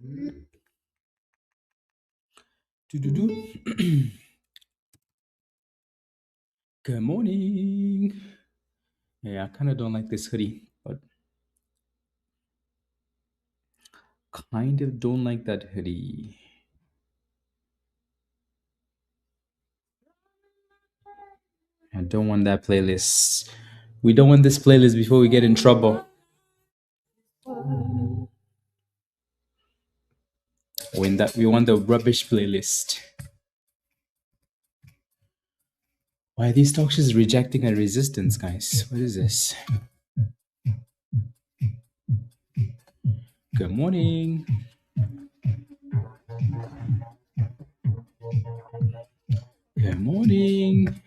Good morning. Yeah, I kind of don't like this hoodie, but kind of don't like that hoodie. I don't want that playlist. We don't want this playlist before we get in trouble. When that we want the rubbish playlist. Why are these stocks just rejecting a resistance, guys? What is this? Good morning. Good morning.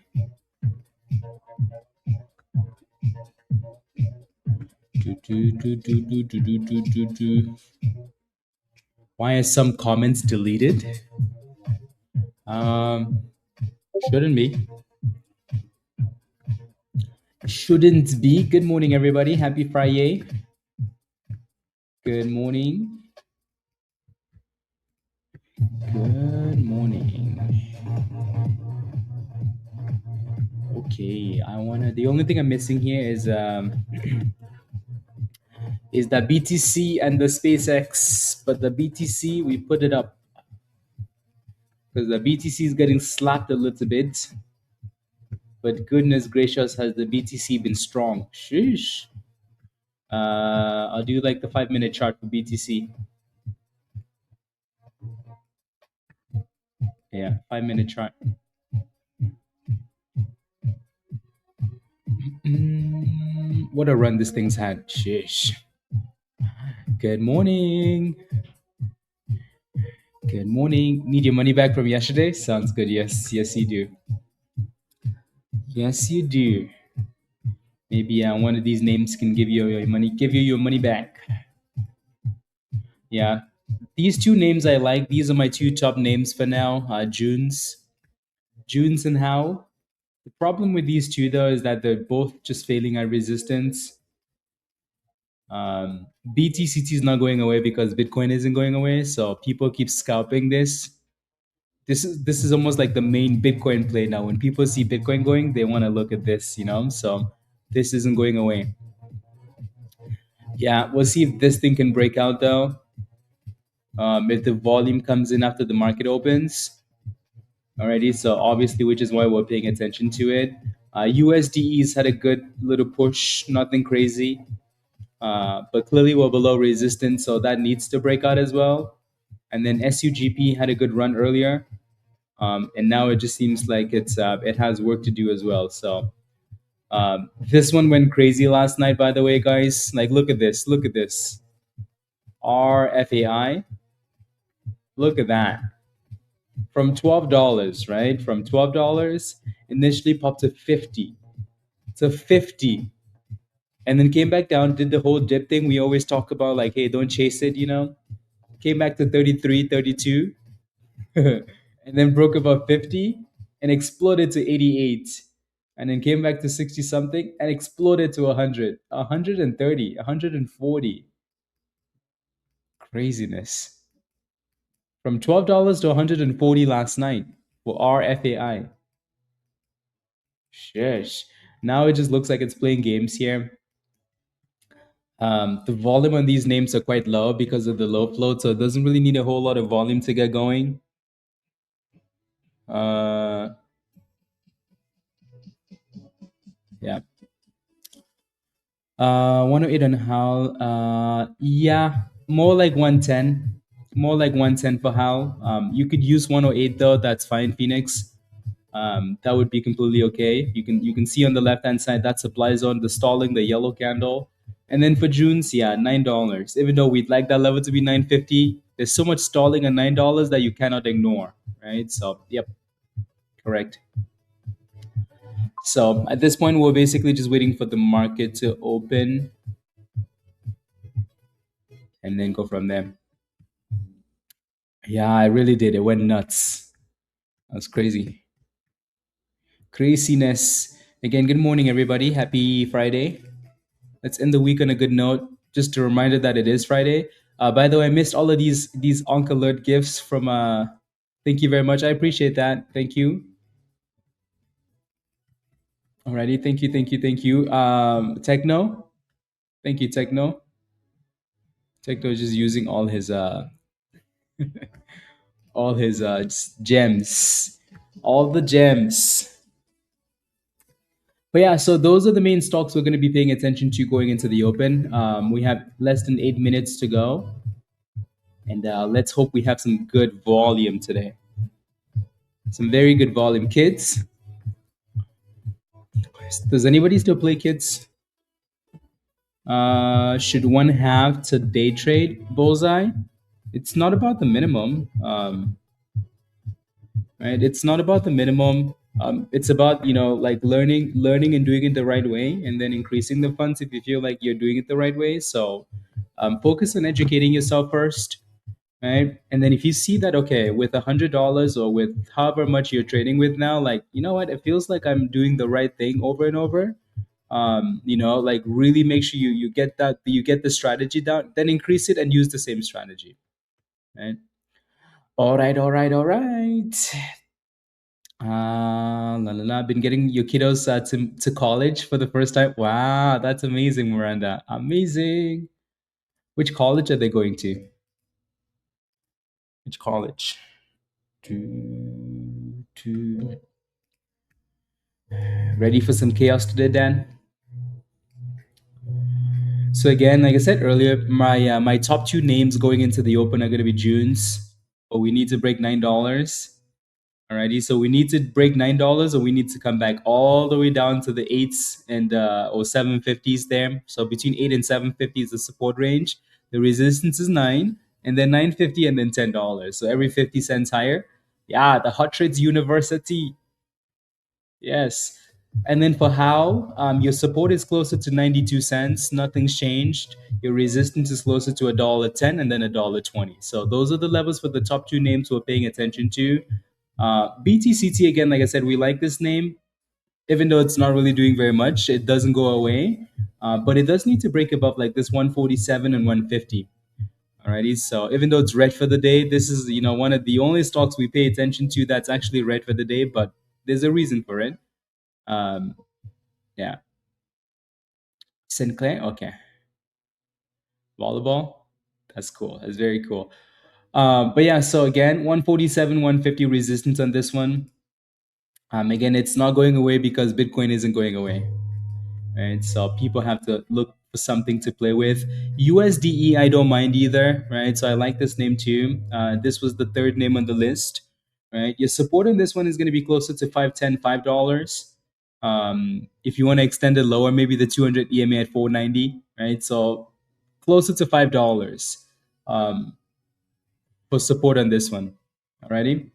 Why are some comments deleted? Shouldn't be. Shouldn't be. Good morning, everybody. Happy Friday. Good morning. Good morning. Okay, the only thing I'm missing here is is the BTC and the SpaceX, but the BTC we put it up because the BTC is getting slapped a little bit. But goodness gracious, has the BTC been strong? Sheesh. I'll do like the 5-minute chart for BTC. Yeah, 5-minute chart. What a run this thing's had. Sheesh. Good morning. Good morning. Need your money back from yesterday? Sounds good. Yes, yes, you do. Yes, you do. Maybe one of these names can give you your money back. Yeah, these two names I like. These are my two top names for now. JUNS and HOWL. The problem with these two though is that they're both just failing at resistance. BTCT is not going away because Bitcoin isn't going away, so people keep scalping this. This is almost like the main Bitcoin play now. When people see Bitcoin going, they want to look at this, So this isn't going away. Yeah, we'll see if this thing can break out though. If the volume comes in after the market opens. Alrighty, so obviously, which is why we're paying attention to it. USDE's had a good little push, nothing crazy, but clearly we're below resistance, so that needs to break out as well. And then SUGP had a good run earlier, and now it just seems like it has work to do as well. So this one went crazy last night, by the way, guys. Like, look at this, RFAI. Look at that. From $12, right? From $12, initially popped to 50. To 50. And then came back down, did the whole dip thing we always talk about, like, hey, don't chase it, Came back to 33, 32. And then broke above 50 and exploded to 88. And then came back to 60 something and exploded to 100, 130, 140. Craziness. From $12 to 140 last night for RFAI. Sheesh. Now it just looks like it's playing games here. The volume on these names are quite low because of the low float, so it doesn't really need a whole lot of volume to get going. Yeah. 108 on HOWL. Yeah, more like 110. More like 110 for HOWL. You could use 108 though. That's fine, Phoenix. That would be completely okay. You can see on the left hand side that supply zone, the stalling, the yellow candle. And then for JUNS, yeah, $9. Even though we'd like that level to be 950, there's so much stalling at $9 that you cannot ignore, right? So, yep, correct. So at this point, we're basically just waiting for the market to open and then go from there. Yeah, I really did. It went nuts. That's crazy. Craziness. Again, good morning, everybody. Happy Friday. Let's end the week on a good note. Just a reminder that it is Friday. By the way, I missed all of these Onk Alert gifts from. Thank you very much. I appreciate that. Thank you. Alrighty. Thank you. Thank you. Thank you. Techno. Thank you, Techno. Techno is just using all his gems, all the gems. But yeah, so those are the main stocks we're going to be paying attention to going into the open. We have less than 8 minutes to go, and let's hope we have some good volume today. Some very good volume, kids. Does anybody still play kids? Should one have to day trade bullseye? It's not about the minimum, right? It's not about the minimum. It's about like learning and doing it the right way, and then increasing the funds if you feel like you're doing it the right way. So focus on educating yourself first, right? And then if you see that okay, with $100 or with however much you're trading with now, like what, it feels like I'm doing the right thing over and over. Like really make sure you get that you get the strategy down, then increase it and use the same strategy, right? All right, all right, all right. La la la. Been getting your kiddos to college for the first time. Wow, that's amazing, Miranda. Amazing. Which college are they going to? Which college? To ready for some chaos today, Dan? So again, like I said earlier, my top two names going into the open are going to be JUNS, but we need to break $9. Alrighty, so we need to break $9, or we need to come back all the way down to the eights and or 750s there. So between 8 and 750 is the support range. The resistance is 9, and then 950, and then $10. So every 50 cents higher. Yeah, the Hot Trades University. Yes. And then for HOWL, your support is closer to 92 cents. Nothing's changed. Your resistance is closer to $1.10 and then $1.20. So those are the levels for the top two names we're paying attention to. BTCT, again, like I said, we like this name. Even though it's not really doing very much, it doesn't go away. But it does need to break above like this 147 and 150. Alrighty, so even though it's red for the day, this is one of the only stocks we pay attention to that's actually red for the day, but there's a reason for it. Um, yeah. Sinclair, okay. Volleyball, that's cool. That's very cool. But yeah, so again, 147, 150 resistance on this one. Again, it's not going away because Bitcoin isn't going away, right? So people have to look for something to play with. USDE, I don't mind either, right? So I like this name too. This was the third name on the list, right? Your support on this one is going to be closer to $5.10, $5. If you want to extend it lower, maybe the 200 EMA at 490, right? So closer to $5 for support on this one. Alrighty.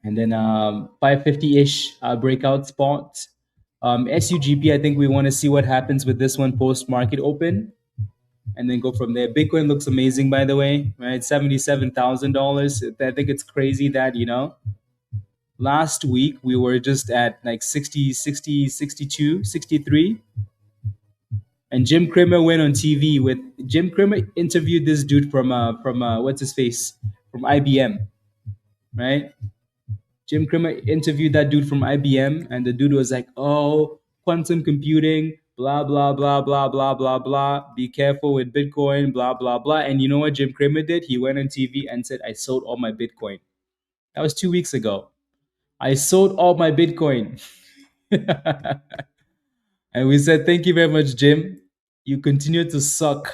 And then 550-ish breakout spot. SUGP, I think we want to see what happens with this one post market open, and then go from there. Bitcoin looks amazing, by the way, right? $77,000. I think it's crazy that last week we were just at like 60, 60, 62, 63. And Jim Cramer went on TV with Jim Cramer interviewed this dude from what's his face from IBM, right? Jim Cramer interviewed that dude from IBM, and the dude was like, "Oh, quantum computing, blah blah blah blah blah blah blah. Be careful with Bitcoin, blah blah blah." And you know what Jim Cramer did? He went on TV and said, "I sold all my Bitcoin." That was 2 weeks ago. I sold all my Bitcoin, and we said, "Thank you very much, Jim. You continue to suck.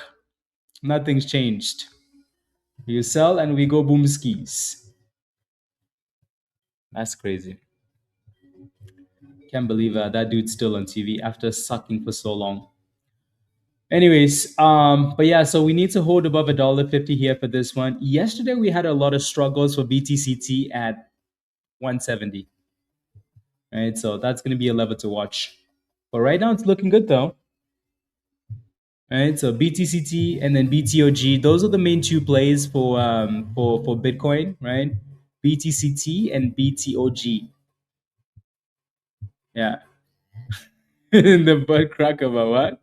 Nothing's changed. You sell, and we go boom skis." That's crazy. Can't believe that dude's still on TV after sucking for so long. Anyways, but yeah, so we need to hold above $1.50 here for this one. Yesterday we had a lot of struggles for BTCT at 170. Right, so that's gonna be a level to watch. But right now it's looking good though. Right, so BTCT and then BTOG, those are the main two plays for Bitcoin, right? BTCT and BTOG. Yeah. The butt crack about what?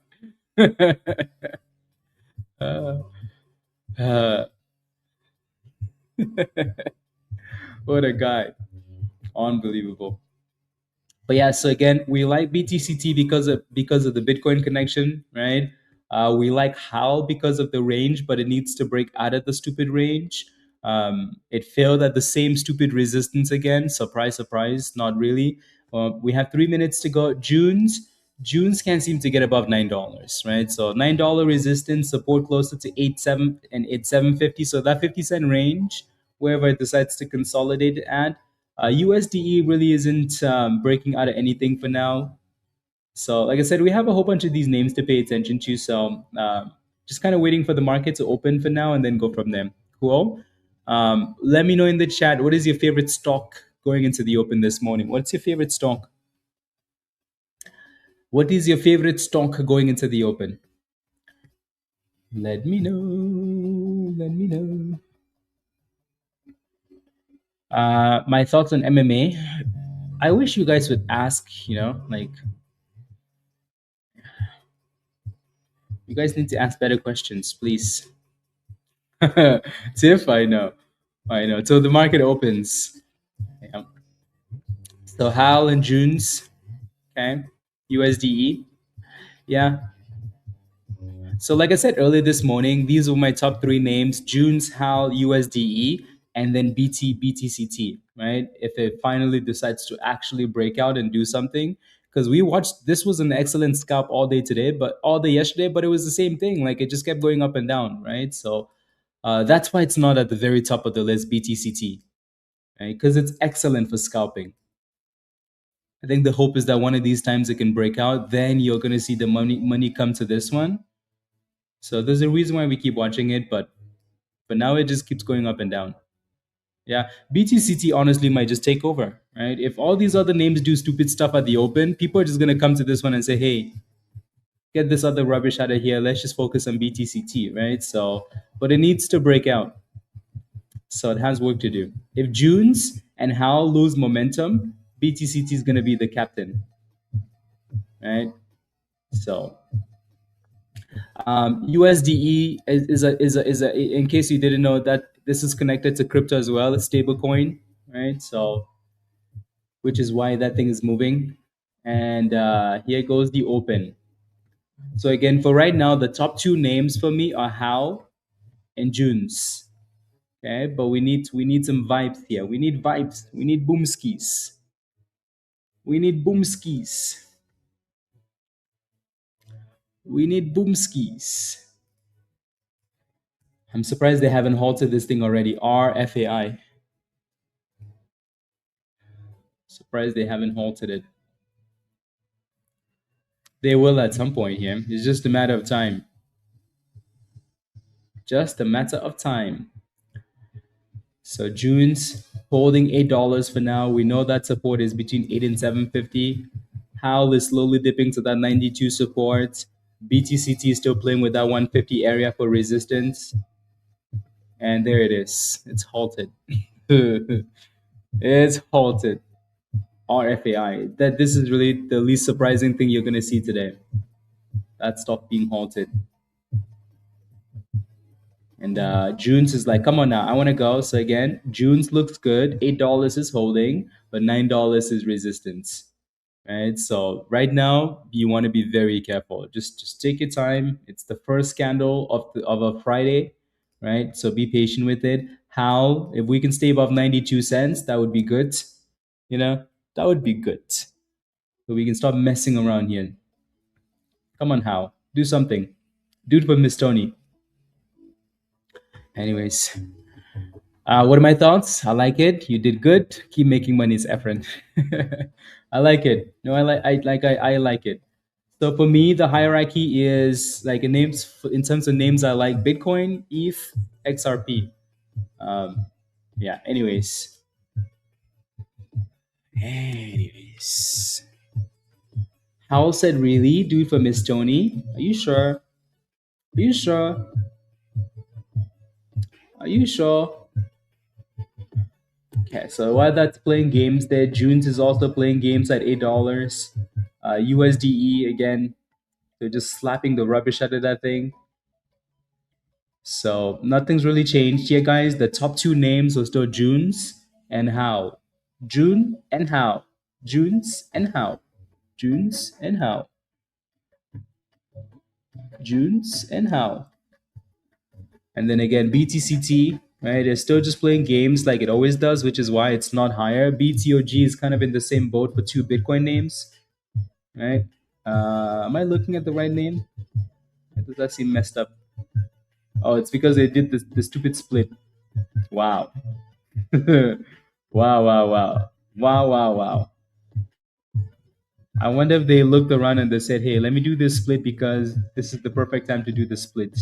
Uh, what a guy. Unbelievable. But yeah, so again, we like BTCT because of the Bitcoin connection, right? We like HOWL because of the range, but it needs to break out of the stupid range. It failed at the same stupid resistance again. Surprise, surprise, not really. We have 3 minutes to go. Junes can't seem to get above $9, right? So $9 resistance, support closer to 8.7 and 8.750. So that 50 cent range, wherever it decides to consolidate at. USDE really isn't breaking out of anything for now. So, like I said, we have a whole bunch of these names to pay attention to. So, just kind of waiting for the market to open for now and then go from there. Cool. Let me know in the chat, what is your favorite stock going into the open this morning? What's your favorite stock? What is your favorite stock going into the open? Let me know. Let me know. My thoughts on MMA. I wish you guys would ask, like, you guys need to ask better questions, please. Tiff, I know. I know. Till the market opens. Yeah. So HAL and JUNS, okay? USDE. Yeah. So like I said earlier this morning, these were my top three names: JUNS, HAL, USDE, and then BTCT, right? If it finally decides to actually break out and do something. Because we watched, this was an excellent scalp all day today, but all day yesterday, but it was the same thing. Like it just kept going up and down, right? So that's why it's not at the very top of the list, BTCT, right? Because it's excellent for scalping. I think the hope is that one of these times it can break out. Then you're going to see the money come to this one. So there's a reason why we keep watching it, but now it just keeps going up and down. Yeah, BTCT honestly might just take over, right? If all these other names do stupid stuff at the open, people are just going to come to this one and say, "Hey, get this other rubbish out of here. Let's just focus on BTCT," right? So, but it needs to break out. So it has work to do. If Junes and HOWL lose momentum, BTCT is going to be the captain, right? So USDE is a. In case you didn't know that this is connected to crypto as well, it's stablecoin, right? So which is why that thing is moving. And here goes the open. So again, for right now, the top two names for me are HOWL and JUNS. Okay, but we need some vibes here. We need vibes. We need boomskis. We need boomskis. We need boomskis. I'm surprised they haven't halted this thing already. RFAI. Surprised they haven't halted it. They will at some point here. It's just a matter of time. Just a matter of time. So June's holding $8 for now. We know that support is between 8 and 750. HOWL is slowly dipping to that 92 support. BTCT is still playing with that 150 area for resistance. And there it is. It's halted. It's halted. RFAI. That this is really the least surprising thing you're gonna see today. That stock being halted. And June's is like, come on now, I want to go. So again, June's looks good. $8 is holding, but $9 is resistance. Right. So right now, you want to be very careful. Just take your time. It's the first candle of a Friday, right? So be patient with it. How if we can stay above 92 cents, that would be good. That would be good. So we can stop messing around here. Come on, how do something. Do it for Miss Tony. Anyways. What are my thoughts? I like it. You did good. Keep making money, Efren. I like it. No, I like it. So for me, the hierarchy is like in terms of names. I like Bitcoin, ETH, XRP. Yeah. Anyways. Howell said, "Really? Do it for Miss Tony? Are you sure? Are you sure? Are you sure?" Okay, so while that's playing games there, Junes is also playing games at $8. USDE again, they're just slapping the rubbish out of that thing. So nothing's really changed here, guys. The top two names are still JUNS and HOWL. June and HOWL. JUNS and HOWL. JUNS and HOWL. JUNS and HOWL. And then again, BTCT, right? It's still just playing games like it always does, which is why it's not higher. BTOG is kind of in the same boat for two Bitcoin names, right? Am I looking at the right name? Does that seem messed up? Oh, it's because they did the stupid split. Wow. Wow, wow, wow. Wow, wow, wow. I wonder if they looked around and they said, hey, let me do this split because this is the perfect time to do the split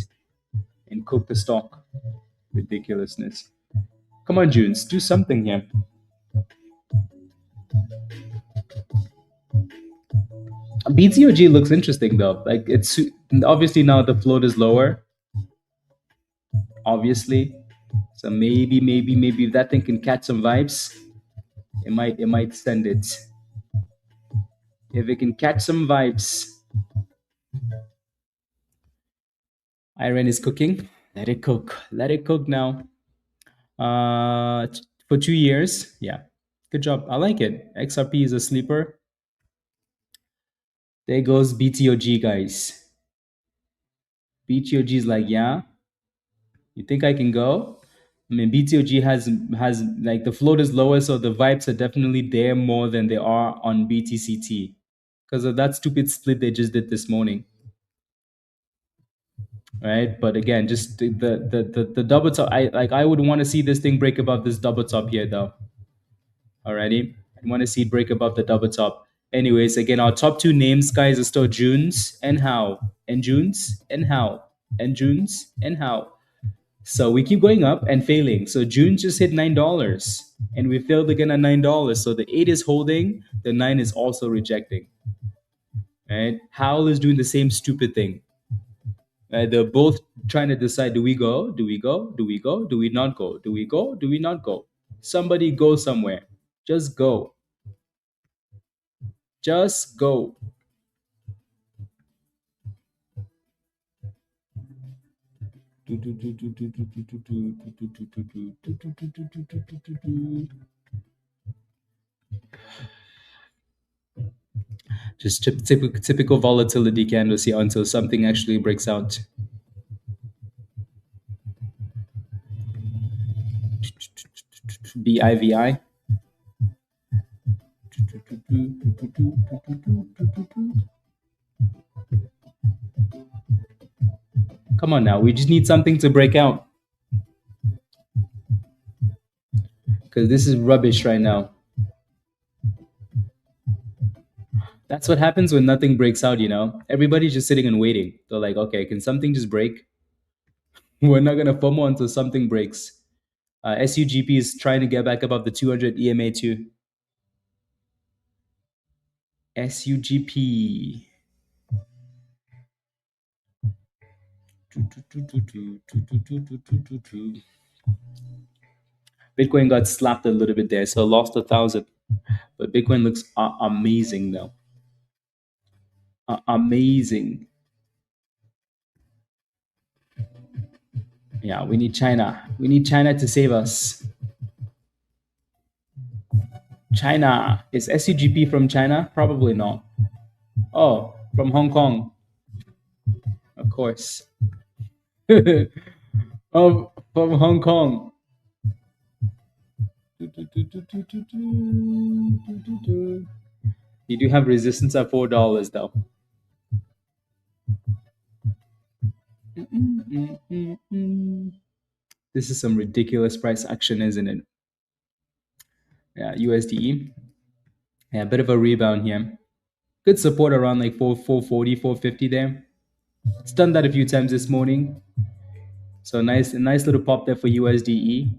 and cook the stock. Ridiculousness. Come on, Junes, do something here. BTOG looks interesting though. Like it's obviously now the float is lower. Obviously. So maybe if that thing can catch some vibes, it might send it. If it can catch some vibes. Iron is cooking. Let it cook. Let it cook now. For 2 years. Yeah. Good job. I like it. XRP is a sleeper. There goes BTOG, guys. BTOG is like, yeah. You think I can go? I mean, BTOG has like the float is lower, so the vibes are definitely there more than they are on BTCT because of that stupid split they just did this morning, right? But again, just the double top. I would want to see this thing break above this double top here, though. Alrighty, I want to see it break above the double top. Anyways, again, our top two names, guys, are still JUNS and HOWL, and JUNS and HOWL, and JUNS and HOWL. So we keep going up and failing. So June just hit $9 and we failed again at $9. So the 8 is holding, the 9 is also rejecting. Right? HOWL is doing the same stupid thing. They're both trying to decide, do we go? Do we go? Do we go? Do we not go? Do we go? Do we not go? Somebody go somewhere. Just go. Just go. Just typical volatility candles here until something actually breaks out. BIVI. Come on now, we just need something to break out. Because this is rubbish right now. That's what happens when nothing breaks out, you know? Everybody's just sitting and waiting. They're like, okay, can something just break? We're not going to FOMO until something breaks. SUGP is trying to get back above the 200 EMA too. SUGP. Bitcoin got slapped a little bit there, so lost 1,000. But Bitcoin looks amazing though. Amazing. Yeah, we need China. We need China to save us. China. Is SUGP from China? Probably not. Oh, from Hong Kong. Of course. From Hong Kong. You do have resistance at $4 though. This is some ridiculous price action, isn't it? Yeah, USDE. Yeah, a bit of a rebound here. Good support around like 440, 450 there. It's done that a few times this morning. So a nice little pop there for USDE.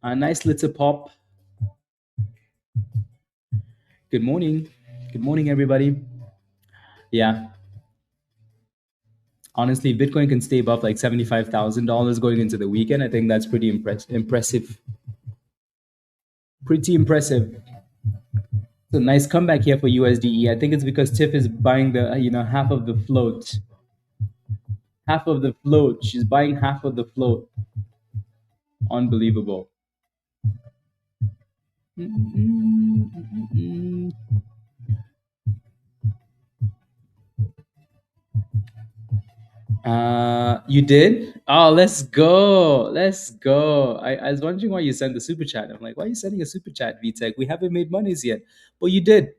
A nice little pop. Good morning. Good morning, everybody. Yeah. Honestly, Bitcoin can stay above like $75,000 going into the weekend. I think that's pretty impressive. Pretty impressive. It's a nice comeback here for USDE. I think it's because TIFF is buying the half of the float. Half of the float. She's buying half of the float. Unbelievable. You did? Oh, let's go. Let's go. I was wondering why you sent the super chat. I'm like, why are you sending a super chat, VTech? We haven't made monies yet. But you did.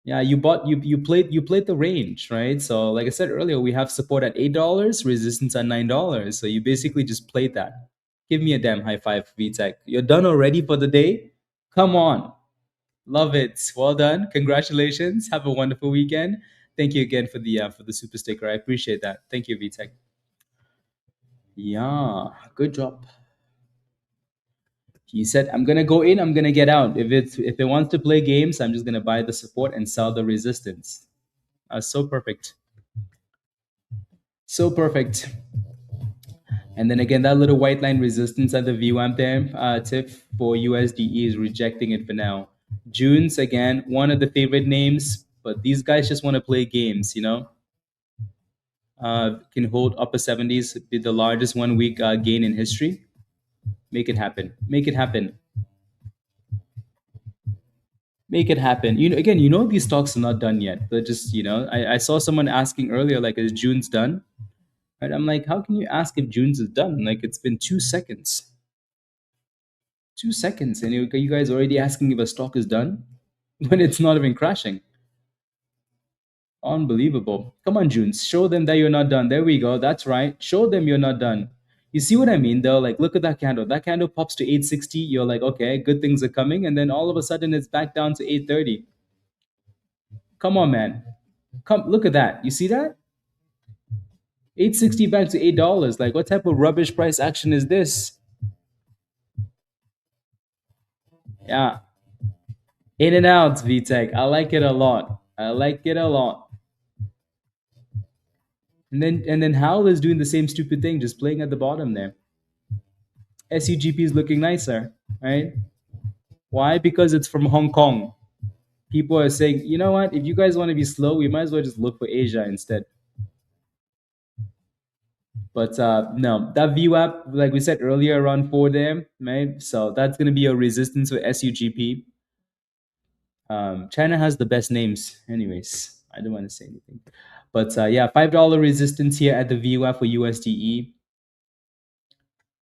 Yeah, you played the range, right? So like I said earlier, we have support at $8, resistance at $9. So you basically just played that. Give me a damn high five, VTech. You're done already for the day? Come on. Love it. Well done. Congratulations. Have a wonderful weekend. Thank you again for the super sticker. I appreciate that. Thank you, VTech. Yeah, good job. He said, "I'm gonna go in. I'm gonna get out. If it wants to play games, I'm just gonna buy the support and sell the resistance." So perfect. So perfect. And then again, that little white line resistance at the VWAP there, TIF for USDE is rejecting it for now. JUNS again, one of the favorite names, but these guys just want to play games, you know. Can hold upper 70s, be the largest 1 week gain in history. Make it happen. Make it happen. Make it happen. You know, again, you know these stocks are not done yet. But just I saw someone asking earlier, like, is JUNS done? Right? I'm like, how can you ask if JUNS is done? Like, it's been 2 seconds. 2 seconds, and you guys already asking if a stock is done when it's not even crashing. Unbelievable. Come on, JUNS. Show them that you're not done. There we go. That's right. Show them you're not done. You see what I mean, though? Like, look at that candle. That candle pops to 860. You're like, okay, good things are coming. And then all of a sudden, it's back down to 830. Come on, man. Come, look at that. You see that? 860 back to $8. Like, what type of rubbish price action is this? Yeah. In and out, VTech. I like it a lot. I like it a lot. And then HOWL is doing the same stupid thing, just playing at the bottom there. SUGP is looking nicer, right? Why? Because it's from Hong Kong. People are saying, you know what? If you guys want to be slow, we might as well just look for Asia instead. But no, that VWAP, like we said earlier, around 4 there, right? So that's going to be a resistance for SUGP. China has the best names, anyways. I don't want to say anything. But yeah, $5 resistance here at the VWAP for USDE.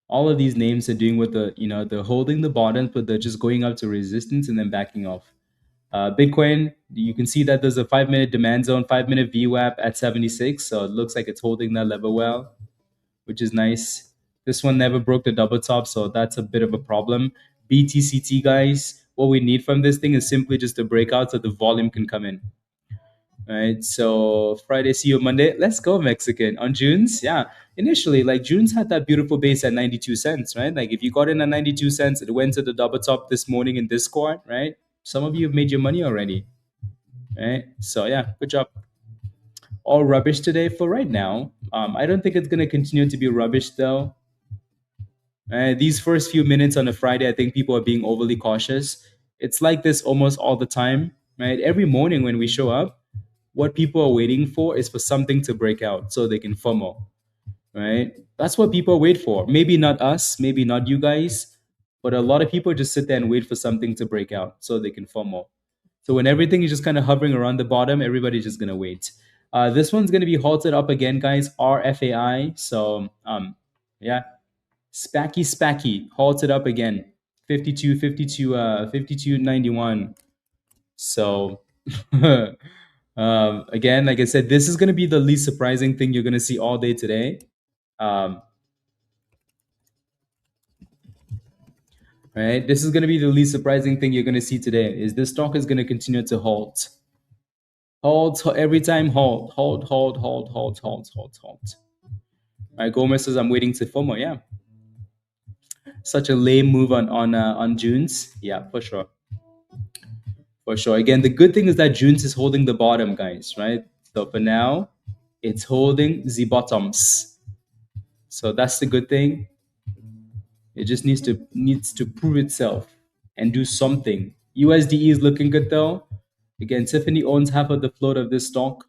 All of these names are doing what they're holding the bottom, but they're just going up to resistance and then backing off. Bitcoin, you can see that there's a 5-minute demand zone, 5-minute VWAP at 76. So it looks like it's holding that level well, which is nice. This one never broke the double top, so that's a bit of a problem. BTCT, guys, what we need from this thing is simply just a breakout so the volume can come in. Right, so Friday, see you Monday. Let's go, Mexican. On JUNS, yeah. Initially, like JUNS had that beautiful base at 92 cents, right? Like if you got in at 92 cents, it went to the double top this morning in Discord, right? Some of you have made your money already, right? So yeah, good job. All rubbish today for right now. I don't think it's gonna continue to be rubbish though. These first few minutes on a Friday, I think people are being overly cautious. It's like this almost all the time, right? Every morning when we show up, what people are waiting for is for something to break out so they can FOMO, right? That's what people wait for. Maybe not us, maybe not you guys, but a lot of people just sit there and wait for something to break out so they can FOMO. So when everything is just kind of hovering around the bottom, everybody's just gonna wait. This one's gonna be halted up again, guys. RFAI. So yeah, Spacky halted up again. 52.91. So again, like I said, this is going to be the least surprising thing you're going to see all day today. Right, this is going to be the least surprising thing you're going to see today. Is this stock is going to continue to halt every time, halt. Right, Gomez says I'm waiting to FOMO. Yeah, such a lame move on JUNS. Yeah, for sure. For sure. Again, the good thing is that JUNS is holding the bottom, guys, right? So for now, it's holding the bottoms. So that's the good thing. It just needs to prove itself and do something. USDE is looking good though. Again, Tiffany owns half of the float of this stock.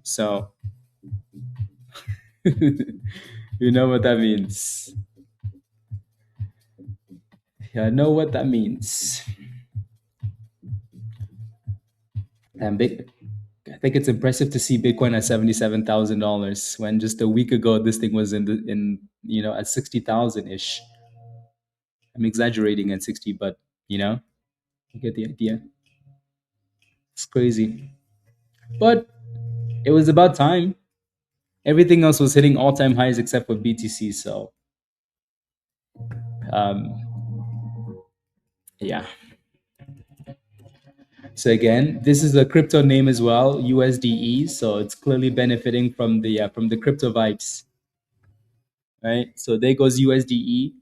So You know what that means. Yeah, I know what that means. And I think it's impressive to see Bitcoin at $77,000 when just a week ago this thing was in at 60,000 ish. I'm exaggerating at 60, but you get the idea. It's crazy, but it was about time. Everything else was hitting all-time highs except for BTC. So um, yeah. So again, this is a crypto name as well, USDE. So it's clearly benefiting from the crypto vibes, right? So there goes USDE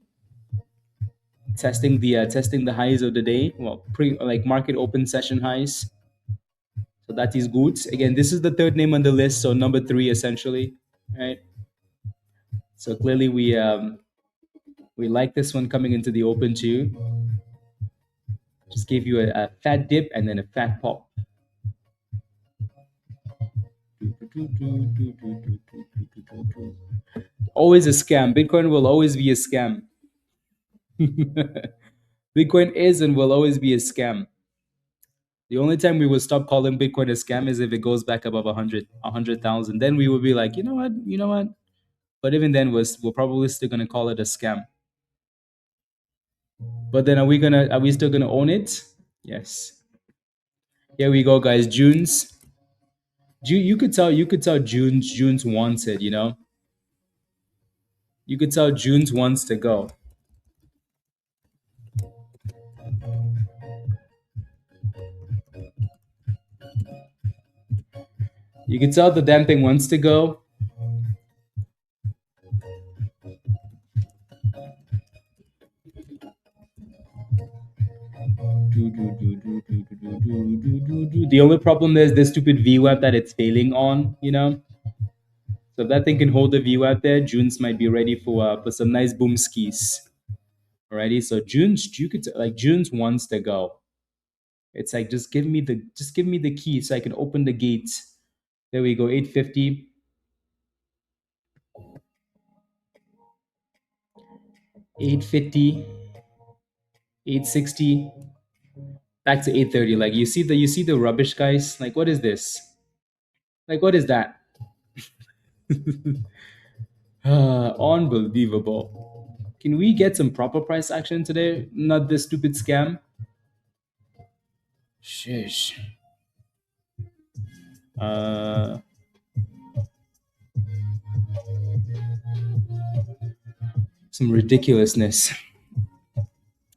testing the highs of the day. Well, like market open session highs. So that is good. Again, this is the third name on the list, so number three essentially, right? So clearly we like this one coming into the open too. Just gave you a fat dip and then a fat pop. Always a scam. Bitcoin will always be a scam. Bitcoin is and will always be a scam. The only time we will stop calling Bitcoin a scam is if it goes back above 100,000. Then we will be like, you know what? But even then, we're probably still gonna call it a scam. But then, are we still gonna own it? Yes. Here we go, guys. JUNS. You could tell JUNS wants it. You could tell JUNS wants to go. You could tell the damn thing wants to go. The only problem is this stupid VWAP that it's failing on. So if that thing can hold the VWAP there, JUNS might be ready for some nice boom skis. Alrighty, so JUNS wants to go. It's like just give me the key so I can open the gates. There we go, 850. 850, 860, back to 830. Like you see the rubbish, guys? Like what is this? Like what is that? Unbelievable. Can we get some proper price action today? Not this stupid scam. Shish. Uh, some ridiculousness.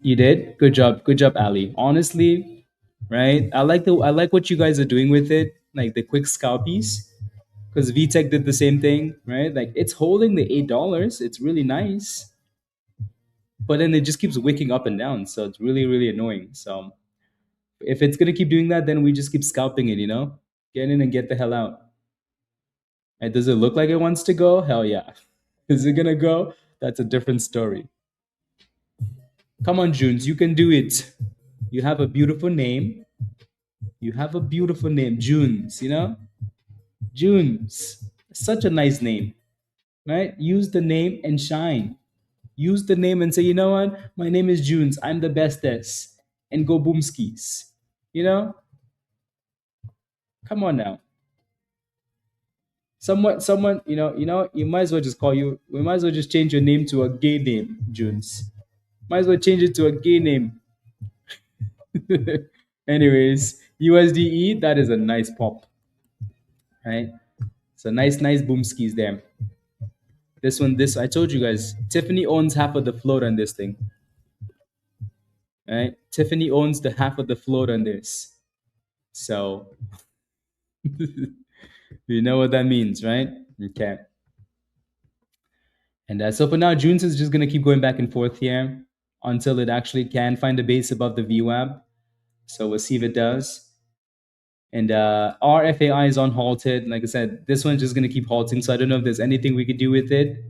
You did good job, Ali. Honestly, right? I like what you guys are doing with it, like the quick scalpies, because VTech did the same thing, right? Like it's holding the $8. It's really nice, but then it just keeps wicking up and down, so it's really really annoying. So if it's gonna keep doing that, then we just keep scalping it. Get in and get the hell out. And does it look like it wants to go? Hell yeah. Is it gonna go? That's a different story. Come on, Junes, you can do it. You have a beautiful name. You have a beautiful name, Junes. Junes. Such a nice name, right? Use the name and shine. Use the name and say, you know what? My name is Junes. I'm the bestest. And go boom skis. You know? Come on now. You might as well just we might as well just change your name to a gay name, Junes. Might as well change it to a gay name. Anyways, USDE, that is a nice pop, right? So nice boom skis there. This I told you guys, Tiffany owns half of the float on this thing. Right? Tiffany owns the half of the float on this. So you know what that means, right? Okay. And so for now, Junes is just gonna keep going back and forth here until it actually can find a base above the VWAP. So we'll see if it does. And RFAI is on halted. Like I said, this one's just gonna keep halting. So I don't know if there's anything we could do with it.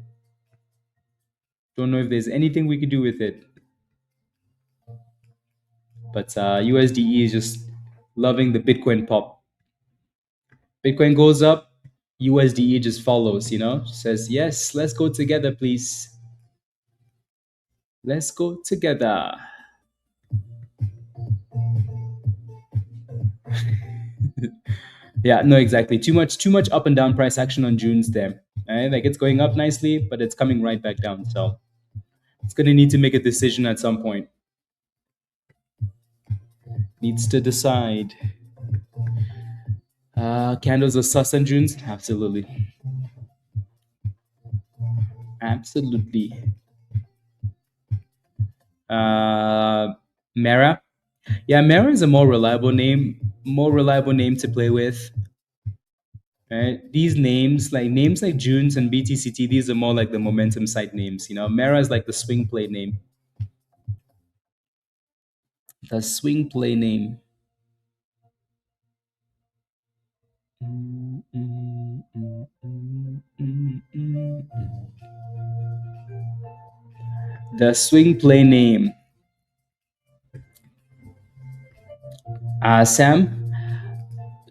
Don't know if there's anything we could do with it. But USDE is just loving the Bitcoin pop. Bitcoin goes up, USDE just follows, says, yes, let's go together, please. Let's go together. Yeah, no, exactly. Too much up and down price action on June's there. Right? Like it's going up nicely, but it's coming right back down. So it's gonna need to make a decision at some point. Needs to decide. Candles are sus on June's? Absolutely. Absolutely. Mara. Yeah, Mara is a more reliable name to play with. Right? These names like Junes and BTCT, these are more like the momentum side names. Mara is like the swing play name. The swing play name. The swing play name. Sam,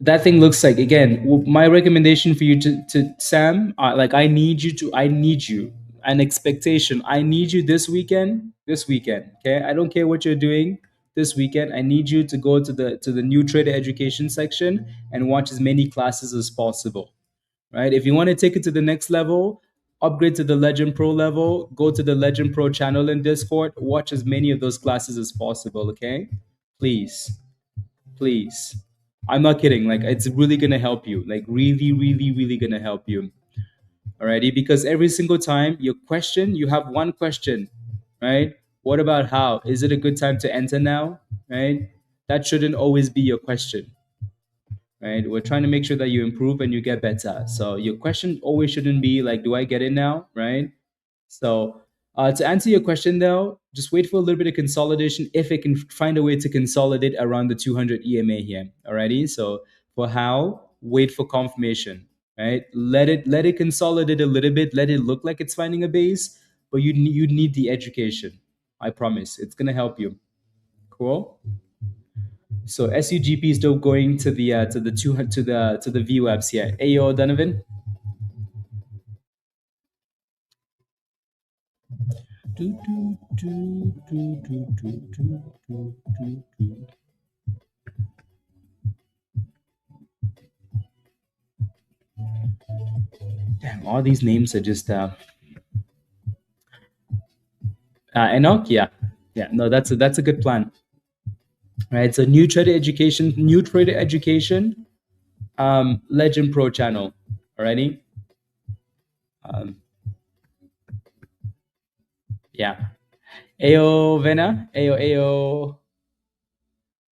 that thing looks like, again, my recommendation for you to Sam, like I need you an expectation. I need you this weekend. Okay, I don't care what you're doing this weekend. I need you to go to the new trader education section and watch as many classes as possible. Right, if you want to take it to the next level, upgrade to the Legend Pro level, go to the Legend Pro channel in Discord, watch as many of those classes as possible. Okay, please, please. I'm not kidding. Like it's really gonna help you. Like really, really, really gonna help you. Alrighty, because every single time you have one question, right? What about how? Is it a good time to enter now? Right? That shouldn't always be your question. Right? We're trying to make sure that you improve and you get better. So your question always shouldn't be like, do I get it now? Right? So to answer your question though, just wait for a little bit of consolidation if it can find a way to consolidate around the 200 EMA here. Alrighty. So for how, wait for confirmation. Right? Let it consolidate a little bit. Let it look like it's finding a base, but you need the education. I promise, it's gonna help you. Cool. So SUGP is still going to the VWAPs here. Ayo Donovan. Damn, all these names are just Enoch. Yeah. No, that's a good plan. Right. So new trader education, Legend Pro channel. Alrighty. Um, yeah. Ayo Vena. Ayo.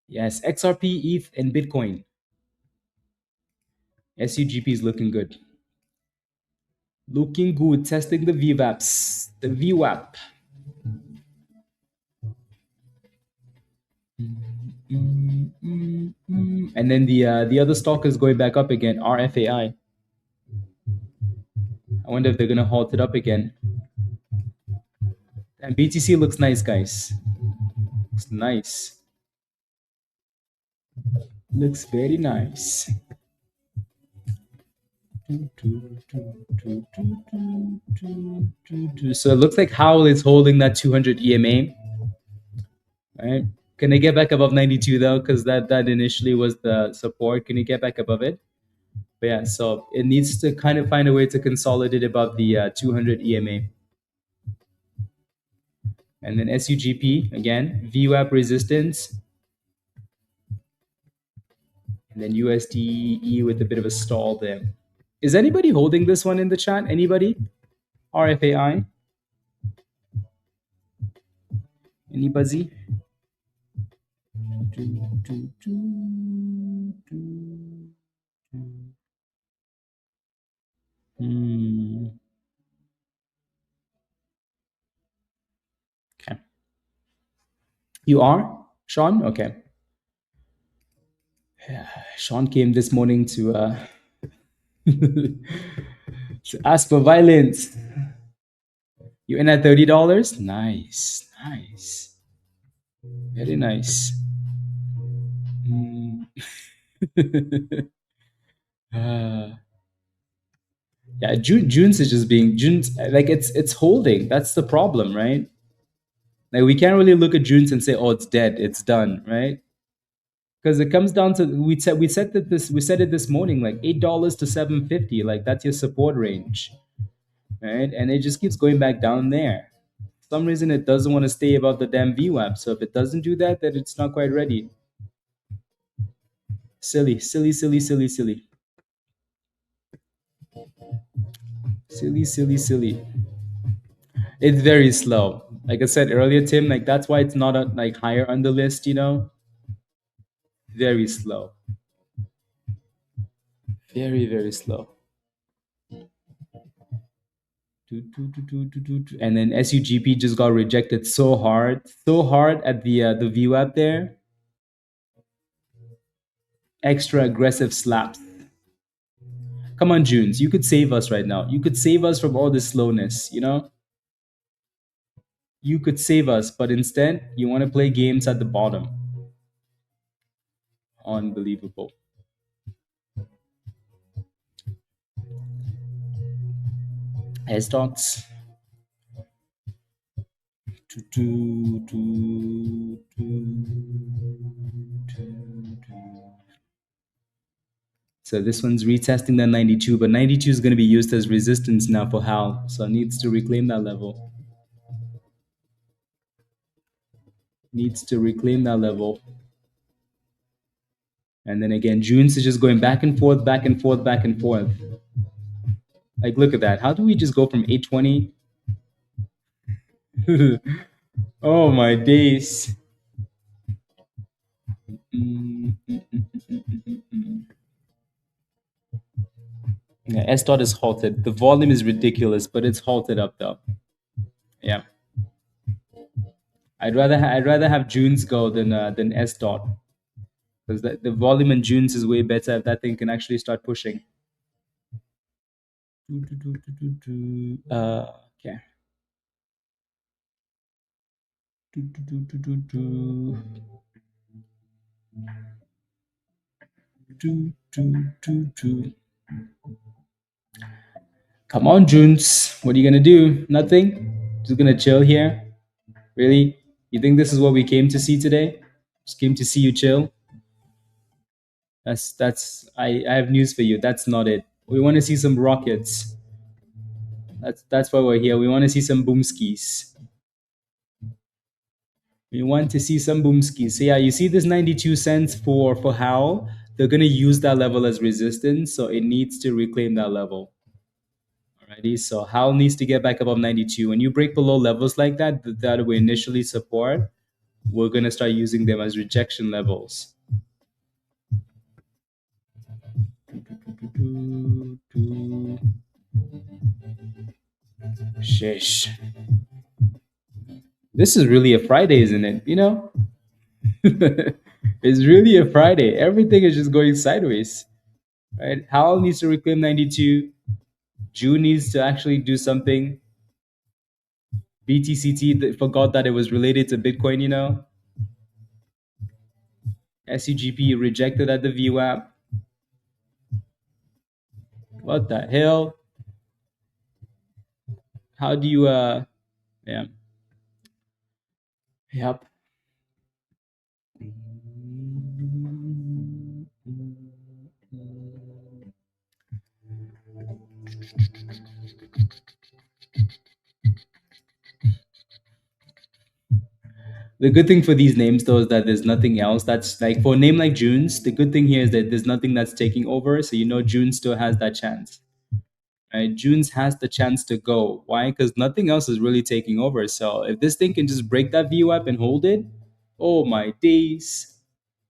Yes. XRP, ETH, and Bitcoin. SUGP is looking good. Looking good. Testing the VWAPs. The VWAP. And then the other stock is going back up again. RFAI. I wonder if they're gonna halt it up again. And BTC looks nice, guys. Looks nice. Looks very nice. So it looks like HOWL is holding that 200 EMA. Right? Can they get back above 92 though? Because that initially was the support. Can you get back above it? But yeah, so it needs to kind of find a way to consolidate above the 200 EMA. And then SUGP again, VWAP resistance, and then USDE with a bit of a stall there. Is anybody holding this one in the chat? Anybody? RFAI? Anybody? Okay. You are? Sean? Okay. Yeah, Sean came this morning to ask for violence. You in at $30? Nice. Nice. Very nice. Yeah, June's is just being June's like it's holding. That's the problem, right? Like we can't really look at June's and say, oh, it's dead, it's done, right? Because it comes down to we said it this morning, like $8 to 750, like that's your support range, right? And it just keeps going back down there. For some reason it doesn't want to stay above the damn VWAP. So if it doesn't do that, then it's not quite ready. Silly, silly, silly, silly, silly. Silly, silly, silly. It's very slow. Like I said earlier, Tim, like that's why it's not like higher on the list, Very slow. Very, very slow. And then SUGP just got rejected so hard at the VWAP there. Extra aggressive slaps. Come on, Junes, you could save us right now. You could save us from all this slowness, You could save us, but instead you want to play games at the bottom. Unbelievable. Stocks. So this one's retesting that 92, but 92 is going to be used as resistance now for HOWL. So it needs to reclaim that level. Needs to reclaim that level. And then again, June's is just going back and forth, back and forth, back and forth. Like, look at that. How do we just go from 820? Oh, my days. Yeah, S dot is halted. The volume is ridiculous, but it's halted up though. Yeah. I'd rather have June's go than S dot, because the volume in June's is way better if that thing can actually start pushing. Okay. Come on, Junes. What are you gonna do? Nothing? Just gonna chill here? Really? You think this is what we came to see today? Just came to see you chill? I have news for you. That's not it. We want to see some rockets. That's why we're here. We want to see some boomskis. We want to see some boomskis. So yeah, you see this 92 cents for HOWL. They're gonna use that level as resistance, so it needs to reclaim that level. Alrighty, so HOWL needs to get back above 92. When you break below levels like that we initially support, we're gonna start using them as rejection levels. Shish. This is really a Friday, isn't it? It's really a Friday. Everything is just going sideways. Right? HOWL needs to reclaim 92. June needs to actually do something. BTCT forgot that it was related to Bitcoin, SUGP rejected at the VWAP. What the hell? How do you yeah. Yep. The good thing for these names though is that there's nothing else that's like, for a name like June's, the good thing here is that there's nothing that's taking over. So June still has that chance. Right? June's has the chance to go. Why? Because nothing else is really taking over. So if this thing can just break that VWAP and hold it, oh my days.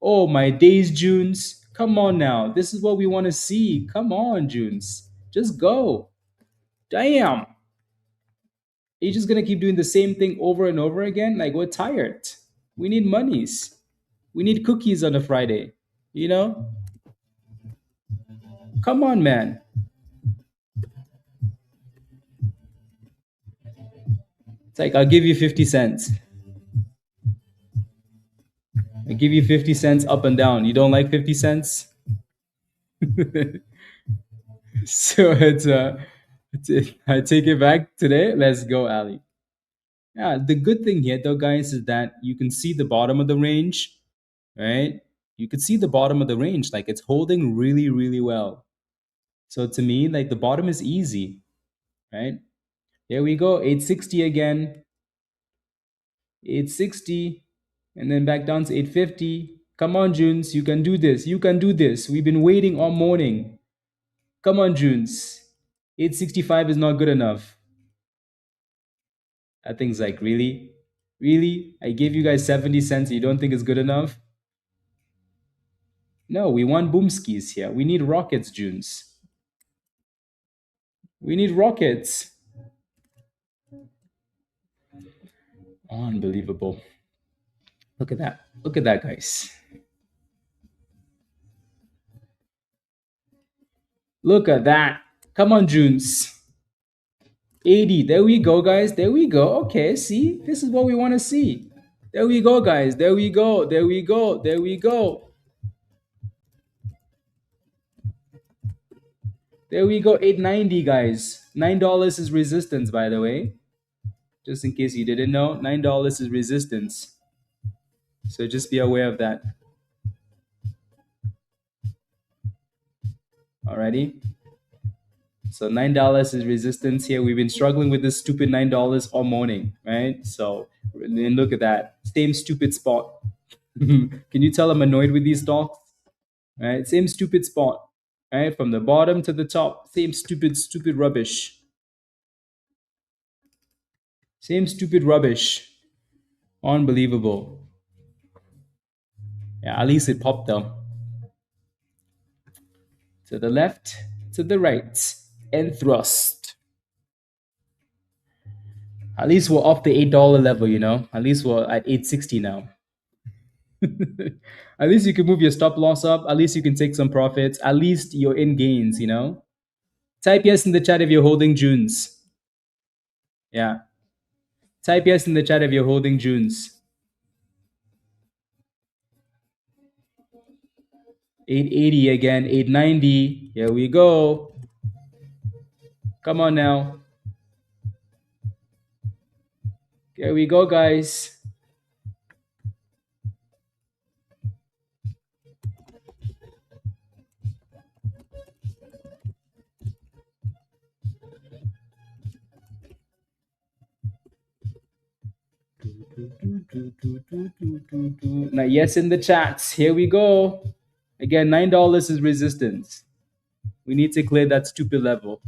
Oh my days, Junes. Come on now. This is what we want to see. Come on, Junes. Just go. Damn. You're just gonna keep doing the same thing over and over again? Like, we're tired. We need monies. We need cookies on a Friday. Come on, man. It's like, I'll give you 50 cents. I give you 50 cents up and down. You don't like 50 cents? So it's I take it back today. Let's go, Ali. Yeah, the good thing here, though, guys, is that you can see the bottom of the range, right? You can see the bottom of the range, like it's holding really, really well. So to me, like the bottom is easy, right? There we go, 860 again, 860, and then back down to 850. Come on, Junes, you can do this. You can do this. We've been waiting all morning. Come on, Junes. 865 is not good enough. That thing's like, really? Really? I gave you guys 70 cents. You don't think it's good enough? No, we want boomskis here. We need rockets, Junes. We need rockets. Unbelievable. Look at that. Look at that, guys. Look at that. Come on, Junes. 80. There we go, guys. There we go. Okay, see? This is what we want to see. There we go, guys. There we go. There we go. There we go. There we go. 890, guys. $9 is resistance, by the way. Just in case you didn't know, $9 is resistance. So just be aware of that. Alrighty. So $9 is resistance here. We've been struggling with this stupid $9 all morning, right? So then look at that. Same stupid spot. Can you tell I'm annoyed with these stocks? Right? Same stupid spot. Right? From the bottom to the top. Same stupid rubbish. Same stupid rubbish. Unbelievable. Yeah, at least it popped though. To the left, to the right, and thrust. At least we're off the $8 level, you know? At least we're at 860 now. At least you can move your stop loss up. At least you can take some profits. At least you're in gains, you know? Type yes in the chat if you're holding Junes. Yeah. Type yes in the chat if you're holding Junes. 880 again, 890. Here we go. Come on now. Here we go, guys. Now, yes, in the chats. Here we go. Again, $9 is resistance. We need to clear that stupid level.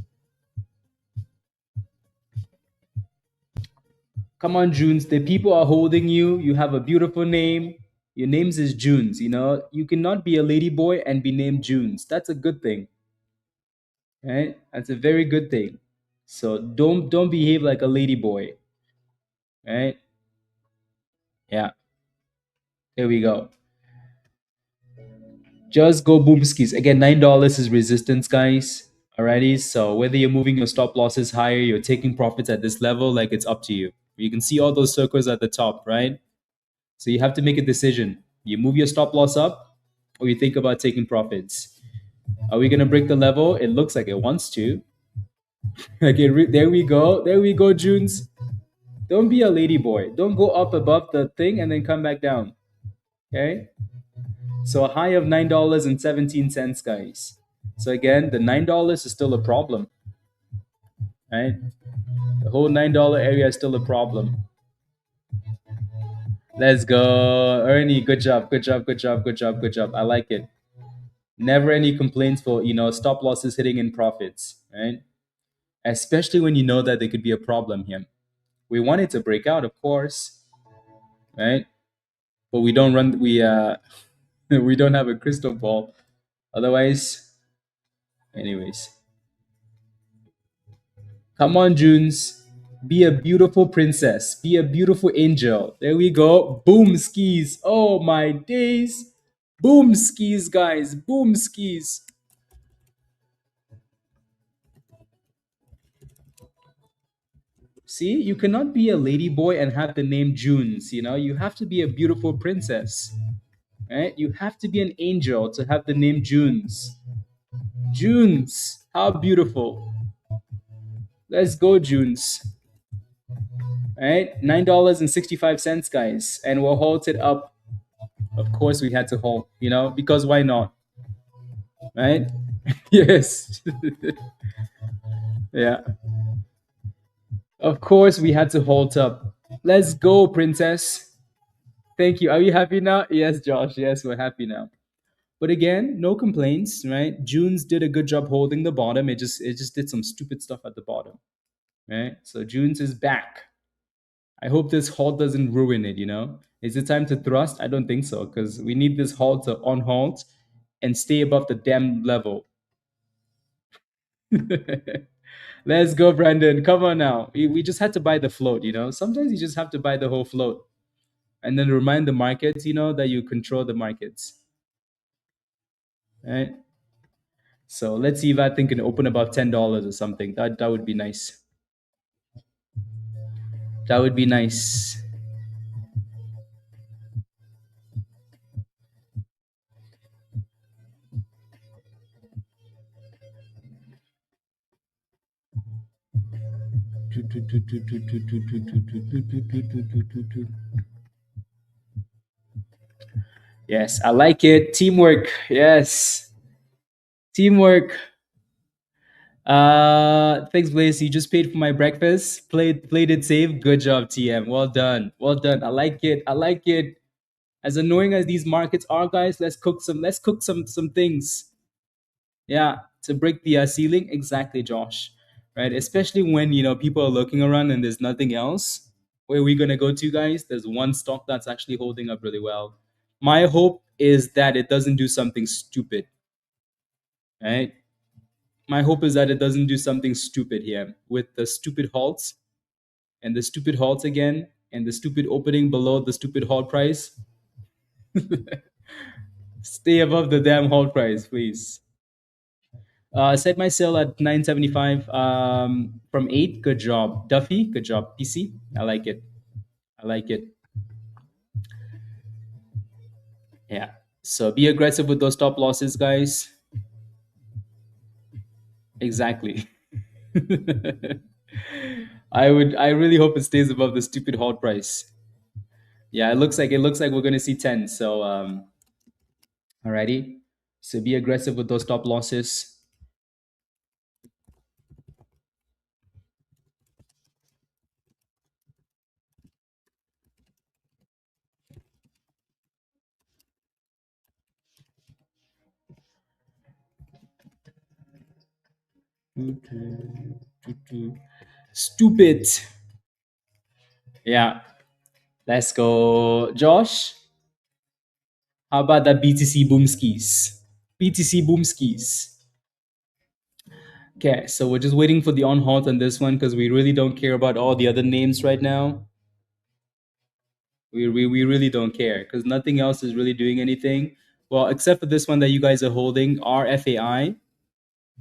Come on, Junes. The people are holding you. You have a beautiful name. Your name's is Junes. You know, you cannot be a lady boy and be named Junes. That's a good thing, right? That's a very good thing. So don't behave like a lady boy, right? Yeah. There we go. Just go boomskis. Again, $9 is resistance, guys. Alrighty. So whether you're moving your stop losses higher, you're taking profits at this level, like it's up to you. You can see all those circles at the top, right? So you have to make a decision. You move your stop loss up, or you think about taking profits. Are we gonna break the level? It looks like it wants to. Okay, there we go. There we go, Junes. Don't be a lady boy. Don't go up above the thing and then come back down. Okay? So a high of $9.17, guys. So again, the $9 is still a problem. Right? The whole $9 area is still a problem. Let's go. Ernie, good job, good job, good job, good job, good job. I like it. Never any complaints for, stop losses hitting in profits, right? Especially when you know that there could be a problem here. We want it to break out, of course, right? But we don't we don't have a crystal ball. Otherwise, anyways. Come on, Junes. Be a beautiful princess. Be a beautiful angel. There we go. Boom skis. Oh my days. Boom skis, guys. Boom skis. See, you cannot be a lady boy and have the name Junes, you have to be a beautiful princess, right? You have to be an angel to have the name Junes. Junes, how beautiful. Let's go, Junes. All right, $9.65, guys, and we'll halt it up. Of course, we had to halt, because why not, right? Yes, yeah. Of course, we had to halt up. Let's go, princess. Thank you. Are you happy now? Yes, Josh. Yes, we're happy now. But again, no complaints, right? Junes did a good job holding the bottom. It just did some stupid stuff at the bottom, right? So Junes is back. I hope this halt doesn't ruin it, Is it time to thrust? I don't think so, because we need this halt to on halt and stay above the damn level. Let's go, Brandon. Come on now. We just had to buy the float, Sometimes you just have to buy the whole float and then remind the markets, that you control the markets, right? So let's see if that thing can open above $10 or something. That would be nice. That would be nice. Yes, I like it. Teamwork. Yes. Teamwork. Thanks, Blaze. You just paid for my breakfast. Played it safe. Good job, TM. Well done. Well done. I like it. I like it. As annoying as these markets are, guys, let's cook some things. Yeah, to break the ceiling. Exactly, Josh. Right? Especially when people are looking around and there's nothing else. Where are we gonna go to, guys? There's one stock that's actually holding up really well. My hope is that it doesn't do something stupid. Right? My hope is that it doesn't do something stupid here with the stupid halts and the stupid halts again and the stupid opening below the stupid halt price. Stay above the damn halt price, please. Set my sale at 975 from 8. Good job. Duffy, good job. PC, I like it. I like it. Yeah. So be aggressive with those stop losses, guys. Exactly. I really hope it stays above the stupid halt price. Yeah, it looks like we're gonna see 10. So alrighty. So be aggressive with those stop losses. Stupid. Yeah. Let's go. Josh, how about the BTC Boomskis? BTC Boomskis. Okay, so we're just waiting for the on halt on this one because we really don't care about all the other names right now. We really don't care because nothing else is really doing anything. Well, except for this one that you guys are holding, RFAI.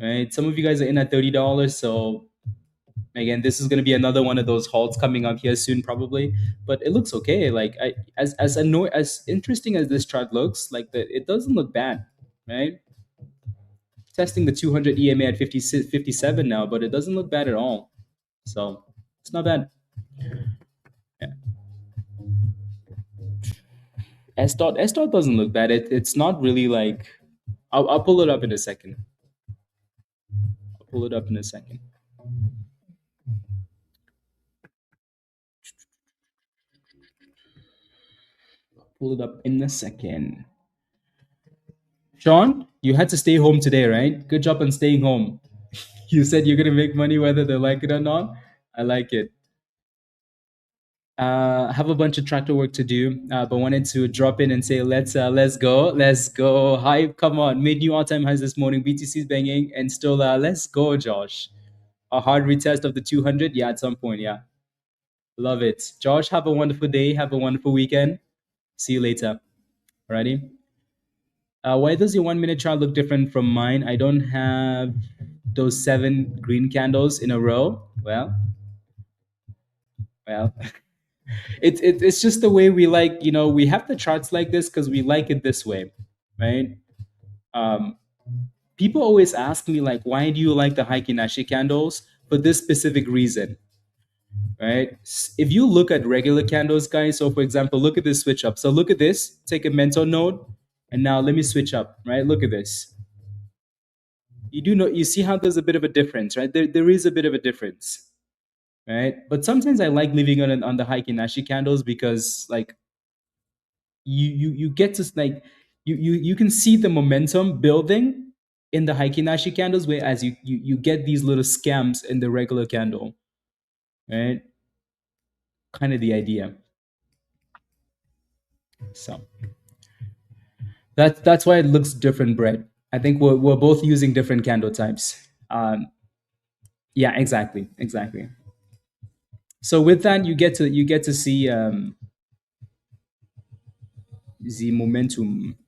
Right? Some of you guys are in at $30, so again, this is going to be another one of those halts coming up here soon, probably. But it looks okay. Like as interesting as this chart looks, like it doesn't look bad, right? Testing the 200 EMA at 57 now, but it doesn't look bad at all. So it's not bad. Yeah. S dot doesn't look bad. It's not really like. I'll pull it up in a second. I'll pull it up in a second. Pull it up in a second. Sean, you had to stay home today, right? Good job on staying home. You said you're gonna make money whether they like it or not. I like it. Have a bunch of tractor work to do, but wanted to drop in and say let's go. Hype, come on, made new all-time highs this morning. BTC's banging and still let's go, Josh. A hard retest of the 200, yeah, at some point, yeah. Love it, Josh. Have a wonderful day. Have a wonderful weekend. See you later. Alrighty. Why does your 1 minute chart look different from mine? I don't have those 7 green candles in a row. Well, it's just the way we like. We have the charts like this because we like it this way, right? Um, People always ask me like, why do you like the Heikinashi candles? for this specific reason, right? If you look at regular candles, guys, so for example, look at this switch up. So look at this, take a mental note, and now let me switch up, right? Look at this. You do know, you see how there's a bit of a difference, right? There is a bit of a difference, right? But sometimes I like leaving on the Heikki Nashi candles because like you get to like you can see the momentum building in the Heikki Nashi candles, whereas you get these little scams in the regular candle, right? Kind of the idea. So that's why it looks different, Brett. I think we're both using different candle types. Yeah, exactly. So with that, you get to see the momentum.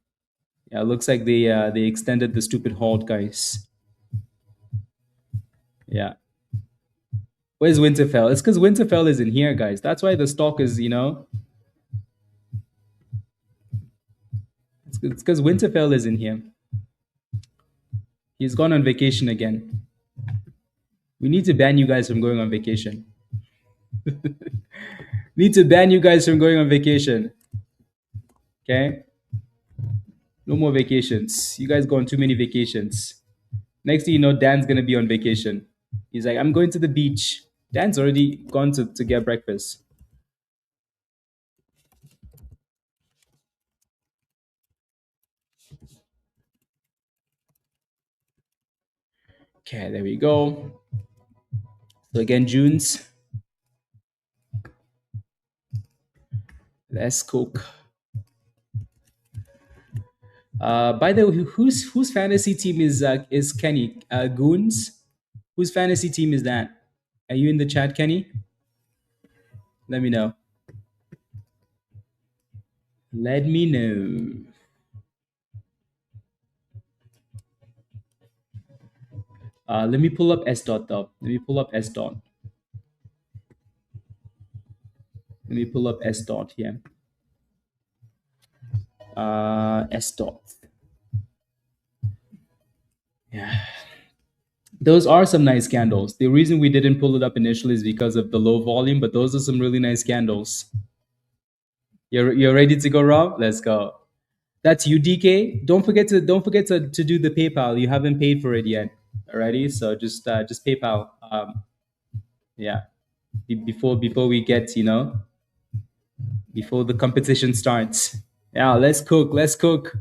Yeah, it looks like they extended the stupid hold, guys. Yeah. Where's Winterfell? It's because Winterfell is in here, guys. That's why the stock is, it's because Winterfell is in here. He's gone on vacation again. We need to ban you guys from going on vacation. Need to ban you guys from going on vacation. Okay? No more vacations. You guys go on too many vacations. Next thing you know, Dan's gonna be on vacation. He's like, I'm going to the beach. Dan's already gone to get breakfast. Okay, there we go. So again, JUNS. Let's cook. By the way, whose fantasy team is Kenny? Goons? Whose fantasy team is that? Are you in the chat, Kenny? Let me know. Let me know. Let me pull up S dot though. Let me pull up S dot. Let me pull up S dot here. S dot. Yeah. Those are some nice candles. The reason we didn't pull it up initially is because of the low volume, but those are some really nice candles. You're ready to go, Rob? Let's go. That's UDK. Don't forget to do the PayPal. You haven't paid for it yet. Alrighty, so just PayPal. Yeah, before we get before the competition starts. Yeah, let's cook. Let's cook.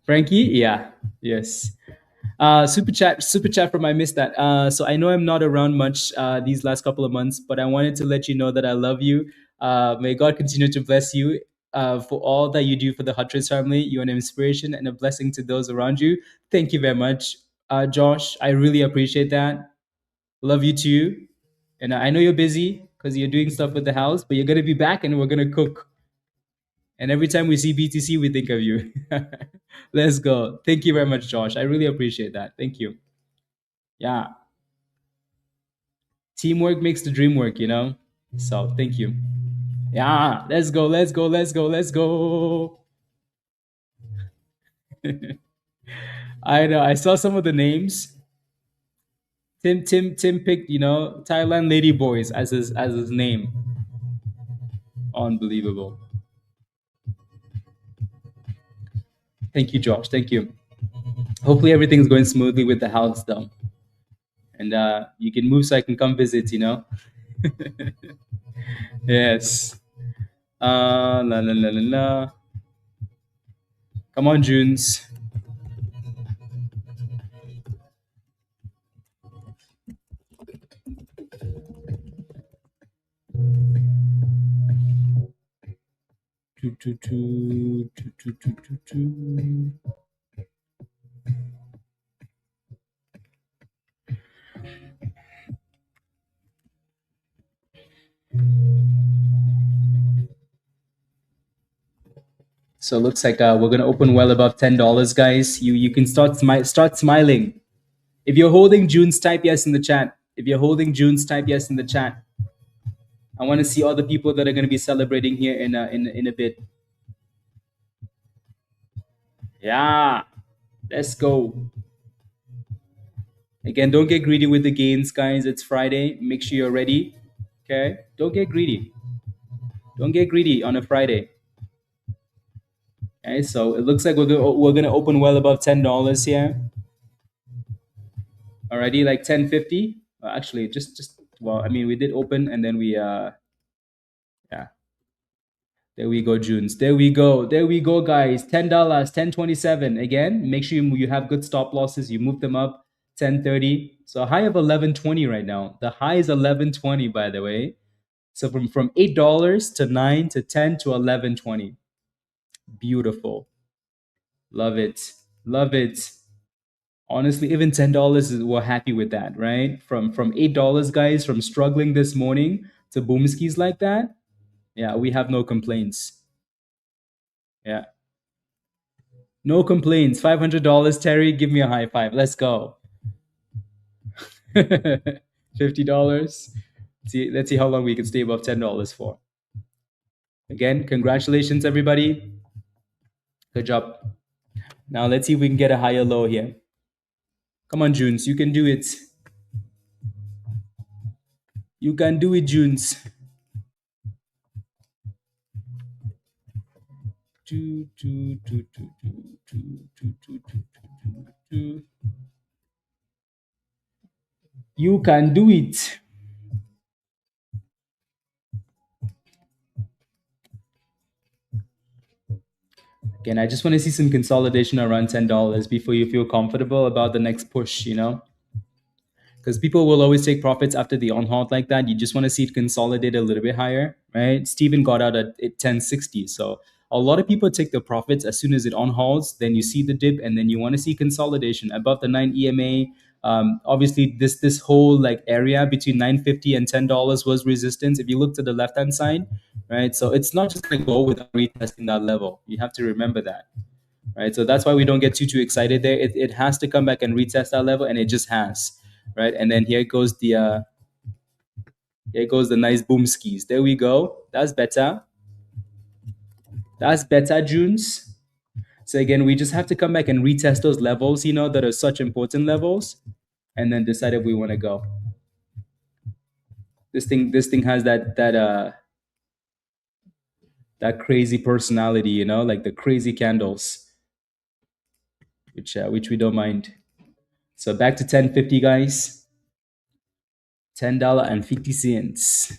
Frankie, yeah, yes. Super chat from I missed that. So I know I'm not around much these last couple of months, but I wanted to let you know that I love you. May God continue to bless you for all that you do for the Hutchins family. You're an inspiration and a blessing to those around you. Thank you very much, Josh. I really appreciate that. Love you too. And I know you're busy because you're doing stuff with the house, but you're gonna be back and we're gonna cook. And every time we see BTC, we think of you. Let's go. Thank you very much, Josh. I really appreciate that. Thank you. Yeah. Teamwork makes the dream work, So thank you. Yeah. Let's go. Let's go. Let's go. Let's go. I know. I saw some of the names. Tim picked, Thailand Lady Boys as his name. Unbelievable. Thank you, Josh. Thank you. Hopefully everything's going smoothly with the house though. And you can move so I can come visit, Yes. La la la la la. Come on, Junes. So it looks like we're gonna open well above $10, guys. You can start smiling. If you're holding Junes, type yes in the chat. If you're holding Junes, type yes in the chat. I want to see all the people that are going to be celebrating here in a bit. Yeah, let's go. Again, don't get greedy with the gains, guys. It's Friday. Make sure you're ready. Okay? Don't get greedy. Don't get greedy on a Friday. Okay, so it looks like we're gonna open well above $10 here. Already like 10.50. Actually, just well, I mean, we did open and then we yeah. There we go, Junes. There we go. There we go, guys. $10, 10.27. Again, make sure you have good stop losses. You move them up 10.30. So a high of 11.20 right now. The high is 11.20, by the way. So from $8 to 9 to 10 to 11.20. Beautiful. Love it. Love it. Honestly, even $10 we're happy with that, right? From $8, guys, from struggling this morning to boomskis like that. Yeah, we have no complaints. Yeah. No complaints. $500, Terry. Give me a high five. Let's go. $50. Let's see how long we can stay above $10 for. Again, congratulations, everybody. Good job. Now let's see if we can get a higher low here. Come on, Junes. You can do it. You can do it, Junes. You can do it. Again, I just want to see some consolidation around $10 before you feel comfortable about the next push, because people will always take profits after the on halt like that. You just want to see it consolidate a little bit higher, right? Steven got out at 10.60. So a lot of people take the profits as soon as it on halts. Then you see the dip, and then you want to see consolidation above the 9 EMA. Obviously, this whole like area between 9.50 and $10 was resistance. If you look to the left hand side, right? So it's not just going to go without retesting that level. You have to remember that. Right, so that's why we don't get too excited there. It has to come back and retest that level, and it just has. Right, and then here goes the nice boom skis. There we go. That's better. That's better, Junes. So again, we just have to come back and retest those levels, that are such important levels, and then decide if we want to go. This thing has that crazy personality, like the crazy candles, which we don't mind. So back to 10.50, guys. $10.50.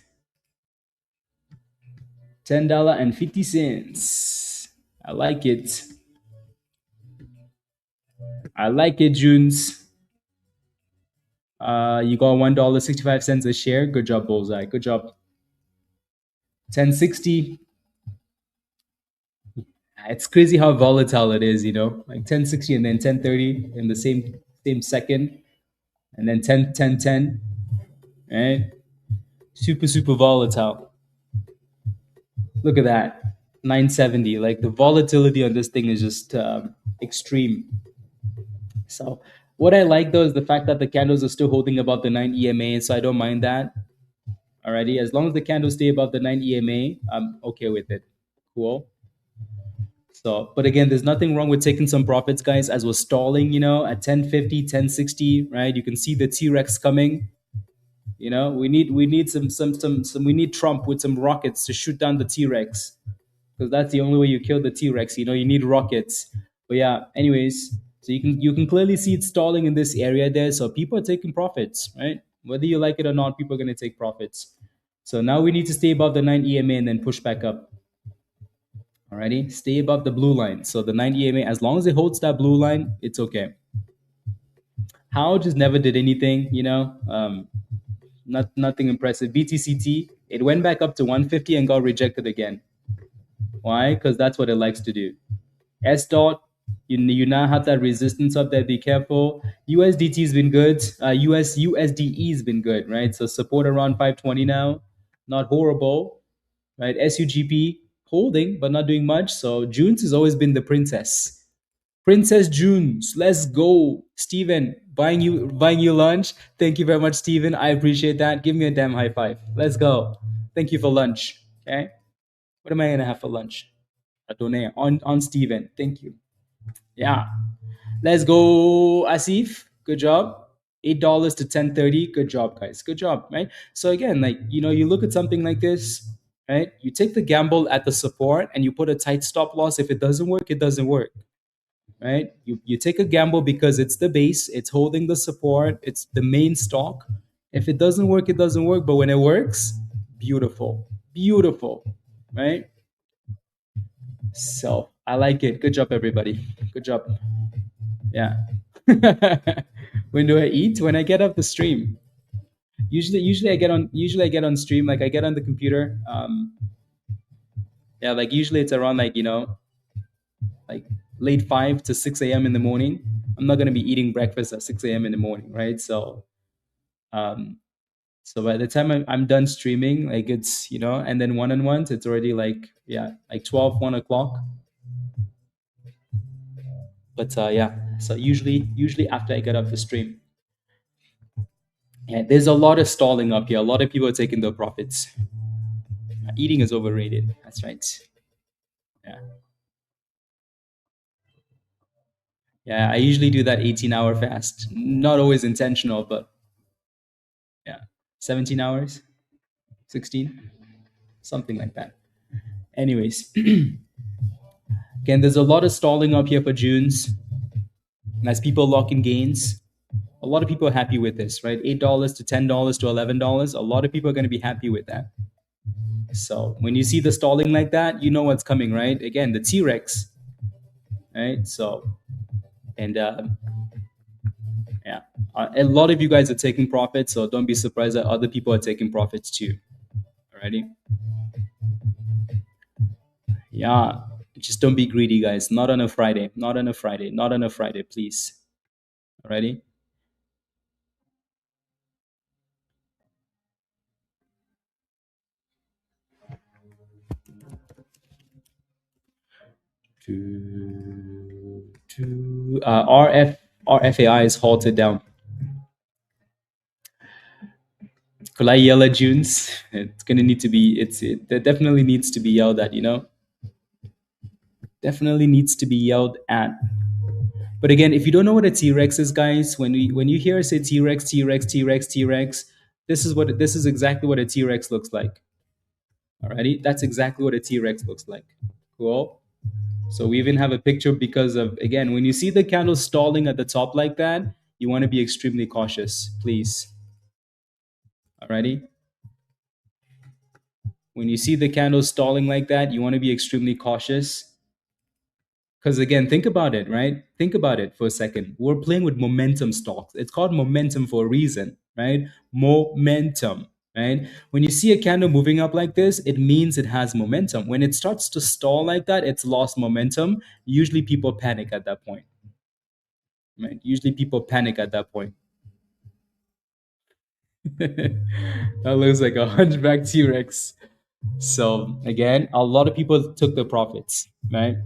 $10.50. I like it. I like it, Junes. You got $1.65 a share. Good job, Bullseye. Good job. 10.60. It's crazy how volatile it is, like 10.60 and then 10.30 in the same second, and then 10.10, right? Super volatile. Look at that. 970. Like the volatility on this thing is just extreme. So what I like though is the fact that the candles are still holding above the 9 EMA, so I don't mind that. Alrighty, as long as the candles stay above the 9 EMA, I'm okay with it. Cool. So, but again, there's nothing wrong with taking some profits, guys, as we're stalling, at 10.50, 10.60, right? You can see the T-Rex coming. We need some we need Trump with some rockets to shoot down the T-Rex, because that's the only way you kill the T-Rex. You need rockets. But yeah, anyways, so you can clearly see it stalling in this area there. So people are taking profits, right? Whether you like it or not, people are going to take profits. So now we need to stay above the 9 EMA and then push back up. Alrighty, stay above the blue line. So the 9 EMA, as long as it holds that blue line, it's okay. HOWL just never did anything, nothing impressive. BTCT, it went back up to 150 and got rejected again. Why? Because that's what it likes to do. S dot, you now have that resistance up there. Be careful. USDT has been good. USDE has been good, right? So support around 520 now, not horrible, right? SUGP holding but not doing much. So JUNS has always been the princess. Princess JUNS, let's go. Steven, buying you lunch. Thank you very much, Steven. I appreciate that. Give me a damn high five. Let's go. Thank you for lunch. Okay. What am I gonna have for lunch? A donate on Steven. Thank you. Yeah. Let's go, Asif. Good job. $8 to 10.30. Good job, guys. Good job, right? So again, like, you look at something like this, right? You take the gamble at the support and you put a tight stop loss. If it doesn't work, it doesn't work, right? You take a gamble because it's the base, it's holding the support, it's the main stock. If it doesn't work, it doesn't work. But when it works, beautiful, beautiful, right? So I like it. Good job, everybody. Good job. Yeah. When do I eat? When I get off the stream. Usually I get on stream, like I get on the computer. Yeah, like usually it's around like late 5 to 6 a.m. in the morning. I'm not gonna be eating breakfast at 6 a.m. in the morning, right? Um so by the time I'm done streaming, like it's and then one-on-ones, it's already like, yeah, like 12, 1 o'clock. But yeah, so usually after I get off the stream. Yeah, there's a lot of stalling up here. A lot of people are taking their profits. Eating is overrated. That's right. Yeah. Yeah, I usually do that 18-hour fast. Not always intentional, but yeah. 17 hours, 16, something like that. Anyways, again, there's a lot of stalling up here for Junes. And as people lock in gains, a lot of people are happy with this, right? $8 to $10 to $11. A lot of people are going to be happy with that. So when you see the stalling like that, you know what's coming, right? Again, the T-Rex, right? So, and yeah, a lot of you guys are taking profits, so don't be surprised that other people are taking profits too. Alrighty. Yeah, just don't be greedy, guys. Not on a Friday. Not on a Friday. Not on a Friday, please. Alrighty. RFAI is halted down. Could I yell at Junes? It's gonna need to be. That definitely needs to be yelled at. Definitely needs to be yelled at. But again, if you don't know what a T-Rex is, guys, when you hear us say T-Rex, T-Rex, T-Rex, T-Rex, this is exactly what a T-Rex looks like. Alrighty, that's exactly what a T-Rex looks like. Cool. So we even have a picture because of, again, when you see the candle stalling at the top like that, you want to be extremely cautious, please. Alrighty. When you see the candle stalling like that, you want to be extremely cautious. Because again, think about it, right? Think about it for a second. We're playing with momentum stocks. It's called momentum for a reason, right? Momentum, right? When you see a candle moving up like this, it means it has momentum. When it starts to stall like that, it's lost momentum. Usually people panic at that point, right? Usually people panic at that point. That looks like a hunchback T-Rex. So again, a lot of people took the profits, right?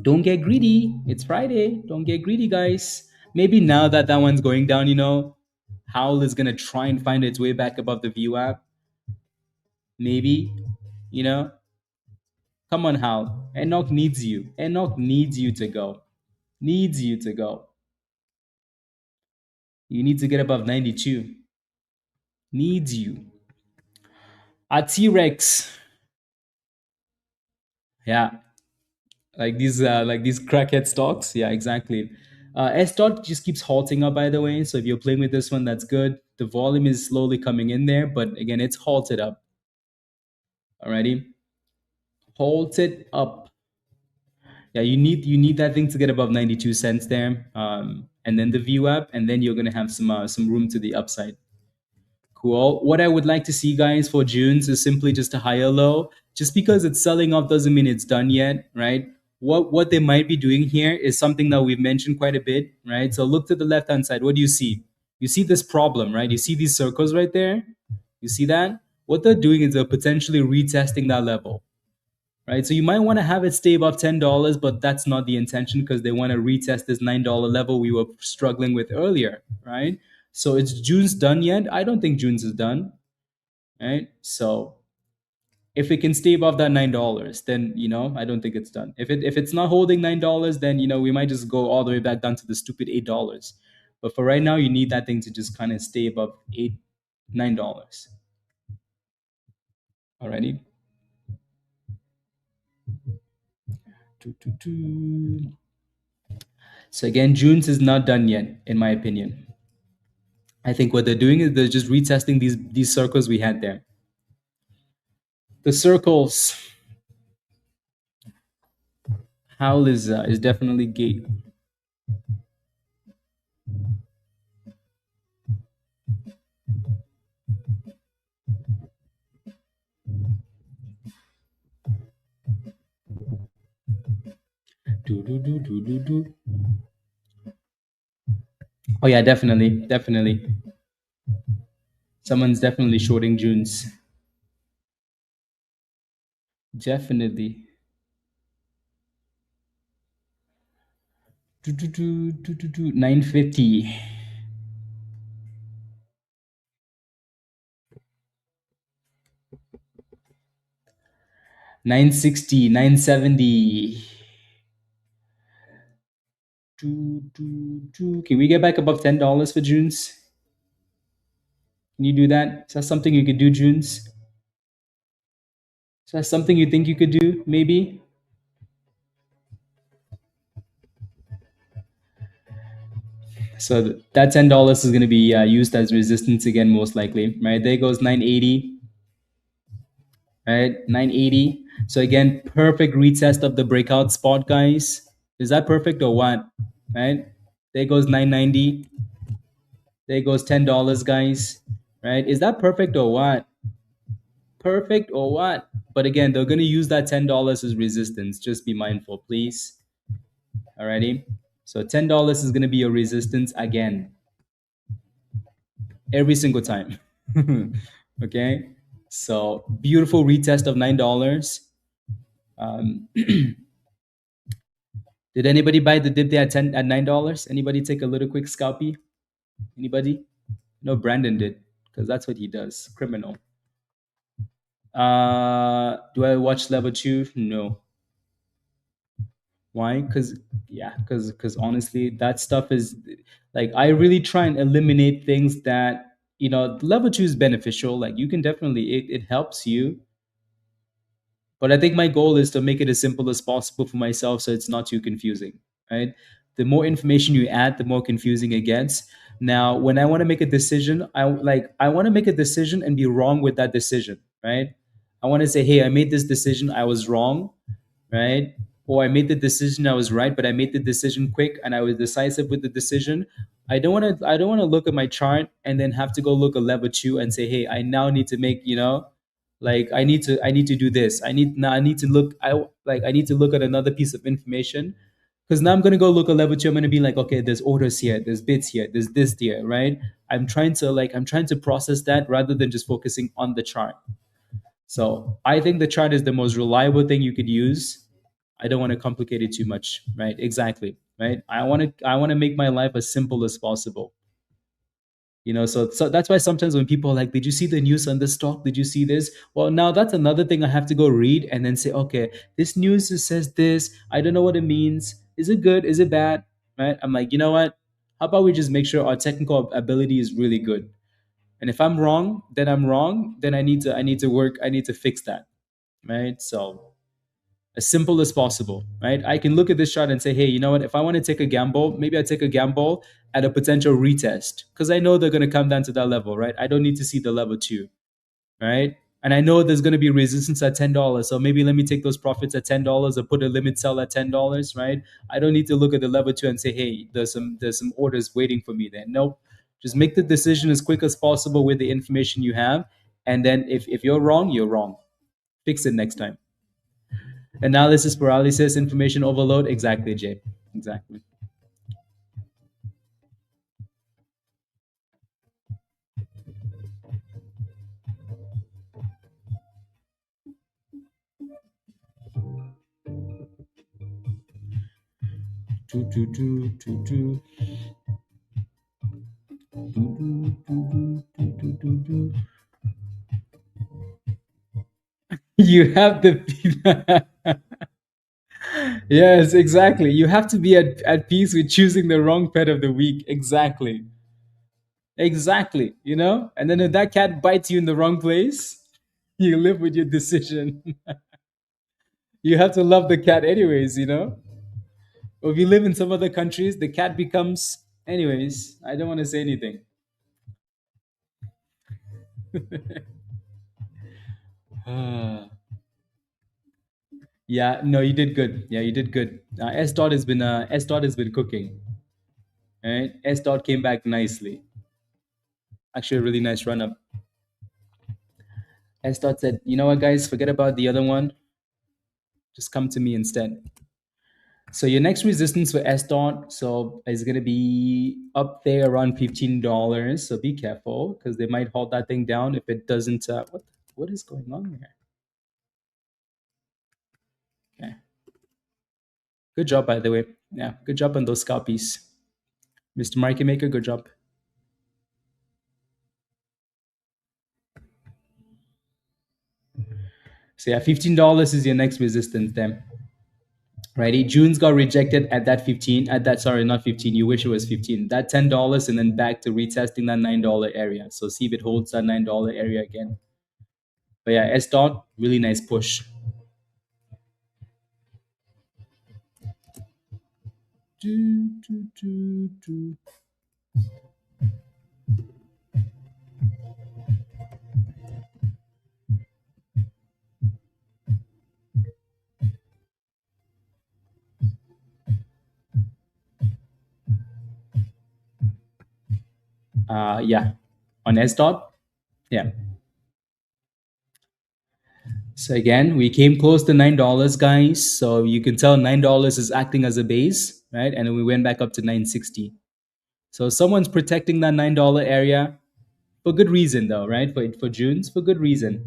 Don't get greedy. It's Friday. Don't get greedy, guys. Maybe now that that one's going down, HOWL is gonna try and find its way back above the view app. Maybe, you know. Come on, HOWL. Enoch needs you. Enoch needs you to go. Needs you to go. You need to get above 92. Needs you. A T-Rex. Yeah. Like these crackhead stocks. Yeah, exactly. S dot just keeps halting up, by the way. So if you're playing with this one, that's good. The volume is slowly coming in there, but again, it's halted up. Alrighty, halted up. Yeah, you need that thing to get above 92 cents there, and then the view app, and then you're gonna have some room to the upside. Cool. What I would like to see, guys, for Junes is simply just a higher low. Just because it's selling off doesn't mean it's done yet, right? What they might be doing here is something that we've mentioned quite a bit, right? So look to the left-hand side. What do you see? You see this problem, right? You see these circles right there? You see that? What they're doing is they're potentially retesting that level, right? So you might want to have it stay above $10, but that's not the intention because they want to retest this $9 level we were struggling with earlier, right? So is June's done yet? I don't think June's is done, right? So if it can stay above that $9, then I don't think it's done. If it's not holding $9, then we might just go all the way back down to the stupid $8. But for right now, you need that thing to just kind of stay above $8, $9. Alrighty. So again, Junes is not done yet, in my opinion. I think what they're doing is they're just retesting these circles we had there. The circles, HOWL is definitely gate. Oh yeah, definitely. Someone's definitely shorting Junes. Definitely. 950. 960, 970. Can we get back above $10 for Junes? Can you do that? Is that something you could do, Junes? Is that something you think you could do, maybe? So that $10 is going to be used as resistance again, most likely, right? There goes 980, right? 980. So again, perfect retest of the breakout spot, guys. Is that perfect or what? Right? There goes 990. There goes $10, guys. Right? Is that perfect or what? Perfect or what? But again, they're going to use that $10 as resistance. Just be mindful, please. Alrighty. So $10 is going to be your resistance again. Every single time. Okay. So beautiful retest of $9. Did anybody buy the dip there at $9? Anybody take a little quick scalpy? Anybody? No, Brandon did, because that's what he does. Criminal. Do I watch level 2? No. Why? Because honestly, that stuff is like, I really try and eliminate things that, level 2 is beneficial. Like, you can definitely, it helps you. But I think my goal is to make it as simple as possible for myself so it's not too confusing, right? The more information you add, the more confusing it gets. Now, when I want to make a decision, I want to make a decision and be wrong with that decision, right? I want to say, hey, I made this decision, I was wrong, right? Or I made the decision, I was right, but I made the decision quick and I was decisive with the decision. I don't want to look at my chart and then have to go look at level 2 and say, hey, I now need to make, like I need to do this. I need to look at another piece of information, because now I'm going to go look at level 2. I'm going to be like, okay, there's orders here, there's bids here, there's this here, right? I'm trying to process that rather than just focusing on the chart. So I think the chart is the most reliable thing you could use. I don't want to complicate it too much, right? Exactly, right? I want to make my life as simple as possible. So that's why sometimes when people are like, did you see the news on this stock? Did you see this? Well, now that's another thing I have to go read and then say, okay, this news says this. I don't know what it means. Is it good? Is it bad? Right? I'm like, you know what? How about we just make sure our technical ability is really good? And if I'm wrong, then I'm wrong. Then I need to work. I need to fix that. Right? So as simple as possible, right? I can look at this chart and say, hey, you know what? If I want to take a gamble, maybe I take a gamble at a potential retest, because I know they're going to come down to that level, right? I don't need to see the level 2, right? And I know there's going to be resistance at $10. So maybe let me take those profits at $10 or put a limit sell at $10, right? I don't need to look at the level 2 and say, hey, there's some orders waiting for me there. Nope. Just make the decision as quick as possible with the information you have. And then if you're wrong, you're wrong. Fix it next time. Analysis paralysis, information overload. Exactly, Jay. Exactly. You have the Yes, exactly. You have to be at peace with choosing the wrong pet of the week. Exactly. Exactly. You know? And then if that cat bites you in the wrong place, you live with your decision. You have to love the cat anyways, you know? Or if you live in some other countries, the cat becomes. Anyways, I don't want to say anything. Yeah, no, you did good. Yeah, you did good. S dot has been cooking. Right? S dot came back nicely. Actually, a really nice run up. S dot said, "You know what, guys? Forget about the other one. Just come to me instead." So your next resistance for S dot so is gonna be up there around $15. So be careful because they might hold that thing down if it doesn't. What is going on here? Okay. Good job, by the way. Yeah, good job on those scalpies, Mr. Market Maker. Good job. So yeah, $15 is your next resistance then. Righty, June's got rejected at that 15. At that, sorry, not 15. You wish it was 15. That $10 and then back to retesting that $9 area. So see if it holds that $9 area again. But yeah, S dot, really nice push. Do, do, do, do. Yeah, on S dot, yeah. So again, we came close to $9, guys. So you can tell $9 is acting as a base, right? And then we went back up to 960. So someone's protecting that $9 area for good reason, though, right? For June's, for good reason,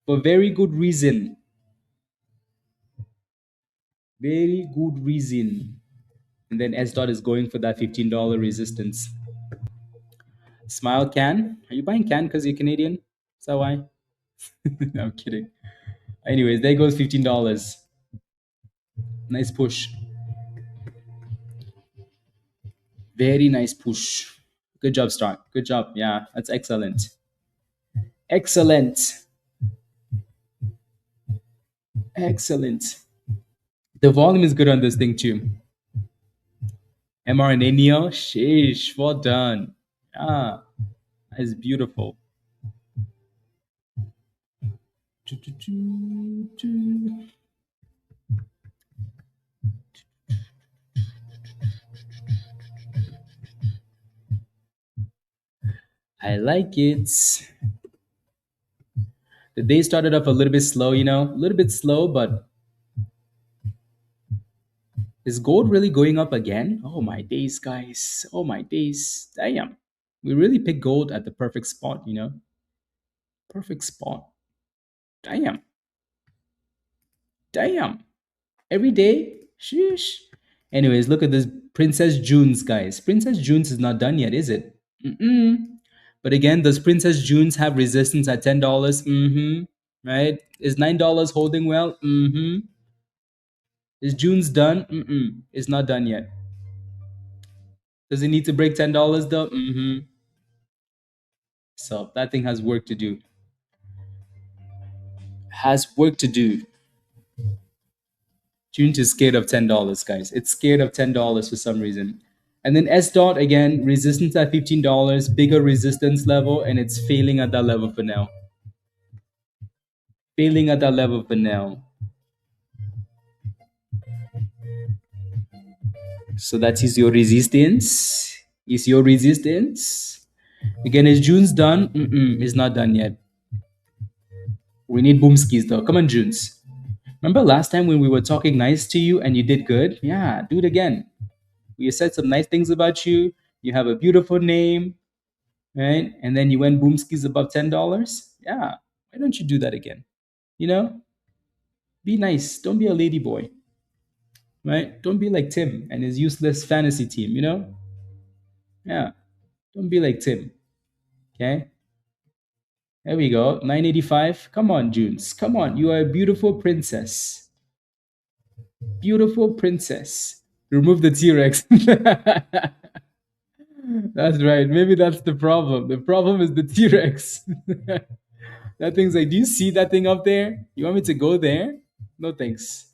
for very good reason, very good reason. And then S dot is going for that $15 resistance. Smile can. Are you buying can because you're Canadian? Is that why? No, I'm kidding. Anyways, there goes $15. Nice push. Very nice push. Good job, Stock. Good job. Yeah, that's excellent. Excellent. Excellent. The volume is good on this thing too. mRNA Neo, sheesh, well done. Ah, that's beautiful. I like it. The day started off a little bit slow, you know, a little bit slow, but is gold really going up again? Oh my days, guys. Oh my days. Damn. We really picked gold at the perfect spot, you know? Perfect spot. Damn. Damn. Every day? Sheesh. Anyways, look at this Princess June's, guys. Princess June's is not done yet, is it? Mm-mm. But again, does Princess June's have resistance at $10? Mm-hmm. Right? Is $9 holding well? Mm-hmm. Is June's done? Mm-mm. It's not done yet. Does it need to break $10 though? Mm-hmm. So that thing has work to do. Has work to do. June's is scared of $10, guys. It's scared of $10 for some reason. And then S dot again, resistance at $15, bigger resistance level, and it's failing at that level for now. Failing at that level for now. So that is your resistance. Is your resistance. Again, is June's done? Mm-mm, it's not done yet. We need boomskis though. Come on, Junes. Remember last time when we were talking nice to you and you did good? Yeah, do it again. We said some nice things about you. You have a beautiful name, right? And then you went boomskis above $10. Yeah, why don't you do that again? You know, be nice. Don't be a lady boy, right? Don't be like Tim and his useless fantasy team. You know, yeah. Don't be like Tim. Okay. There we go. 985. Come on, Junes. Come on. You are a beautiful princess. Beautiful princess. Remove the T-Rex. That's right. Maybe that's the problem. The problem is the T-Rex. That thing's like, do you see that thing up there? You want me to go there? No thanks.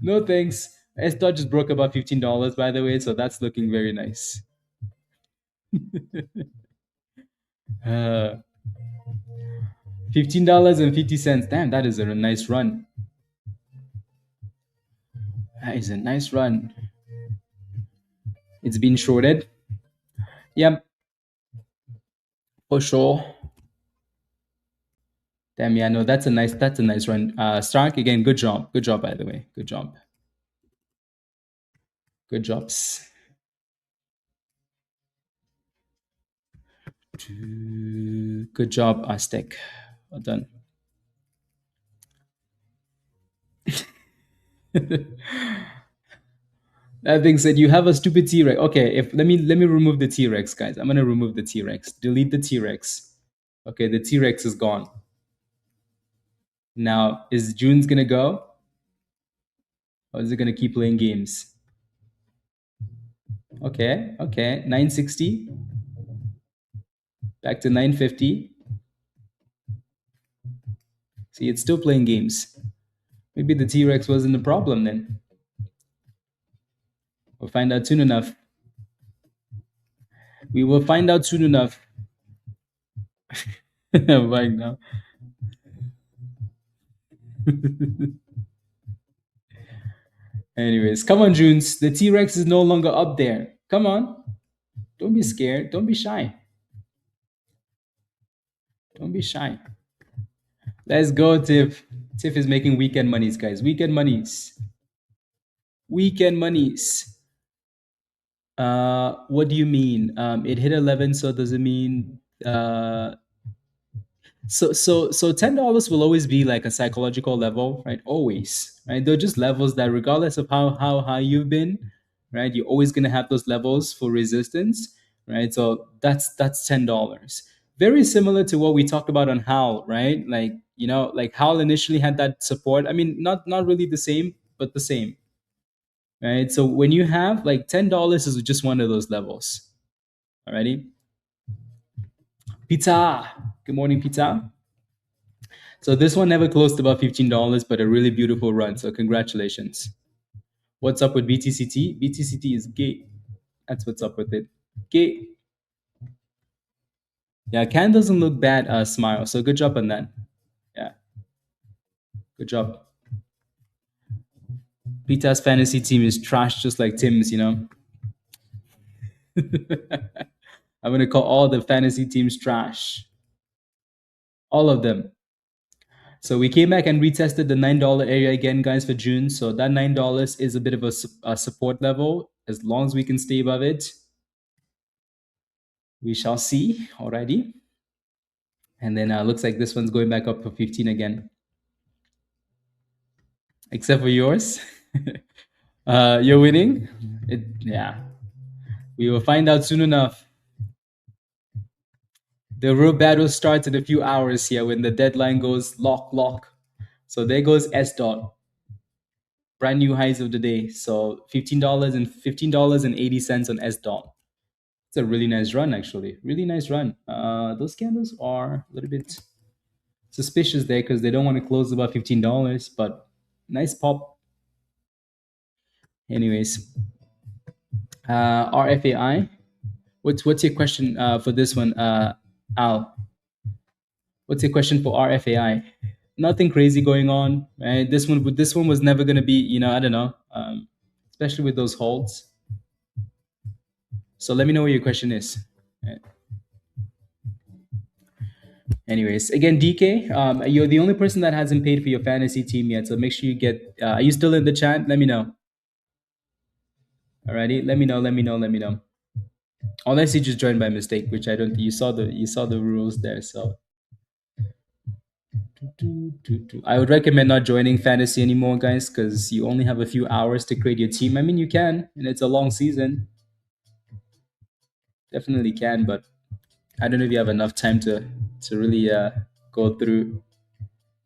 No thanks. S dot just broke about $15, by the way, so that's looking very nice. Uh, $15.50. Damn, that is a nice run. That is a nice run. It's been shorted. Yep, for sure. Damn, yeah, no, that's a nice run. Stark again, good job. Good job, by the way. Good job. Good jobs. Good job, Aztec. Well done. That being said, you have a stupid T-Rex. Okay, if let me remove the T-Rex, guys. I'm gonna remove the T-Rex. Delete the T-Rex. Okay, the T-Rex is gone. Now, is June's gonna go? Or is it gonna keep playing games? Okay, okay. 960. Back to 950. See, it's still playing games. Maybe the T-Rex wasn't the problem then. We'll find out soon enough. We will find out soon enough. Right now. Anyways, come on, Junes. The T-Rex is no longer up there. Come on. Don't be scared. Don't be shy. Don't be shy. Let's go, Tiff. Tiff is making weekend monies, guys. Weekend monies. Weekend monies. What do you mean? It hit 11, so does it mean so $10 will always be like a psychological level, right? Always, right? They're just levels that regardless of how high you've been, right? You're always gonna have those levels for resistance, right? So that's $10. Very similar to what we talked about on HOWL, right? Like, like HOWL initially had that support. I mean, not really the same, but the same. Right. So when you have like $10 is just one of those levels. Alrighty. Pizza. Good morning, pizza. So this one never closed above $15, but a really beautiful run. So congratulations. What's up with BTCT? BTCT is gay. That's what's up with it. Gay. Yeah, Can doesn't look bad, Smile. So good job on that. Yeah. Good job. Pita's fantasy team is trash just like Tim's, I'm gonna call all the fantasy teams trash. All of them. So we came back and retested the $9 area again, guys, for June. So that $9 is a bit of a support level. As long as we can stay above it, we shall see already. And then looks like this one's going back up for 15 again. Except for yours. You're winning. Yeah. We will find out soon enough. The real battle starts in a few hours here when the deadline goes lock. So there goes S dot. Brand new highs of the day. So $15.80 on S dot. It's a really nice run, actually. Really nice run. Those candles are a little bit suspicious there because they don't want to close above $15, but nice pop. Anyways, RFAI. What's your question for this one, Al? What's your question for RFAI? Nothing crazy going on. Right? This one was never gonna be, I don't know, especially with those holds. So let me know what your question is. Right. Anyways, again, DK, you're the only person that hasn't paid for your fantasy team yet. So make sure you get. Are you still in the chat? Let me know. Alrighty, let me know. Unless you just joined by mistake, which I don't think you saw the rules there. So I would recommend not joining fantasy anymore, guys, because you only have a few hours to create your team. I mean, you can, and it's a long season. Definitely can, but I don't know if you have enough time to really go through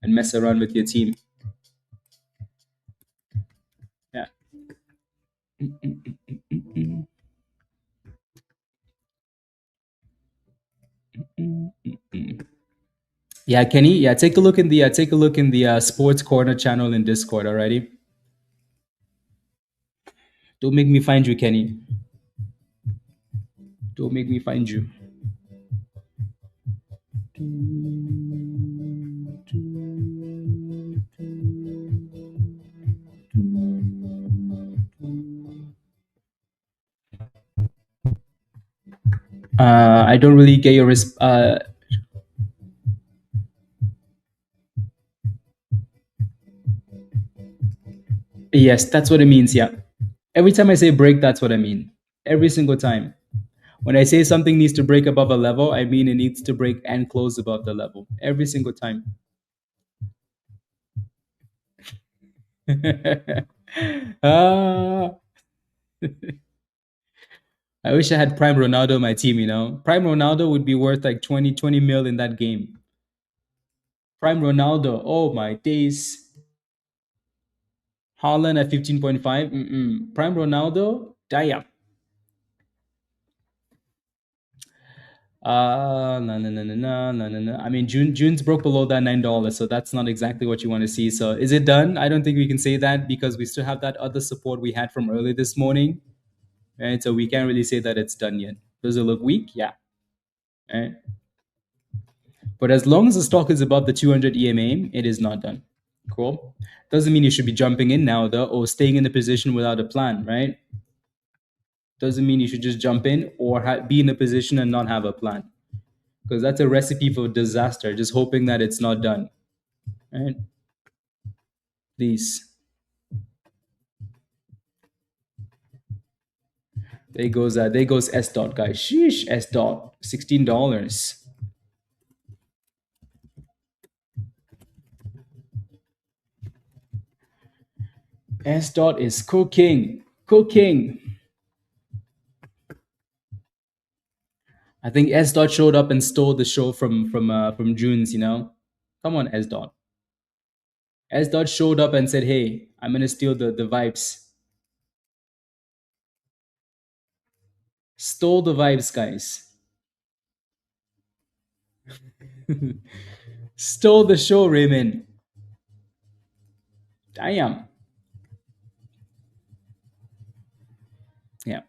and mess around with your team. Yeah, Kenny. Yeah, take a look in the Sports Corner channel in Discord. Alrighty. Don't make me find you, Kenny. Don't make me find you. I don't really get your yes, that's what it means. Yeah. Every time I say break, that's what I mean. Every single time. When I say something needs to break above a level, I mean it needs to break and close above the level. Every single time. Ah, I wish I had Prime Ronaldo on my team, you know. Prime Ronaldo would be worth like 20 mil in that game. Prime Ronaldo, oh my days. Haaland at 15.5. Prime Ronaldo, damn. No, no, no, no, no, no, no, no. I mean, June's broke below that $9, so that's not exactly what you want to see. So, is it done? I don't think we can say that because we still have that other support we had from early this morning, right? So we can't really say that it's done yet. Does it look weak? Yeah, right. But as long as the stock is above the 200 EMA, it is not done. Cool. Doesn't mean you should be jumping in now, though, or staying in the position without a plan, right? Doesn't mean you should just jump in or be in a position and not have a plan, because that's a recipe for disaster. Just hoping that it's not done, right? Please. There goes S dot, guys. Sheesh, S dot, $16. S dot is cooking, cooking. I think S dot showed up and stole the show from Junes. You know, come on, S dot. S dot showed up and said, "Hey, I'm gonna steal the vibes." Stole the vibes, guys. Stole the show, Raymond. Damn. Yeah.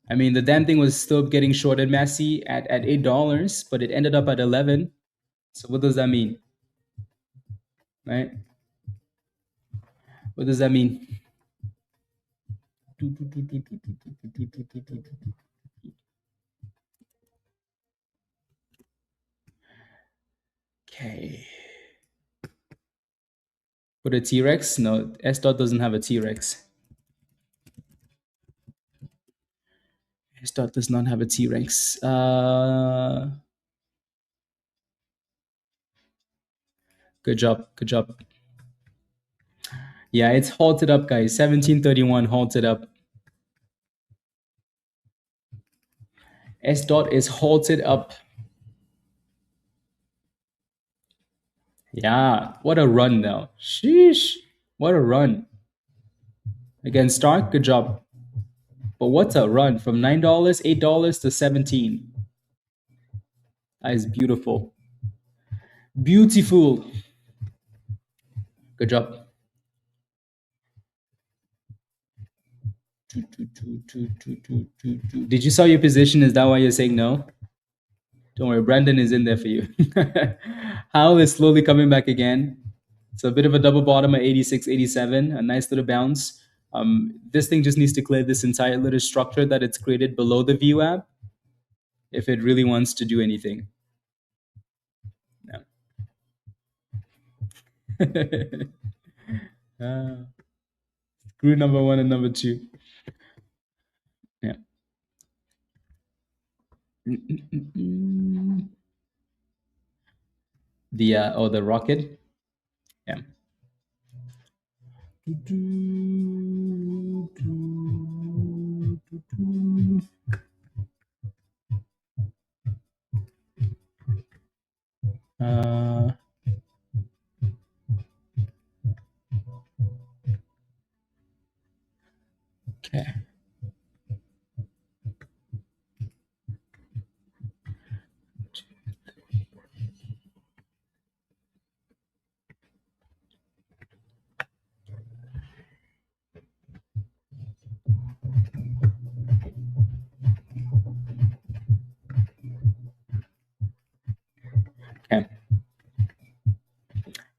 I mean, the damn thing was still getting shorted messy at $8, but it ended up at 11. So what does that mean, right? What does that mean? Okay. Put a T-Rex? No, S dot doesn't have a T-Rex. S dot does not have a T-Rex. Good job. Good job. Yeah, it's halted up, guys. 1731 halted up. S dot is halted up. Yeah, what a run now. Sheesh. What a run. Again, Stark, good job. But what's a run from $9, $8 to 17? That is beautiful. Beautiful. Good job. Did you sell your position? Is that why you're saying no? Don't worry, Brandon is in there for you. HOWL is slowly coming back again. So a bit of a double bottom at 86, 87, a nice little bounce. This thing just needs to clear this entire little structure that it's created below the view app if it really wants to do anything. No. Screw number one and number two. Yeah. The rocket. Yeah. Uh,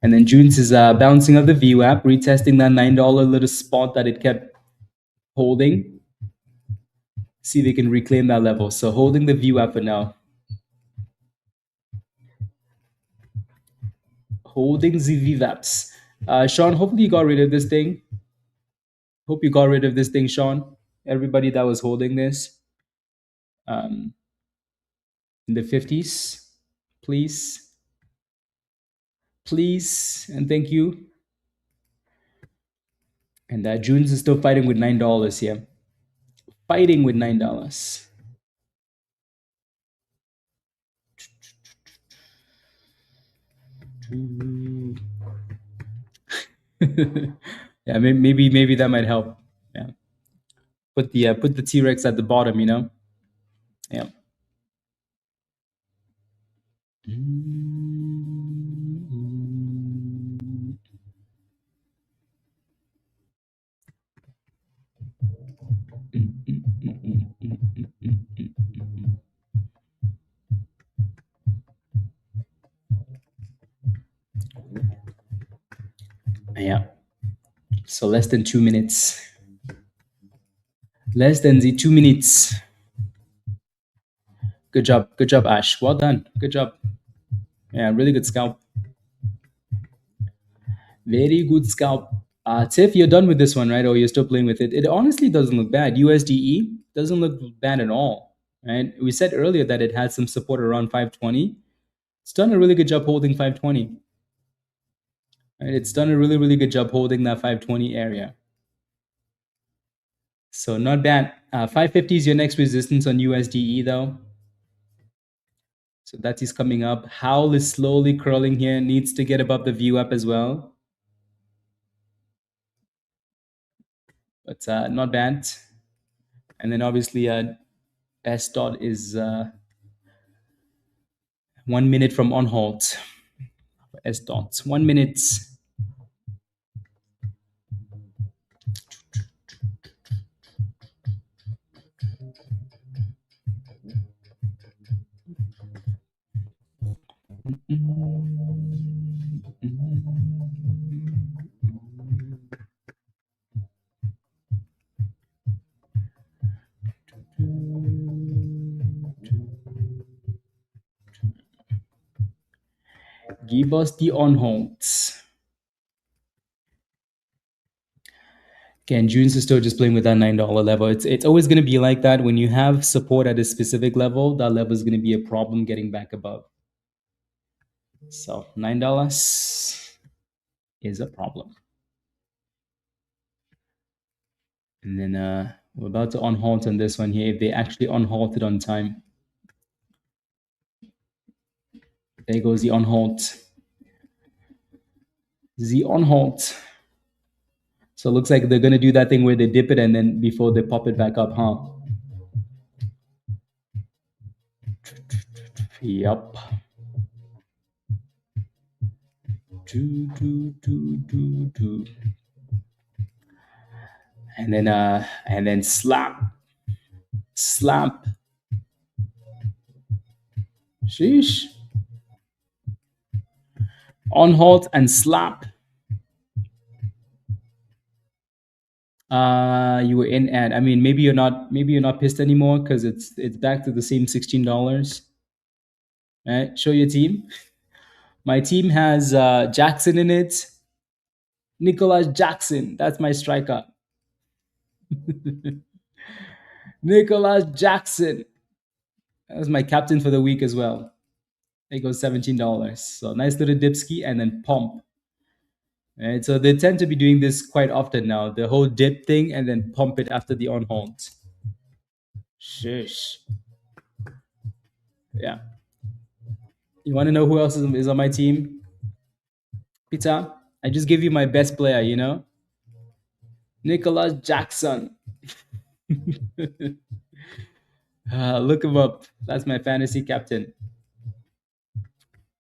And then JUNS is bouncing off the VWAP, retesting that $9 little spot that it kept holding. See if they can reclaim that level. So holding the VWAP for now. Holding the VWAPs. Sean, hopefully you got rid of this thing. Hope you got rid of this thing, Sean. Everybody that was holding this in the 50s, please. Please, and thank you. And JUNS is still fighting with $9 here. Fighting with $9. Yeah, maybe that might help. Yeah, put the T-Rex at the bottom, you know. Yeah. Yeah. So less than 2 minutes. Less than the 2 minutes. Good job, Ash. Well done. Good job. Yeah, really good scalp. Very good scalp. Tiff, you're done with this one, right? Or you're still playing with it? It honestly doesn't look bad. USDE doesn't look bad at all, right? We said earlier that it had some support around 520. It's done a really good job holding 520. Right? It's done a really, really good job holding that 520 area. So not bad. 550 is your next resistance on USDE though. So that is coming up. HOWL is slowly curling here. Needs to get above the view up as well. But not bad. And then obviously S dot is 1 minute from on halt. S dot 1 minute. Give us the on halts. Again, JUNS is still just playing with that $9 level. It's always going to be like that. When you have support at a specific level, that level is going to be a problem getting back above. So $9 is a problem. And then we're about to on-halt on this one here. If they actually on-halted on time. There goes the on-halt. The on-halt. So it looks like they're going to do that thing where they dip it and then before they pop it back up, huh? Yup. And then slap. Sheesh. On halt and slap. You were in at, I mean, maybe you're not pissed anymore because it's back to the same $16. Right? Show your team. My team has Jackson in it. Nicholas Jackson. That's my striker. Nicholas Jackson. That's my captain for the week as well. There goes $17. So nice little dipski and then pump. Right? So they tend to be doing this quite often now. The whole dip thing and then pump it after the on halt. Shush. Yeah. You want to know who else is on my team? Peter, I just give you my best player, you know? Nicholas Jackson. Look him up. That's my fantasy captain.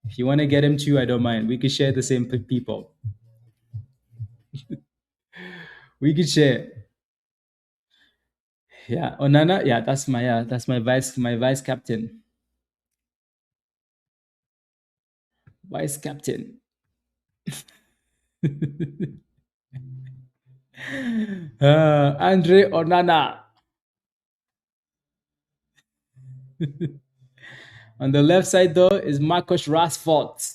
If you want to get him too, I don't mind. We could share the same people. We could share. Yeah, Onana. Yeah, that's my vice captain. Vice captain. Andre Onana. On the left side though is Marcus Rashford.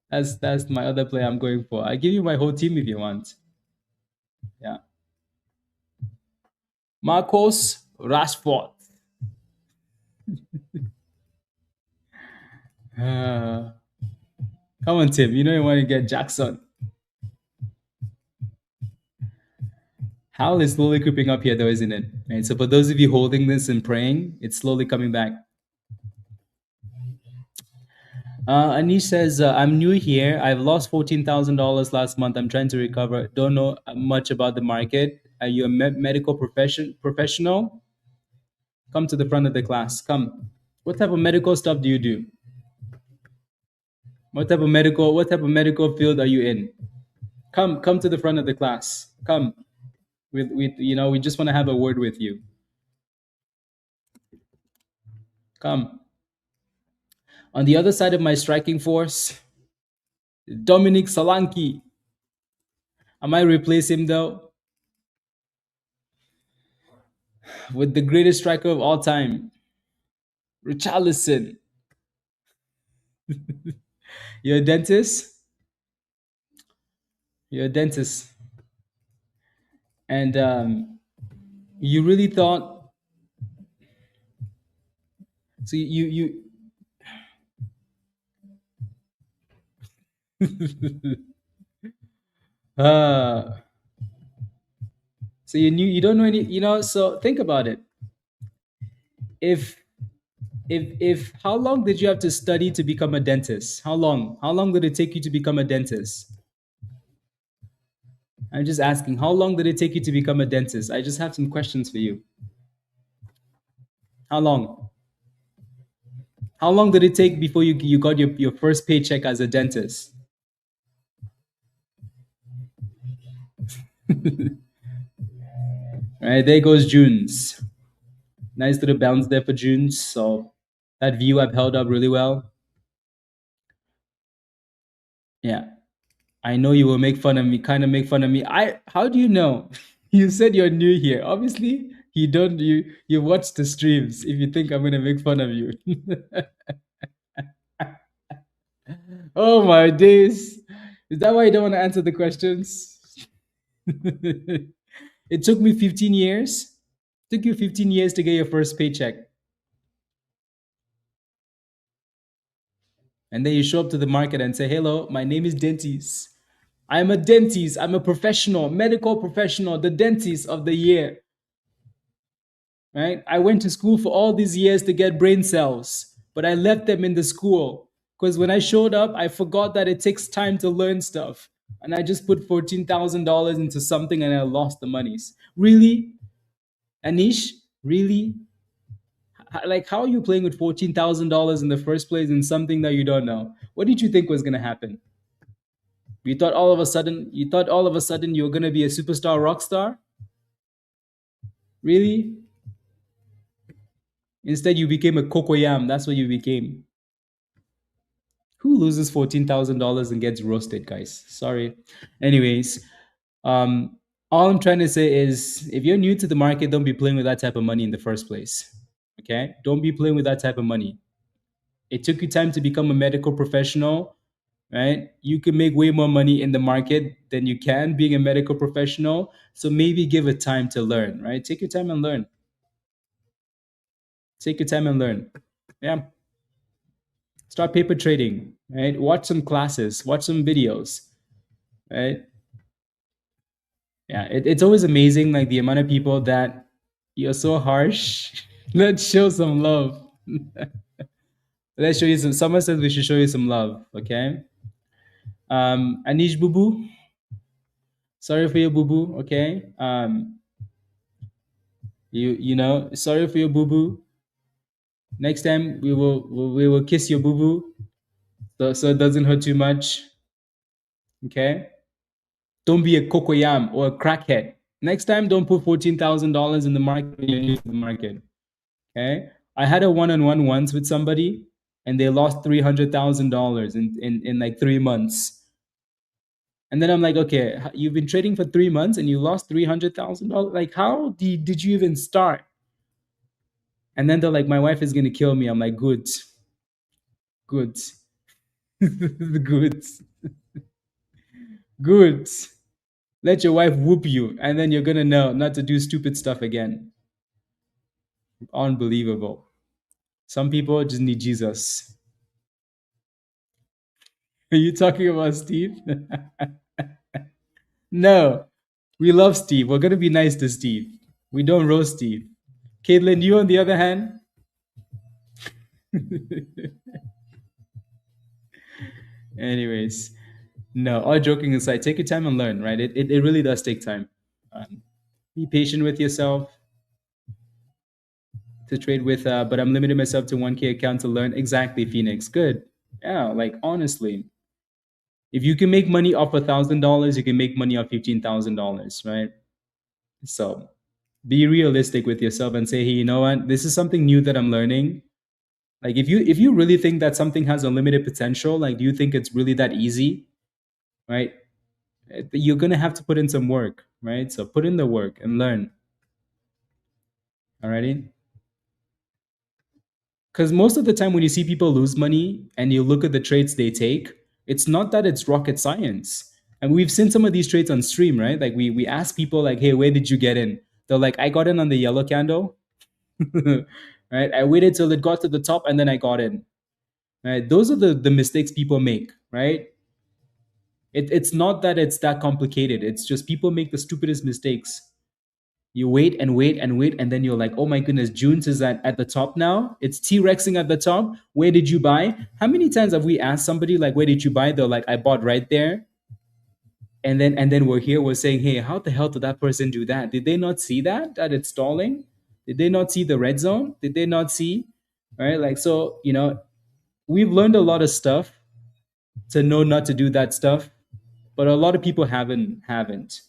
That's my other player I'm going for. I give you my whole team if you want. Yeah. Marcos Rashford. Uh, come on, Tim. You know you want to get Jackson. Howl is slowly creeping up here, though, isn't it? Right. So for those of you holding this and praying, it's slowly coming back. Anish says, I'm new here. I've lost $14,000 last month. I'm trying to recover. Don't know much about the market. Are you a medical professional? Come to the front of the class. Come. What type of medical stuff do you do? What type of medical field are you in? Come to the front of the class. Come. We just want to have a word with you. Come. On the other side of my striking force, Dominic Solanke. I might replace him though with the greatest striker of all time, Richarlison. You're a dentist. You're a dentist, and you really thought. So uh, so you don't know any. So think about it. If if how long did you have to study to become a dentist? How long? How long did it take you to become a dentist? I'm just asking, how long did it take you to become a dentist? I just have some questions for you. How long? How long did it take before you got your first paycheck as a dentist? All right, there goes JUNS. Nice little bounce there for JUNS. So that view I've held up really well. Yeah. I know you will make fun of me, kind of make fun of me. How do you know? You said you're new here. Obviously, you watch the streams if you think I'm gonna make fun of you. Oh my days. Is that why you don't want to answer the questions? It took me 15 years. Took you 15 years to get your first paycheck. And then you show up to the market and say, hello, my name is Dentist. I'm a dentist. I'm a professional, medical professional, the dentist of the year. Right? I went to school for all these years to get brain cells, but I left them in the school because when I showed up, I forgot that it takes time to learn stuff. And I just put $14,000 into something and I lost the monies. Really? Anish? Really? Like, how are you playing with $14,000 in the first place in something that you don't know? What did you think was going to happen? You thought all of a sudden you were going to be a superstar rock star? Really? Instead, you became a cocoyam. That's what you became. Who loses $14,000 and gets roasted, guys? Sorry. Anyways, all I'm trying to say is if you're new to the market, don't be playing with that type of money in the first place. Okay? Don't be playing with that type of money. It took you time to become a medical professional, right? You can make way more money in the market than you can being a medical professional. So maybe give it time to learn, right? Take your time and learn. Take your time and learn. Yeah. Start paper trading, right? Watch some classes, watch some videos, right? Yeah, it's always amazing, like the amount of people that you're so harsh. Let's show some love. Let's show you some. Someone says we should show you some love. Okay. Anish Boo Boo. Sorry for your boo boo. Okay. Sorry for your boo boo. Next time we will kiss your boo boo, so it doesn't hurt too much. Okay. Don't be a cocoyam or a crackhead. Next time, don't put $14,000 in the market when you're new to the market. Okay. I had a one-on-one once with somebody, and they lost $300,000 in like 3 months. And then I'm like, okay, you've been trading for 3 months and you lost $300,000. Like, how did you even start? And then they're like, my wife is gonna kill me. I'm like, good, good, good, good. Let your wife whoop you, and then you're gonna know not to do stupid stuff again. Unbelievable. Some people just need Jesus. Are you talking about Steve? No, we love Steve. We're gonna be nice to Steve. We don't roast Steve. Caitlin, you on the other hand? Anyways, no, all joking aside, take your time and learn, right? It really does take time. Be patient with yourself to trade with, but I'm limiting myself to 1K account to learn. Exactly, Phoenix. Good. Yeah, like honestly, if you can make money off $1,000, you can make money off $15,000, right? So be realistic with yourself and say, hey, you know what? This is something new that I'm learning. Like if you really think that something has unlimited potential, like do you think it's really that easy? Right? You're gonna have to put in some work, right? So put in the work and learn. Alrighty? Because most of the time when you see people lose money and you look at the trades they take, it's not that it's rocket science. And we've seen some of these trades on stream, right? Like we ask people like, hey, where did you get in? They're like, I got in on the yellow candle. Right? I waited till it got to the top and then I got in. Right? Those are the mistakes people make, right? It's not that it's that complicated. It's just people make the stupidest mistakes. You wait and wait and wait, and then you're like, oh my goodness, JUNS is at the top now. It's T-Rexing at the top. Where did you buy? How many times have we asked somebody, like, where did you buy? They're like, I bought right there. And then we're here, we're saying, hey, how the hell did that person do that? Did they not see that it's stalling? Did they not see the red zone? Did they not see? Right? Like, so, we've learned a lot of stuff to know not to do that stuff, but a lot of people haven't.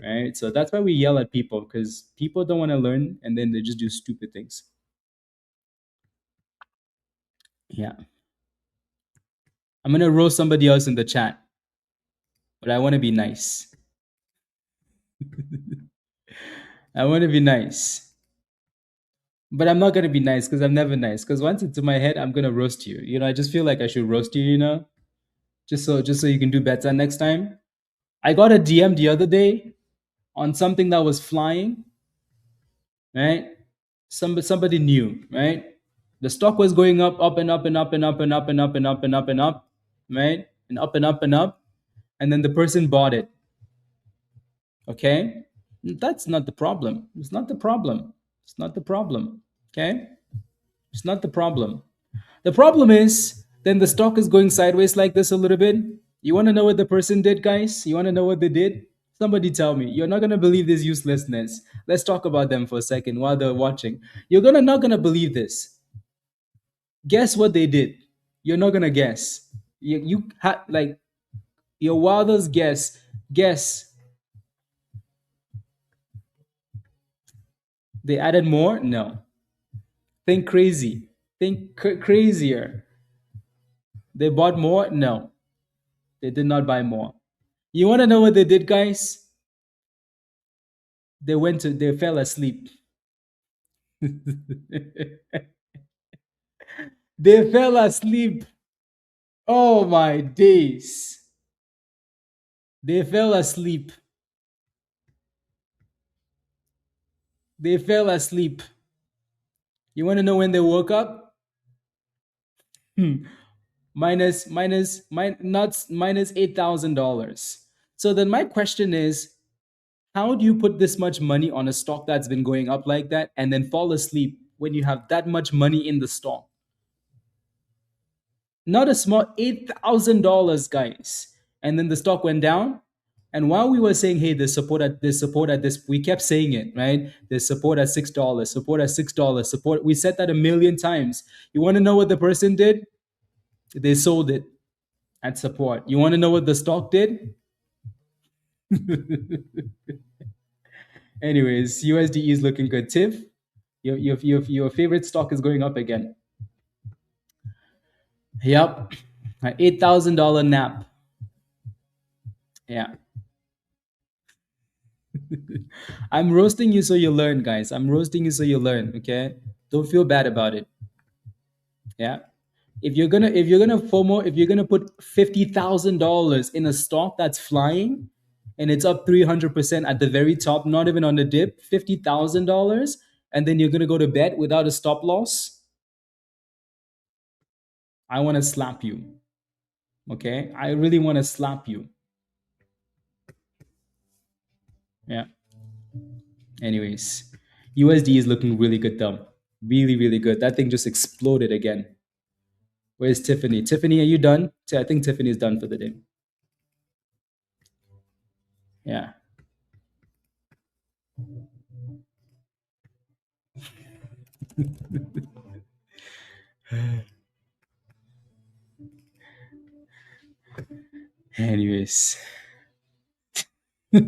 Right? So that's why we yell at people, because people don't want to learn and then they just do stupid things. Yeah. I'm going to roast somebody else in the chat, but I want to be nice. I want to be nice. But I'm not going to be nice because I'm never nice. Because once it's in my head, I'm going to roast you. I just feel like I should roast you, just so you can do better next time. I got a DM the other day on something that was flying, right? Somebody new, right? The stock was going up and up and up and up and up and up and up and up and up, right? And up and up and up. And then the person bought it. Okay? That's not the problem. It's not the problem. It's not the problem. Okay? It's not the problem. The problem is then the stock is going sideways like this a little bit. You want to know what the person did, guys? You want to know what they did? Somebody tell me. You're not going to believe this uselessness. Let's talk about them for a second while they're watching. You're not going to believe this. Guess what they did? You're not going to guess. You had like your wildest guess. Guess. They added more? No. Think crazy. Think crazier. They bought more? No. They did not buy more. You want to know what they did, guys? They fell asleep. They fell asleep. Oh my days. They fell asleep. They fell asleep. You want to know when they woke up? Minus $8,000. So then my question is, how do you put this much money on a stock that's been going up like that and then fall asleep when you have that much money in the stock? Not a small $8,000, guys. And then the stock went down. And while we were saying, hey, there's support at this, we kept saying it, right? There's support at $6, support at $6, support. We said that a million times. You want to know what the person did? They sold it at support. You want to know what the stock did? Anyways, USDE is looking good. Tiff, your favorite stock is going up again. Yep. $8,000 nap. Yeah. I'm roasting you so you learn, guys. I'm roasting you so you learn, okay? Don't feel bad about it. Yeah. If you're gonna FOMO, if you're gonna put $50,000 in a stock that's flying and it's up 300% at the very top, not even on the dip, $50,000, and then you're gonna go to bed without a stop loss, I wanna slap you. Okay? I really wanna slap you. Yeah. Anyways. USD is looking really good though. Really, really good. That thing just exploded again. Where's Tiffany? Tiffany, are you done? I think Tiffany's done for the day. Yeah. Anyways. uh,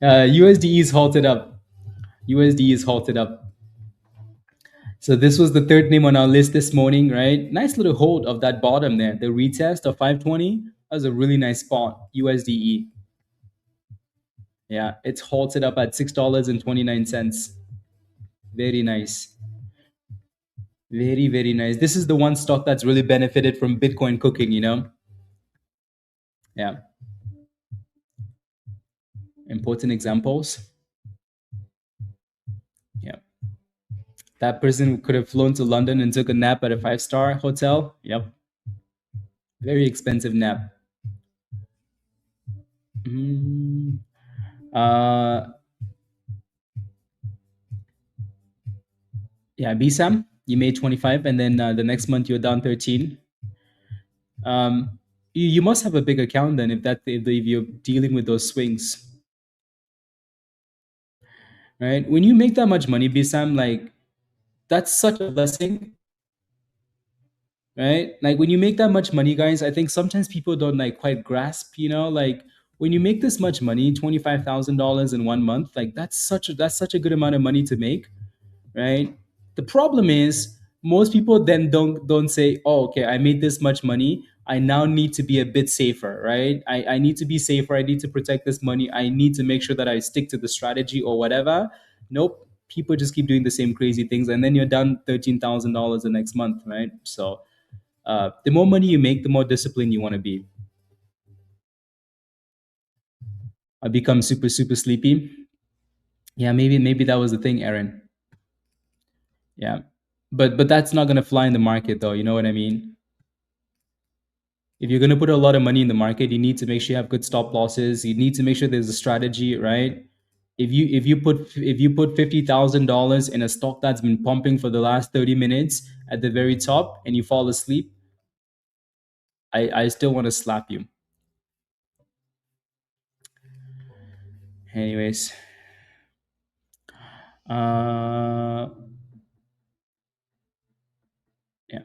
USDE is halted up. USD is halted up. So this was the third name on our list this morning, right? Nice little hold of that bottom there. The retest of 520. That was a really nice spot. USDE. Yeah, it's halted up at $6.29. Very nice. Very, very nice. This is the one stock that's really benefited from Bitcoin cooking, you know? Yeah. Important examples. Yeah. That person could have flown to London and took a nap at a five-star hotel. Yep. Very expensive nap. Mm. Uh, yeah, BSAM, you made 25, and then the next month you're down 13. You must have a big account then if you're dealing with those swings, right? When you make that much money, BSAM, like that's such a blessing, right? Like when you make that much money, guys, I think sometimes people don't like quite grasp, you know, like when you make this much money, $25,000 in 1 month, like that's such a good amount of money to make, right? The problem is most people then don't say, oh, okay, I made this much money. I now need to be a bit safer, right? I need to be safer. I need to protect this money. I need to make sure that I stick to the strategy or whatever. Nope. People just keep doing the same crazy things, and then you're down $13,000 the next month, right? So the more money you make, the more disciplined you want to be. I become super, super sleepy. Yeah, maybe that was the thing, Aaron. Yeah. But that's not gonna fly in the market though, you know what I mean? If you're gonna put a lot of money in the market, you need to make sure you have good stop losses. You need to make sure there's a strategy, right? If you put $50,000 in a stock that's been pumping for the last 30 minutes at the very top and you fall asleep, I still want to slap you. Anyways, uh, yeah,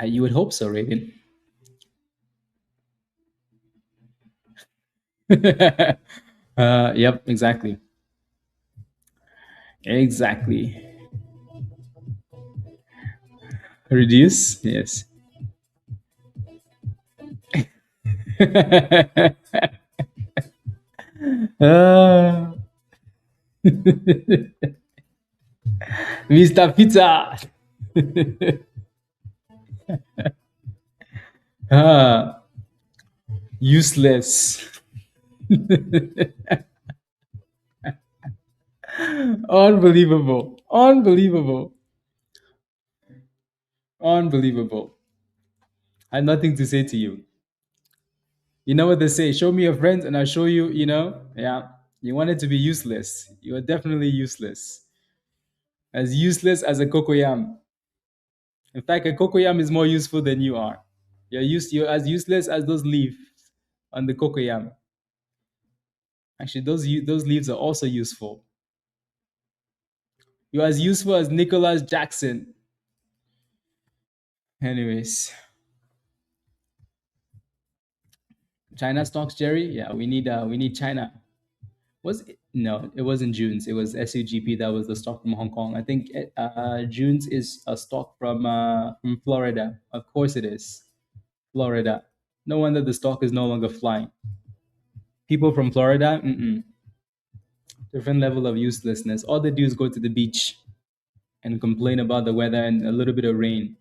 you would hope so, Raven. Yep, exactly, exactly. Reduce, yes. uh, Mr. Pizza. Ah, useless. Unbelievable. Unbelievable. Unbelievable. I have nothing to say to you. You know what they say? Show me your friends and I'll show you, you know? Yeah. You wanted to be useless. You are definitely useless. As useless as a cocoyam. In fact, a cocoyam is more useful than you are. You're as useless as those leaves on the cocoyam. Actually, those leaves are also useful. You're as useful as Nicholas Jackson. Anyways, China stocks, Jerry. Yeah, we need China. Was it? No, it wasn't JUNS. It was SUGP. That was the stock from Hong Kong. I think JUNS is a stock from Florida. Of course it is. Florida. No wonder the stock is no longer flying. People from Florida, different level of uselessness. All they do is go to the beach and complain about the weather and a little bit of rain.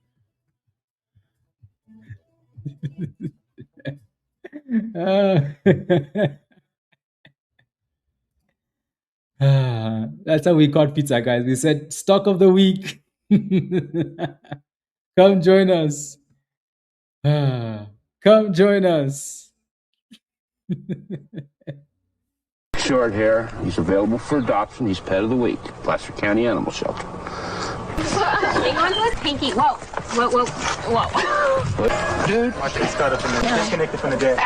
That's how we caught pizza, guys. We said stock of the week. Come join us. Come join us. Short hair. He's available for adoption. He's pet of the week. Placer County Animal Shelter. Hang on to his pinky. Whoa. Whoa, whoa, whoa. Dude. I think it's got it from the disconnected from the deck.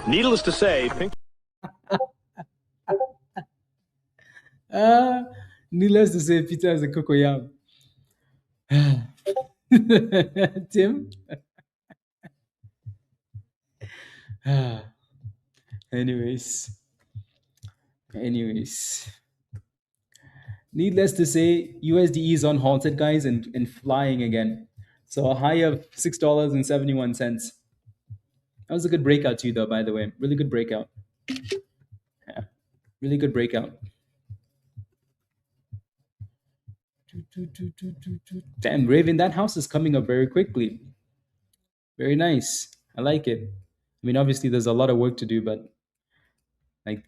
Needless to say, Pink. Needless to say, Peter is a cocoyam. Tim? Anyways. Needless to say, USDE is on halted, guys, and flying again. So a high of $6.71. That was a good breakout too, though, by the way. Really good breakout. Yeah. Really good breakout. Damn, Raven, that house is coming up very quickly. Very nice. I like it. I mean, obviously, there's a lot of work to do, but like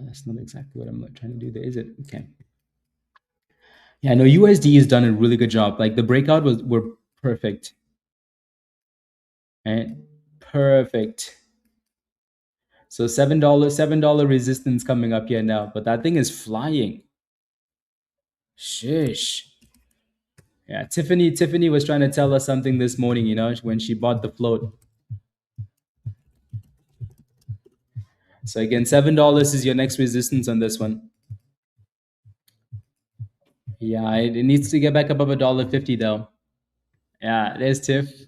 that's not exactly what I'm trying to do there, is it? Okay. Yeah, no, USD has done a really good job. Like the breakout were perfect. Right? Perfect. So $7 resistance coming up here now, but that thing is flying. Shish. Yeah, Tiffany was trying to tell us something this morning, you know, when she bought the float. So again, $7 is your next resistance on this one. Yeah, it needs to get back above $1.50 though. Yeah, there's Tiff.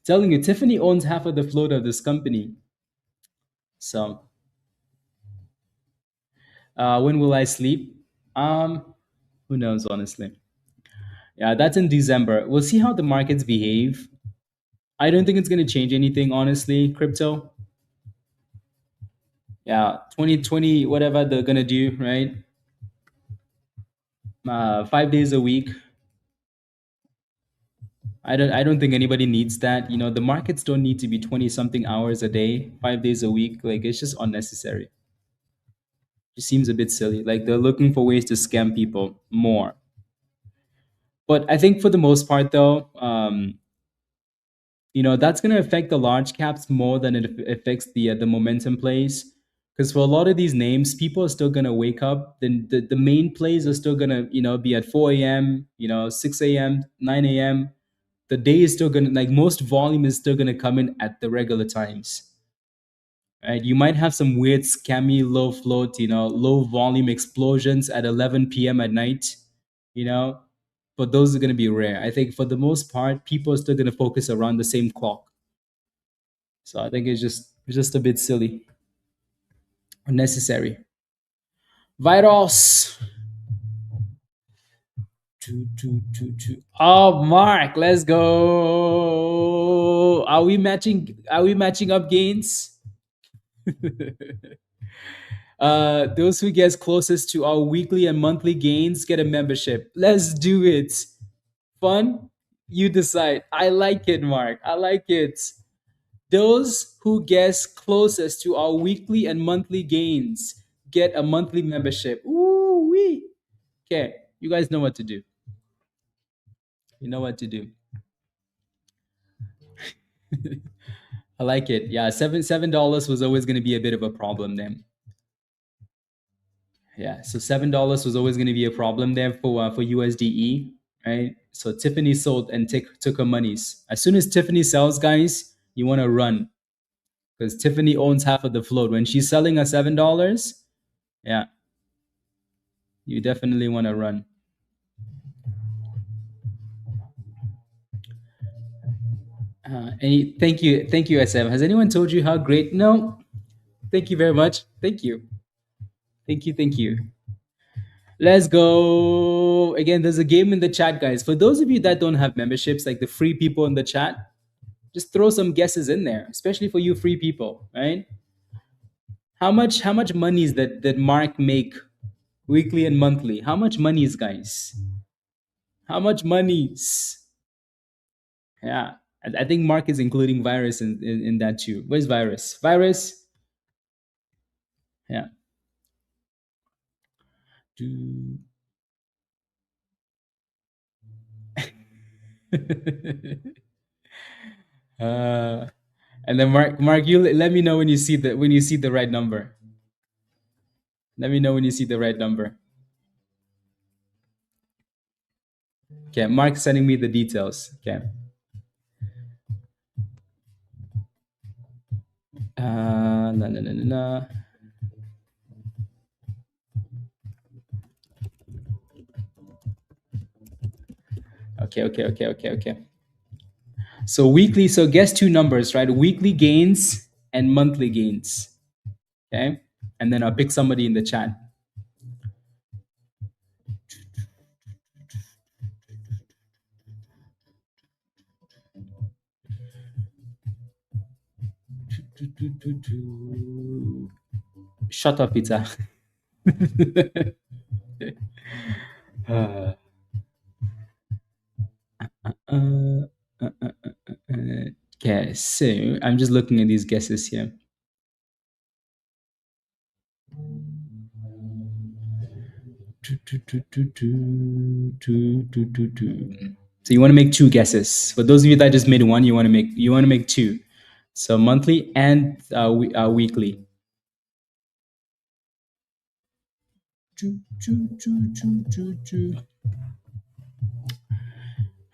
Telling you, Tiffany owns half of the float of this company. So when will I sleep? Who knows, honestly. Yeah, that's in December. We'll see how the markets behave. I don't think it's going to change anything, honestly, crypto. Yeah, 2020, whatever they're going to do, right? 5 days a week. I don't think anybody needs that. You know, the markets don't need to be 20 something hours a day, 5 days a week. Like it's just unnecessary. It seems a bit silly. Like they're looking for ways to scam people more. But I think for the most part, though, you know, that's going to affect the large caps more than it affects the momentum plays. Because for a lot of these names, people are still going to wake up. Then the main plays are still going to, you know, be at 4 a.m., you know, 6 a.m., 9 a.m. The day is still going to, like, most volume is still going to come in at the regular times. Right? You might have some weird scammy low float, you know, low volume explosions at 11 p.m. at night, you know, but those are going to be rare. I think for the most part, people are still going to focus around the same clock. So I think it's just a bit silly, unnecessary. Virus. Oh, Mark, let's go. Are we matching up gains? Those who get closest to our weekly and monthly gains get a membership. Let's do it. Fun? You decide. I like it, Mark. I like it. Those who guess closest to our weekly and monthly gains get a monthly membership. Ooh wee. Okay, you guys know what to do. You know what to do. I like it. Yeah, $7 was always going to be a bit of a problem then. Yeah, so $7 was always going to be a problem there for USDE, right? So Tiffany sold and took her monies. As soon as Tiffany sells, guys, you want to run because Tiffany owns half of the float. When she's selling at $7, yeah, you definitely want to run. Thank you, SM. Has anyone told you how great? No. Thank you very much. Thank you. Thank you. Let's go. Again, there's a game in the chat, guys. For those of you that don't have memberships, like the free people in the chat, just throw some guesses in there, especially for you free people, right? How much money is that Mark make weekly and monthly? How much money is, guys? How much monies? Yeah. I think Mark is including virus in that too. Where's virus? Virus? Yeah. Do- and then Mark, you let me know when you see the right number. Let me know when you see the right number. Okay, Mark's sending me the details. Okay. No. Okay. So weekly, so guess two numbers, right? Weekly gains and monthly gains. Okay. And then I'll pick somebody in the chat. Shut up, pizza. Okay, so I'm just looking at these guesses here. So you want to make two guesses. For those of you that just made one, you want to make two. So monthly and weekly.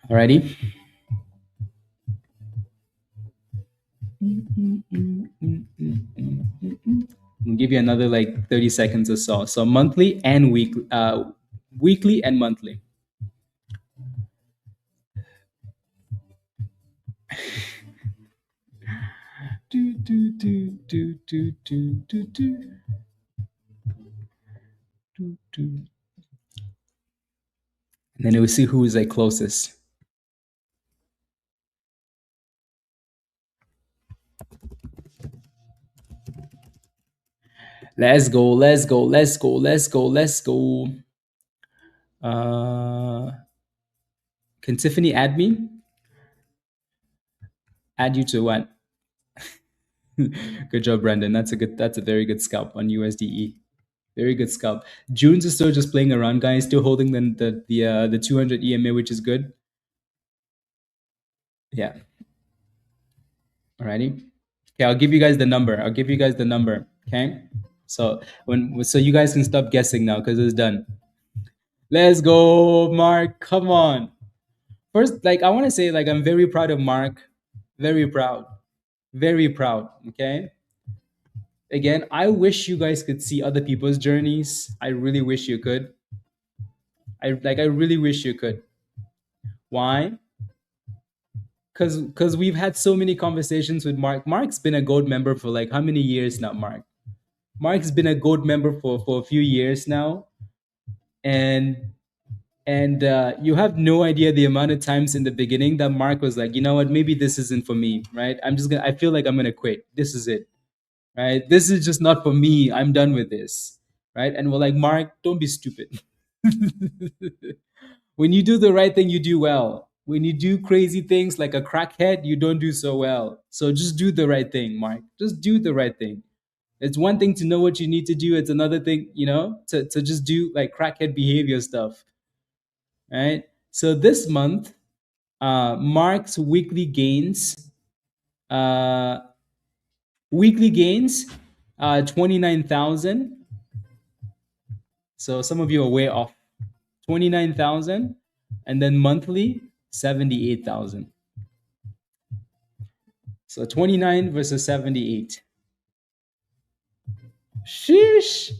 Alrighty. I'll give you another like 30 seconds or so. So monthly and weekly and monthly. And then we'll see who is like closest. Let's go. Can Tiffany add me? Add you to what? Good job, Brandon. That's a very good scalp on USDE. Very good scalp. JUNS is still just playing around, guys. Still holding the 200 EMA, which is good. Yeah. Alrighty. Okay, I'll give you guys the number. Okay. So you guys can stop guessing now because it's done. Let's go, Mark. Come on. First, like I want to say, like I'm very proud of Mark. Very proud. Very proud. Okay. Again, I wish you guys could see other people's journeys. I really wish you could. I really wish you could. Why? Because we've had so many conversations with Mark. Mark's been a gold member for like how many years now, Mark? Mark's been a gold member for a few years now. And you have no idea the amount of times in the beginning that Mark was like, you know what, maybe this isn't for me, right? I feel like I'm gonna quit. This is it. Right? This is just not for me. I'm done with this. Right? And we're like, Mark, don't be stupid. When you do the right thing, you do well. When you do crazy things like a crackhead, you don't do so well. So just do the right thing, Mark. Just do the right thing. It's one thing to know what you need to do. It's another thing, to just do like crackhead behavior stuff. Right? So this month, Mark's weekly gains, 29,000. So some of you are way off. 29,000, and then monthly 78,000. So 29 versus 78. Sheesh.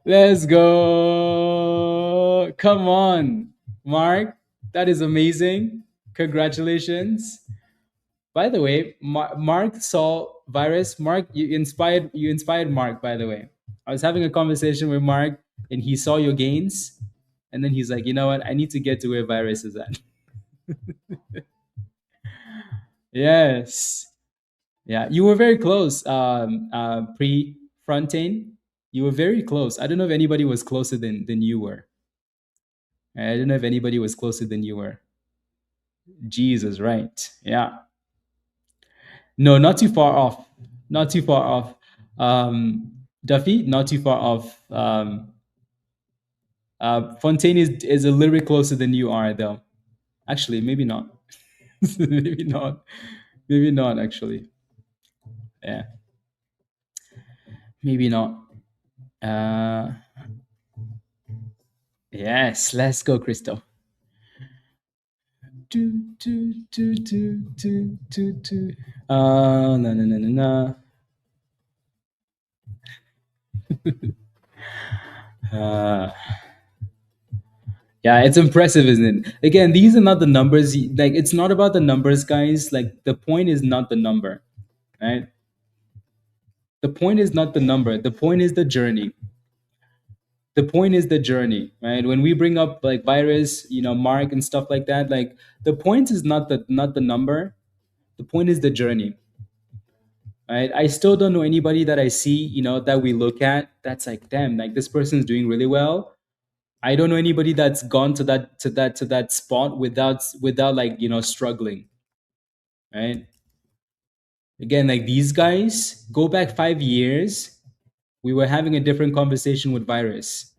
Let's go. Come on, Mark. That is amazing. Congratulations. By the way, Mark saw virus. Mark, you inspired Mark. By the way, I was having a conversation with Mark, and he saw your gains, and then he's like, you know what? I need to get to where virus is at. Yes. Yeah, you were very close. Pre Frontain, you were very close. I don't know if anybody was closer than you were. I don't know if anybody was closer than you were. Jesus, right? Yeah. No, not too far off. Not too far off. Duffy, not too far off. Fontaine is a little bit closer than you are, though. Actually, maybe not. Maybe not. Maybe not. Actually, yeah. Maybe not. Uh, yes. Let's go, Crystal. Do, do, do, do, do, do, do. No, no, no, no, no. Yeah, it's impressive, isn't it? Again, these are not the numbers. Like, it's not about the numbers, guys. Like, the point is not the number, right? The point is not the number. The point is the journey. The point is the journey, right? When we bring up like virus, Mark and stuff like that, like the point is not the number. The point is the journey, right? I still don't know anybody that I see, that we look at that's like, damn, like this person's doing really well. I don't know anybody that's gone to that spot without like struggling, right? Again, like these guys, go back 5 years, we were having a different conversation with virus.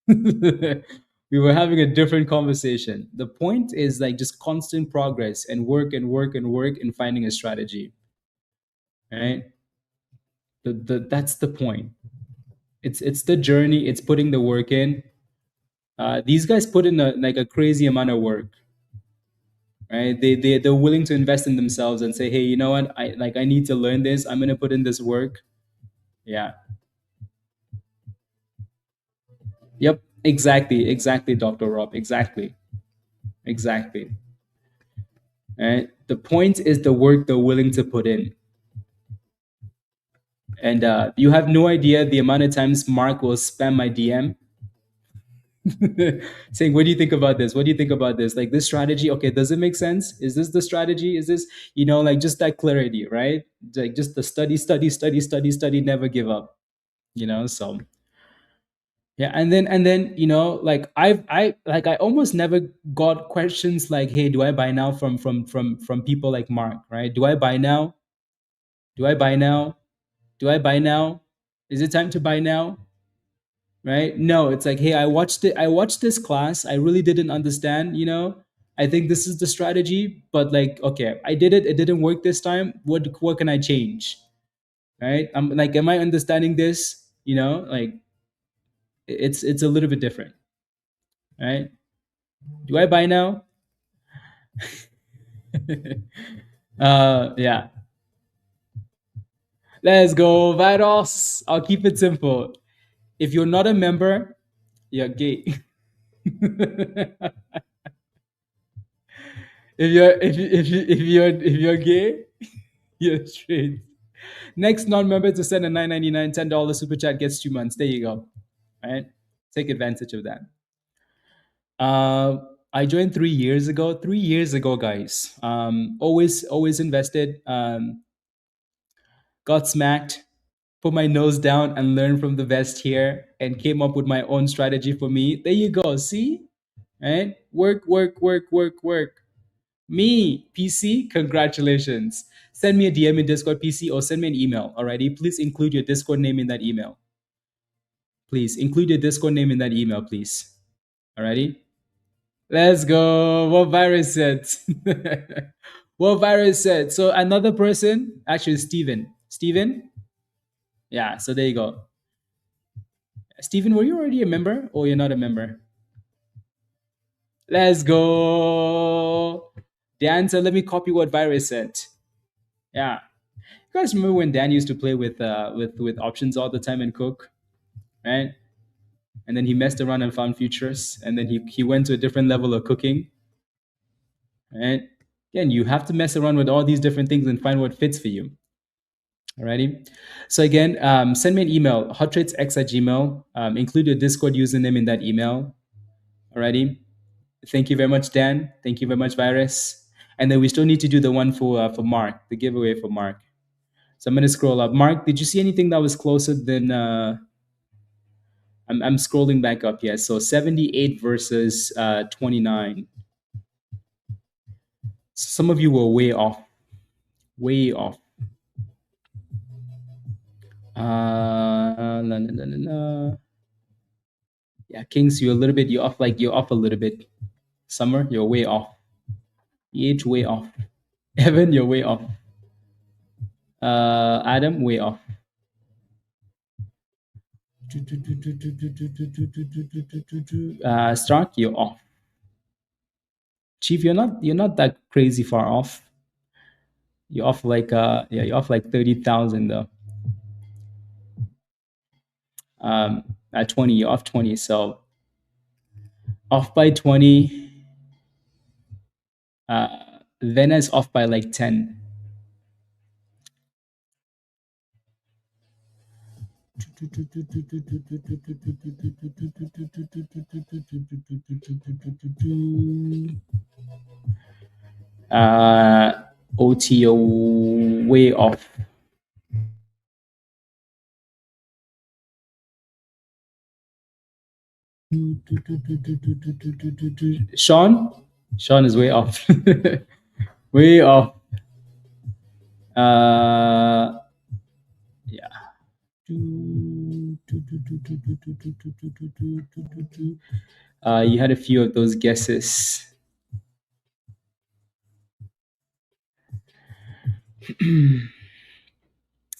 We were having a different conversation. The point is like just constant progress and work and work and work and finding a strategy, right? That's the point. It's the journey. It's putting the work in. These guys put in a crazy amount of work, right? They're willing to invest in themselves and say, hey, you know what? I need to learn this. I'm gonna put in this work. Yeah. Yep. Exactly, Dr. Rob. Exactly. Right? The point is the work they're willing to put in. And you have no idea the amount of times Mark will spam my DM saying, what do you think about this? What do you think about this? Like this strategy, okay, does it make sense? Is this the strategy? Is this, like just that clarity, right? Like just the study, never give up, so yeah. And then, like I almost never got questions like, hey, do I buy now from people like Mark, right? Do I buy now? Do I buy now? Do I buy now? Is it time to buy now? Right? No, it's like, hey, I watched this class. I really didn't understand, I think this is the strategy, but like, okay, I did it. It didn't work this time. What can I change? Right? I'm like, am I understanding this? Like it's a little bit different, right? Do I buy now? Yeah. Let's go, Vados. I'll keep it simple. If you're not a member, you're gay. if you're gay, you're straight. Next non-member to send a $9.99 $10 super chat gets 2 months. There you go. Right? Take advantage of that. I joined 3 years ago. 3 years ago, guys. Always invested. Got smacked. Put my nose down and learned from the best here, and came up with my own strategy for me. There you go. See, right? Work. Me, PC, congratulations. Send me a DM in Discord, PC, or send me an email. Alrighty, please include your Discord name in that email. Please include your Discord name in that email, please. Alrighty. Let's go. What virus said? What virus said? So another person, actually Steven. Steven? Yeah, so there you go. Steven, were you already a member or you're not a member? Let's go. The answer, let me copy what virus said. Yeah. You guys remember when Dan used to play with options all the time and cook, right? And then he messed around and found futures, and then he went to a different level of cooking. right? Again, you have to mess around with all these different things and find what fits for you. Alrighty. So again, send me an email, hottradesx@gmail. Include your Discord username in that email. Alrighty. Thank you very much, Dan. Thank you very much, Virus. And then we still need to do the one for Mark, the giveaway for Mark. So I'm gonna scroll up. Mark, did you see anything that was closer than? I'm scrolling back up. Yeah. So 78 versus 29. Some of you were way off. Way off. La, la, la, la, la. Yeah, Kings, you're off a little bit. Summer, you're way off. EH, way off. Evan, you're way off. Adam, way off. Stark, you're off. Chief, you're not that crazy far off. You're off you're off like 30,000 though. At 20, you're off 20, so off by 20. Vena is off by like 10. OTO way off. Sean is way off. Way off. Yeah. You had a few of those guesses.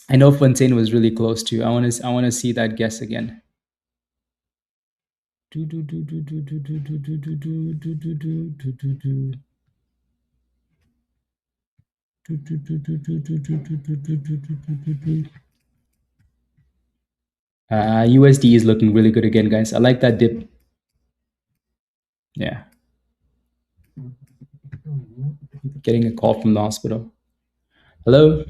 I know Fontaine was really close to. I want to see that guess again. USD is looking really good again, guys. I like that dip. Yeah. Getting a call from the hospital. Hello?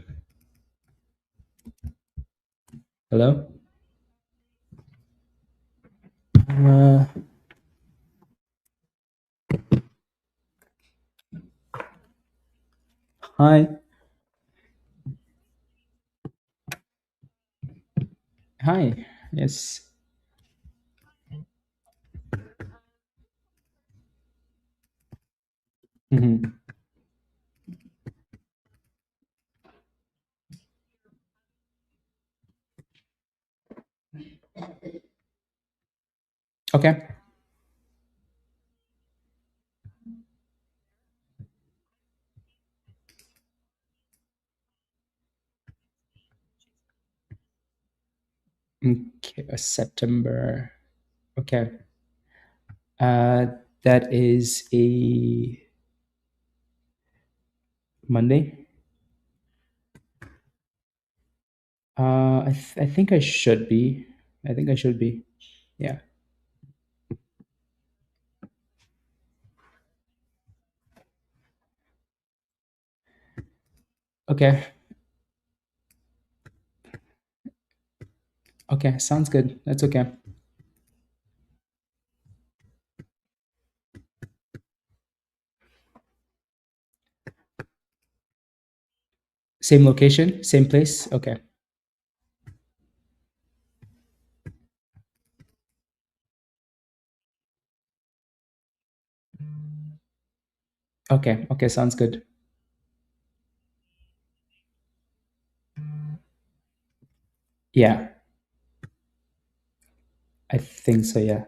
Hello? Hi. Hi. Yes. Mm-hmm. Okay. Okay, September. Okay. That is a Monday. I think I should be. Yeah. Okay. Okay, sounds good. That's okay. Same location, same place. Okay. Okay. Okay, sounds good. Yeah. I think so, yeah.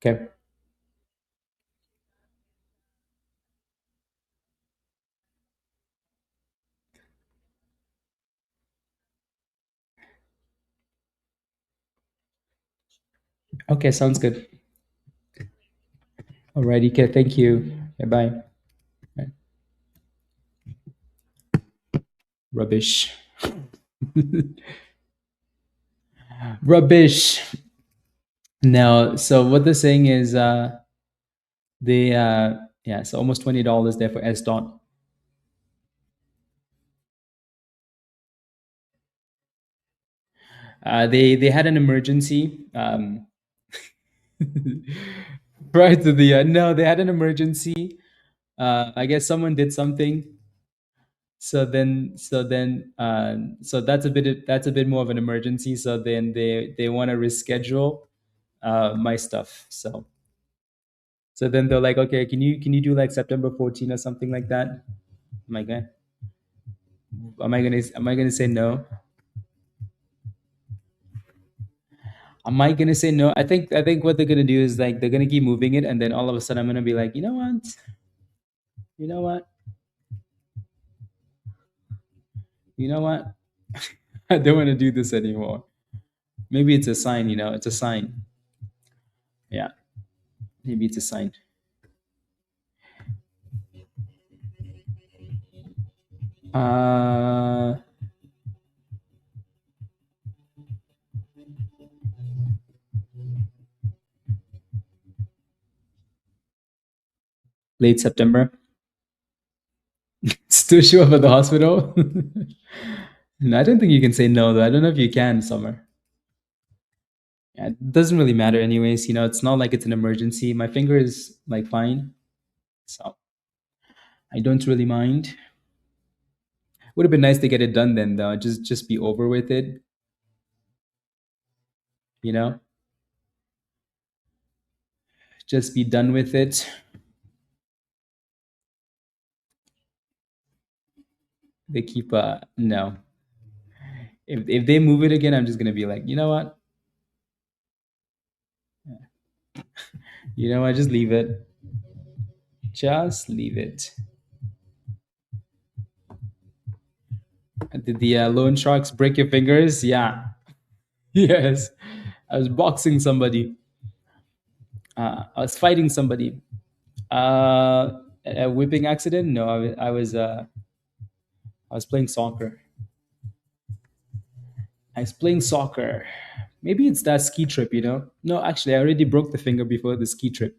Okay. Okay, sounds good. Alrighty, okay, thank you. Okay, bye. Bye. Rubbish. Rubbish. No, so what they're saying is they Yeah, so almost $20 there for S dot. They had an emergency prior to the no, they had an emergency. I guess someone did something. So that's a bit more of an emergency. So then they want to reschedule my stuff. So then they're like, okay, can you do like September 14 or something like that? Am I gonna say no? Am I gonna say no? I think what they're gonna do is like they're gonna keep moving it, and then all of a sudden I'm gonna be like, you know what? You know what? You know what? I don't want to do this anymore. Maybe it's a sign, it's a sign. Yeah, maybe it's a sign. Uh Late September. Still show up at the hospital? No, I don't think you can say no though. I don't know if you can, Summer. Yeah, it doesn't really matter anyways. It's not like it's an emergency. My finger is like fine. So I don't really mind. Would have been nice to get it done then though. Just be over with it. You know? Just be done with it. They keep no. If they move it again, I'm just gonna be like, you know what? You know what? Just leave it. Just leave it. Did the loan sharks break your fingers? Yeah. Yes. I was boxing somebody. I was fighting somebody. A whipping accident? No, I was playing soccer. I was playing soccer. Maybe it's that ski trip. No, actually, I already broke the finger before the ski trip.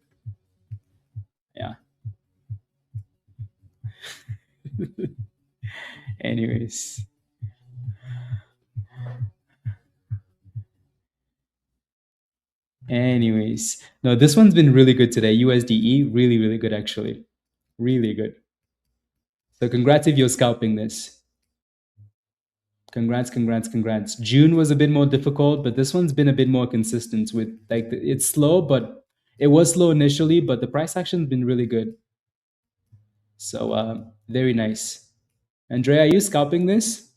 Yeah. Anyways. No, this one's been really good today. USDE, really, really good actually. Really good. So congrats if you're scalping this. Congrats. June was a bit more difficult, but this one's been a bit more consistent with like it's slow, but it was slow initially, but the price action's been really good. So very nice. Andrea, are you scalping this?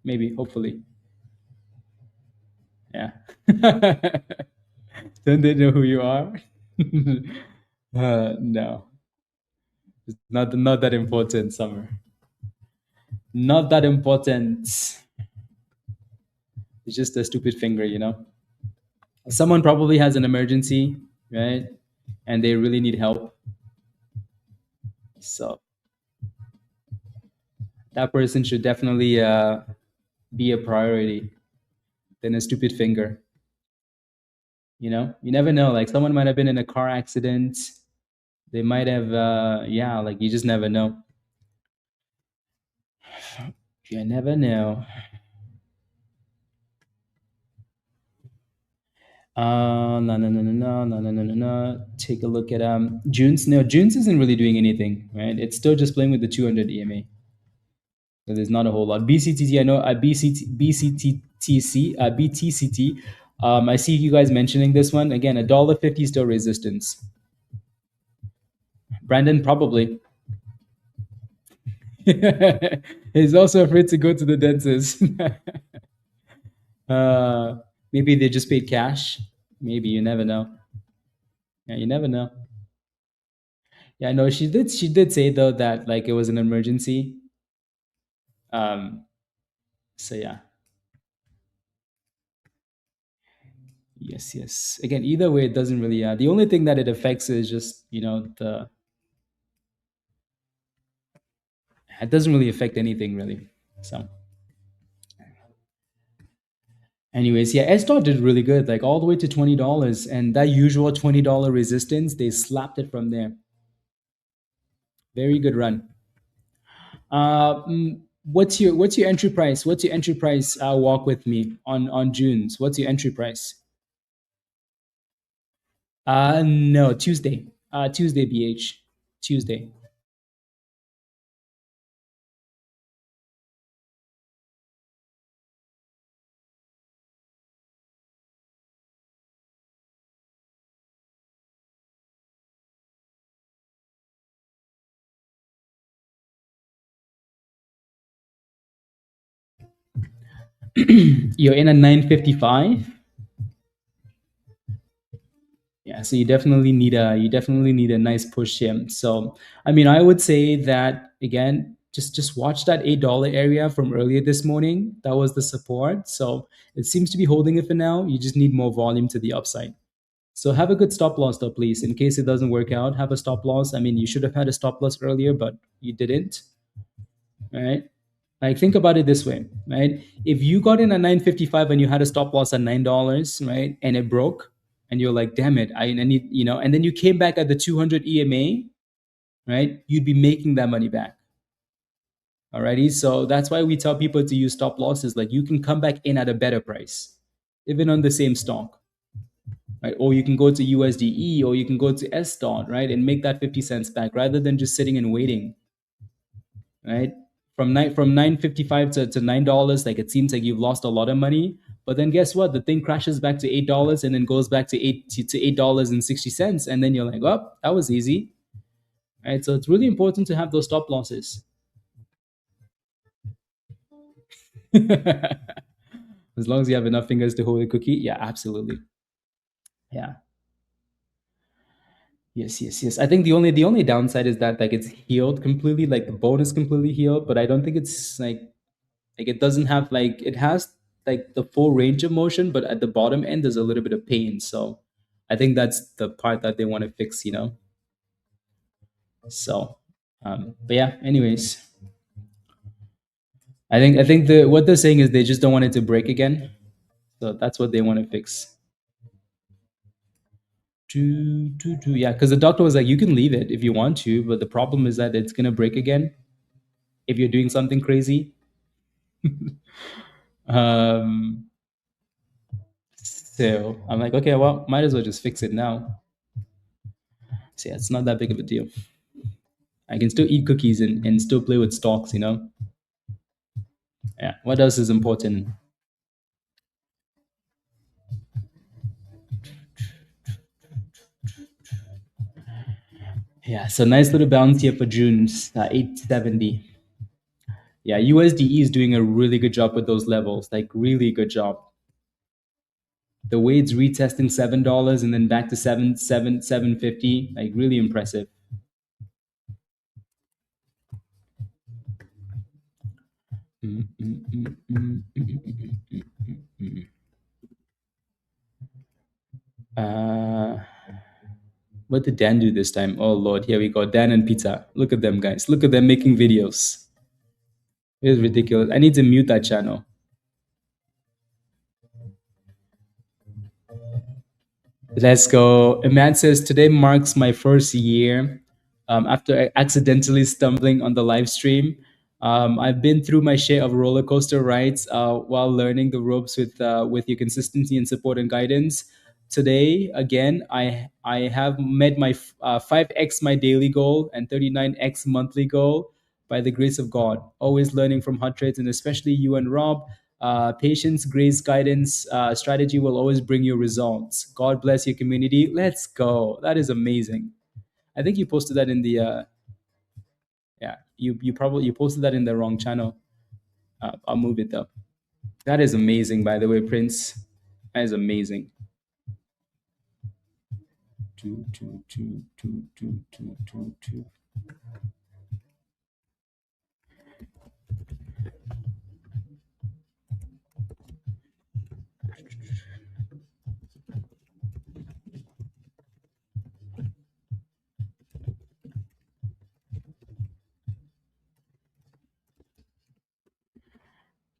Maybe, hopefully. Yeah. Don't they know who you are? No. It's not that important, Summer. Not that important. It's just a stupid finger. Someone probably has an emergency, right? And they really need help. So that person should definitely be a priority than a stupid finger. You never know. Like someone might have been in a car accident. They might have, like you just never know. You never know. No. Take a look at JUNS. No, JUNS isn't really doing anything, right? It's still just playing with the 200 EMA. So there's not a whole lot. BCTT, I know BTCT. I see you guys mentioning this one again. $1.50 still resistance. Brandon probably. He's also afraid to go to the dentist. Maybe they just paid cash. Maybe, you never know. Yeah, you never know. Yeah, no, she did say though that like it was an emergency. So yeah. Yes. Again, either way, it doesn't really. The only thing that it affects is just the. It doesn't really affect anything really. So. Anyways, yeah, S dot did really good, like all the way to $20, and that usual $20 resistance, they slapped it from there. Very good run. What's your entry price? What's your entry price? Walk with me on June's. What's your entry price? No, Tuesday. Tuesday, BH. Tuesday. You're in a 955. Yeah, so you definitely need a nice push here. So I mean, I would say that again, just watch that $8 area from earlier this morning. That was the support. So it seems to be holding it for now. You just need more volume to the upside. So have a good stop loss though, please. In case it doesn't work out, have a stop loss. I mean, you should have had a stop loss earlier, but you didn't. All right. Like think about it this way, right? If you got in at 955 and you had a stop loss at $9, right, and it broke, and you're like, damn it, I need, and then you came back at the 200 EMA, right? You'd be making that money back. Alrighty. So that's why we tell people to use stop losses. Like you can come back in at a better price, even on the same stock. Right? Or you can go to USDE or you can go to S dot, right? And make that 50 cents back rather than just sitting and waiting. Right? From 955 to $9, like it seems like you've lost a lot of money. But then guess what? The thing crashes back to $8 and then goes back to $8.60. And then you're like, oh, that was easy. Right? So it's really important to have those stop losses. As long as you have enough fingers to hold a cookie. Yeah, absolutely. Yeah. Yes. I think the only downside is that like it's healed completely, like the bone is completely healed, but I don't think it's like it doesn't have like it has like the full range of motion, but at the bottom end there's a little bit of pain. So I think that's the part that they want to fix. So but yeah, anyways. I think the what they're saying is they just don't want it to break again. So that's what they want to fix. Yeah, because the doctor was like, you can leave it if you want to, but the problem is that it's gonna break again if you're doing something crazy. um, so I'm like, okay, well, might as well just fix it now. So yeah, it's not that big of a deal. I can still eat cookies and still play with stocks. Yeah. What else is important? Yeah. So nice little bounce here for June's 870. Yeah. USDE is doing a really good job with those levels. Like really good job. The way it's retesting $7 and then back to 750. Like really impressive. Uh, what did Dan do this time? Oh Lord, here we go. Dan and Pizza. Look at them, guys. Look at them making videos. It's ridiculous. I need to mute that channel. Let's go. Imad says, today marks my first year after accidentally stumbling on the live stream. I've been through my share of roller coaster rides while learning the ropes with your consistency and support and guidance. Today, again, I have met my 5x my daily goal and 39x monthly goal by the grace of God. Always learning from hot trades and especially you and Rob. Patience, grace, guidance, strategy will always bring you results. God bless your community. Let's go. That is amazing. I think you posted that in the yeah. You posted that in the wrong channel. I'll move it up. That is amazing, by the way, Prince. That is amazing. Two.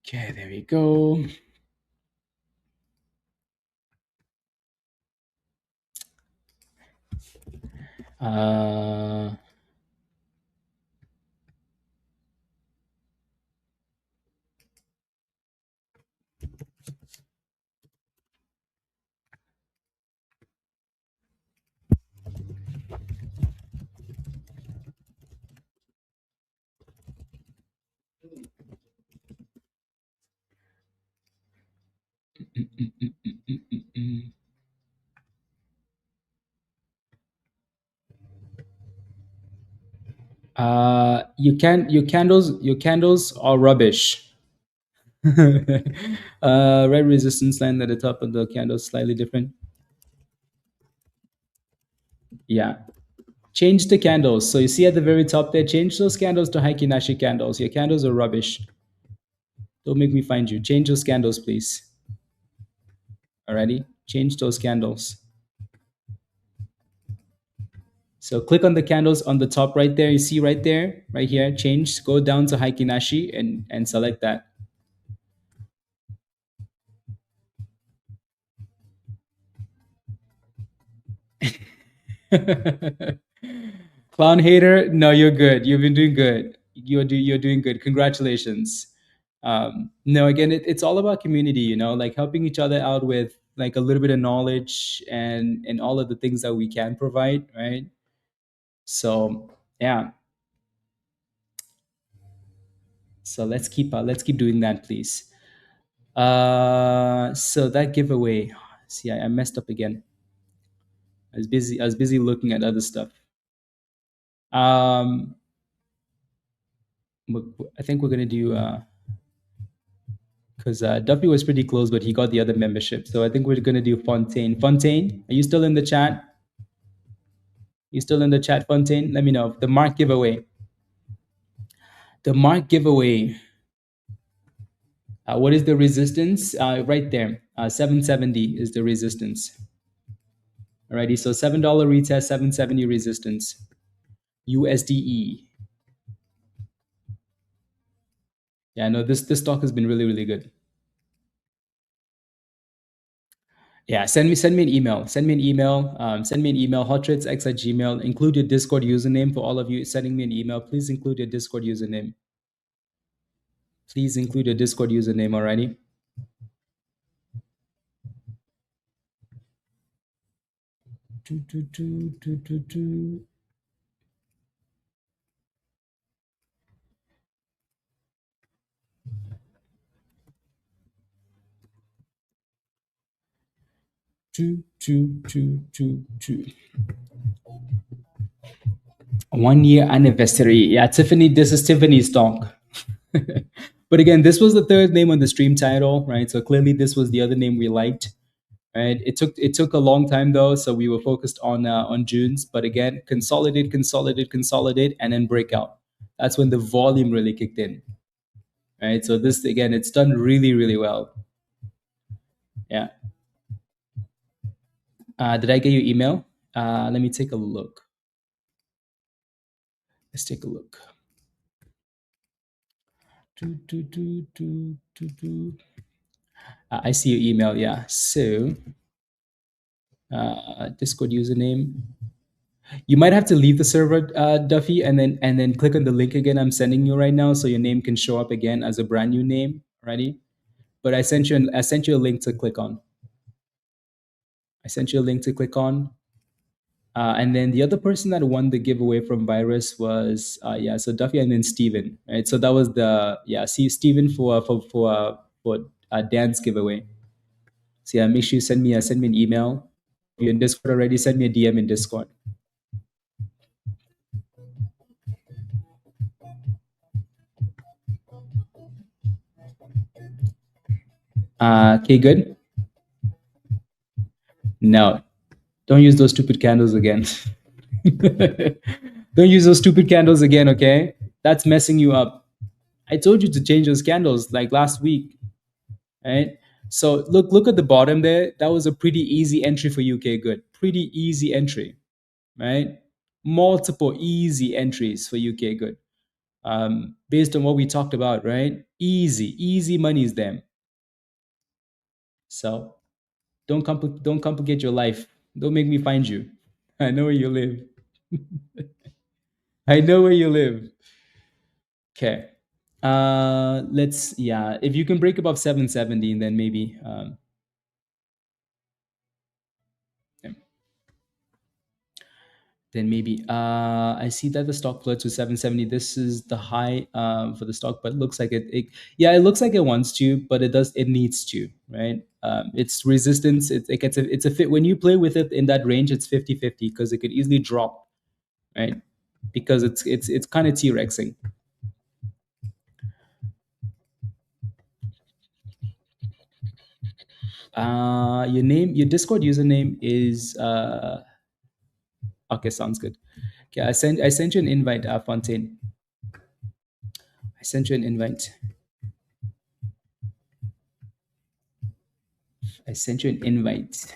Okay, there we go. Uh, Your candles are rubbish. Red resistance line at the top of the candle slightly different. Yeah. Change the candles. So you see at the very top there, change those candles to Heikin-Ashi candles. Your candles are rubbish. Don't make me find you. Change those candles, please. Alrighty? Change those candles. So click on the candles on the top right there. You see right there, right here, change, go down to Heikin-Ashi and select that. Clown hater, no, you're good. You've been doing good. You're doing good. Congratulations. No, again, it's all about community. Like helping each other out with like a little bit of knowledge and all of the things that we can provide, right? So yeah. So let's keep doing that, please. So that giveaway. See, I messed up again. I was busy looking at other stuff. Um, I think we're gonna do because Duffy was pretty close, but he got the other membership. So I think we're gonna do Fontaine. Fontaine, are you still in the chat? You still in the chat, Fontaine? Let me know. The mark giveaway. The mark giveaway. What is the resistance? Right there. 770 is the resistance. Alrighty, so $7 retest, 770 resistance. USDE. Yeah, no, this stock has been really, really good. Yeah, send me an email. Send me an email. Hottradesx@gmail. Include your Discord username for all of you sending me an email. Please include your Discord username. Please include your Discord username, alrighty? One-year anniversary. Yeah, Tiffany, this is Tiffany's stock. But again, this was the third name on the stream title, right? So clearly this was the other name we liked. Right? It took a long time though, so we were focused on JUNS. But again, consolidate, and then breakout. That's when the volume really kicked in. Right? So this again, it's done really, really well. Yeah. Did I get your email? Let me take a look. Let's take a look. I see your email. Yeah. So Discord username. You might have to leave the server, Duffy, and then click on the link again I'm sending you right now, so your name can show up again as a brand new name. Ready? But I sent you a link to click on. And then the other person that won the giveaway from Virus was so Duffy and then Steven. Right? So that was see Steven for Dan's giveaway. So yeah, make sure you send me an email. If you're in Discord already, send me a DM in Discord. Okay, good. No, don't use those stupid candles again. Don't use those stupid candles again, okay? That's messing you up. I told you to change those candles like last week, right? So look at the bottom there. That was a pretty easy entry for UK good. Pretty easy entry, right? Multiple easy entries for UK good. Based on what we talked about, right? Easy money is them. So don't complicate your life. Don't make me find you. I know where you live. I know where you live. Okay. If you can break above 770, then maybe. then maybe I see that the stock flirts with 770. This is the high for the stock, but it looks like it yeah, it looks like it wants to, but it needs to, right? It's resistance, it gets it's a fit when you play with it in that range. It's 50-50 because it could easily drop, right? Because it's kind of T-Rexing. Your Discord username is okay, sounds good. Okay, I sent you an invite, Fontaine. I sent you an invite. I sent you an invite.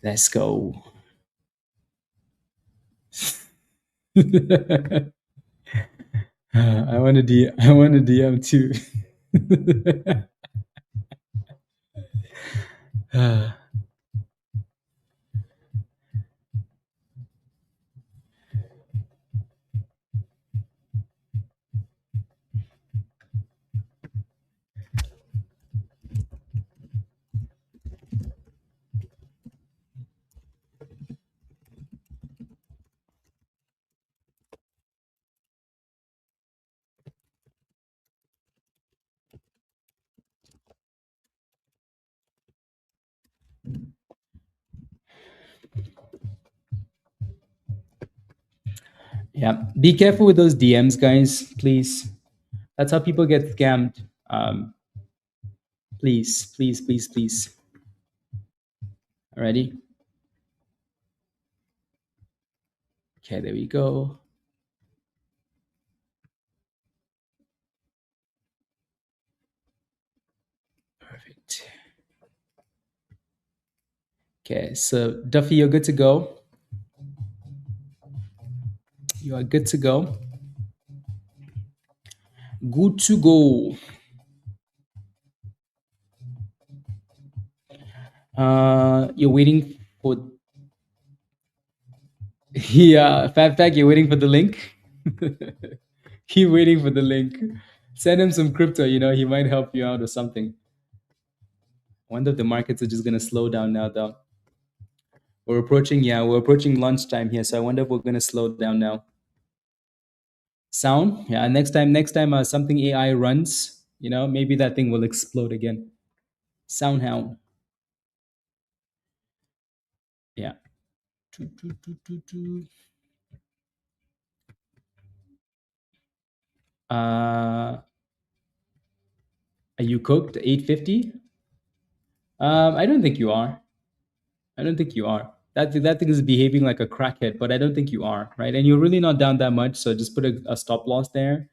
Let's go. I want to DM too. Yeah, be careful with those DMs, guys, please. That's how people get scammed. Please, please, please, please. Alrighty. Okay, there we go. Perfect. Okay, so Duffy, you're good to go. You are good to go. Good to go. You're waiting for yeah, Fat Pack, you're waiting for the link. Keep waiting for the link. Send him some crypto, he might help you out or something. I wonder if the markets are just gonna slow down now though. We're approaching lunchtime here, so I wonder if we're gonna slow down now. Sound? Yeah, next time something AI runs, maybe that thing will explode again. Soundhound. Yeah. Are you cooked? 850? I don't think you are. I don't think you are. That thing is behaving like a crackhead, but I don't think you are, right? And you're really not down that much, so just put a stop loss there.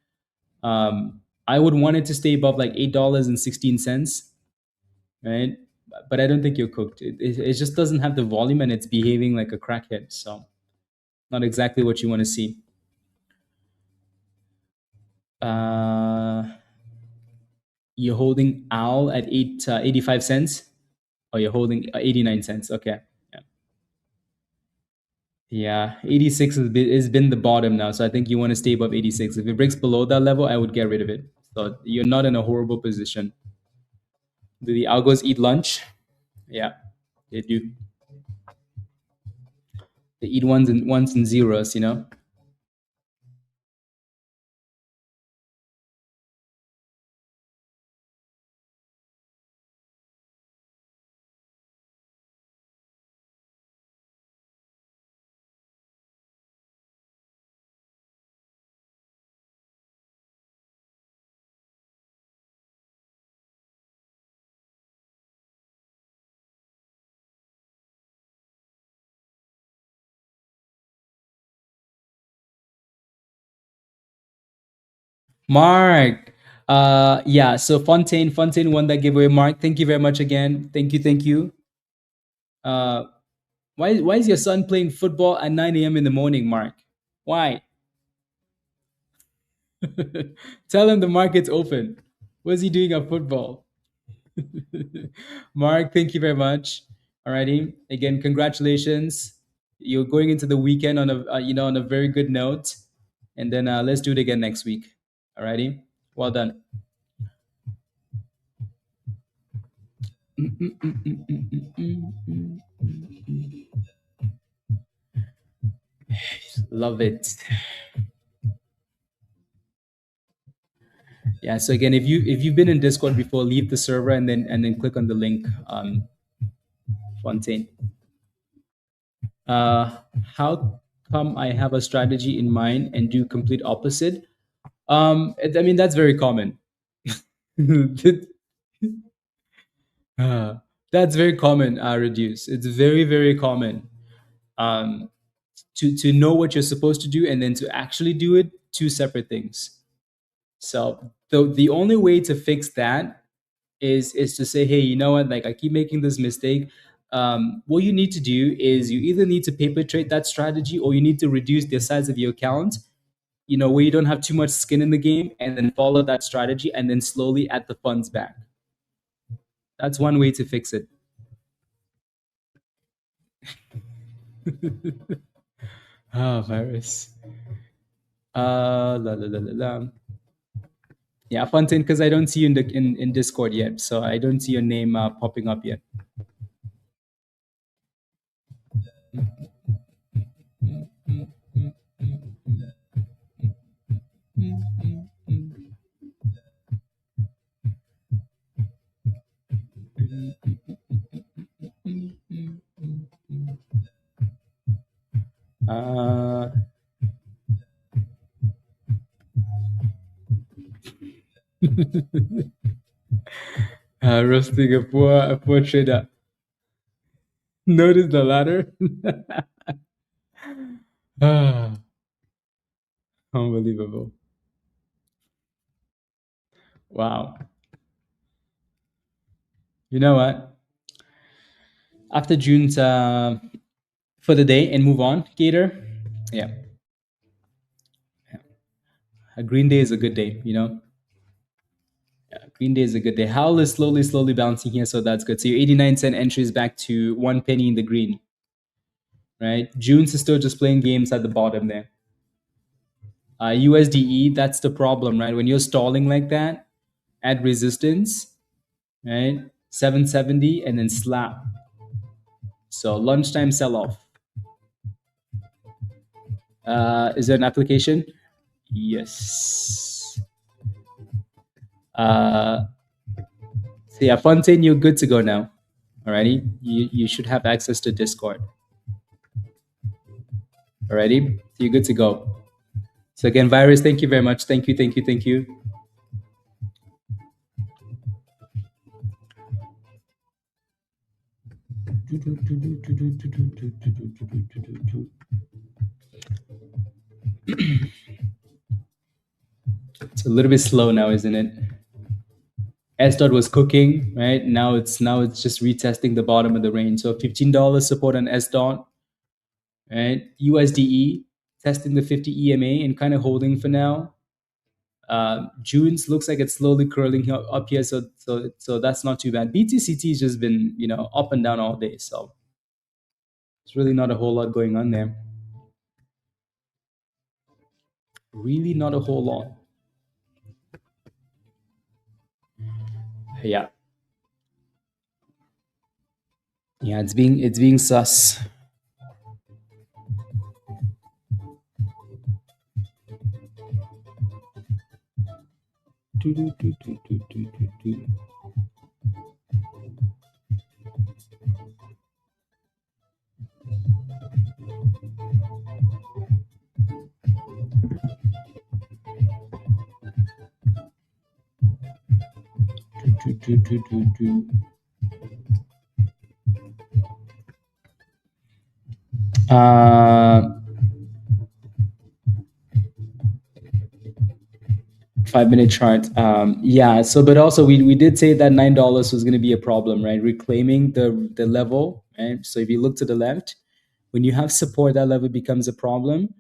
I would want it to stay above like $8.16, right? But I don't think you're cooked. It just doesn't have the volume and it's behaving like a crackhead, so not exactly what you want to see. You're holding OWL at 85 cents, or you're holding 89 cents. Okay. Yeah, 86 has been the bottom now, so I think you want to stay above 86. If it breaks below that level, I would get rid of it. So you're not in a horrible position. Do the algos eat lunch? Yeah, they do. They eat ones and zeros, Mark. Yeah, so Fontaine won that giveaway. Mark, thank you very much again. Thank you. Why is your son playing football at 9 a.m. in the morning, Mark? Why? Tell him the market's open. What's he doing at football? Mark, thank you very much. Alrighty. Again, congratulations. You're going into the weekend on a on a very good note, and then let's do it again next week. Alrighty. Well done. Love it. Yeah. So again, if you've been in Discord before, leave the server and then click on the link. Fontaine. How come I have a strategy in mind and do complete opposite? I mean, that's very common. That's very common, Reduce. It's very, very common. To know what you're supposed to do and then to actually do it, two separate things. So the only way to fix that is to say, hey, you know what? Like, I keep making this mistake. What you need to do is you either need to paper trade that strategy or you need to reduce the size of your account, where you don't have too much skin in the game, and then follow that strategy and then slowly add the funds back. That's one way to fix it. Virus. La la la la la. Yeah, Fontaine, because I don't see you in Discord yet, so I don't see your name popping up yet. Roasting a poor trader. Notice the ladder. Unbelievable. Wow. You know what? After JUNS for the day and move on, Gator. Yeah. A green day is a good day, Yeah, green day is a good day. HOWL is slowly bouncing here, so that's good. So your 89-cent entry is back to 1 penny in the green, right? JUNS is still just playing games at the bottom there. USDE, that's the problem, right? When you're stalling like that, add resistance, right? 770 and then slap. So lunchtime sell-off. Is there an application? Yes. So yeah, Fontaine, you're good to go now. Alrighty, you should have access to Discord. Alrighty, you're good to go. So again, Virus, thank you very much. Thank you. It's a little bit slow now, isn't it? S dot was cooking, right? Now it's just retesting the bottom of the range. So $15 support on S dot, right? USDE testing the 50 EMA and kind of holding for now. JUNS looks like it's slowly curling up here, so that's not too bad. BTCT has just been up and down all day, so it's really not a whole lot going on there. Really not a whole lot. Yeah. Yeah, it's being sus. Uh, 5-minute chart. Yeah. So, but also we did say that $9 was going to be a problem, right? Reclaiming the level, right? So if you look to the left, When you have support, that level becomes a problem.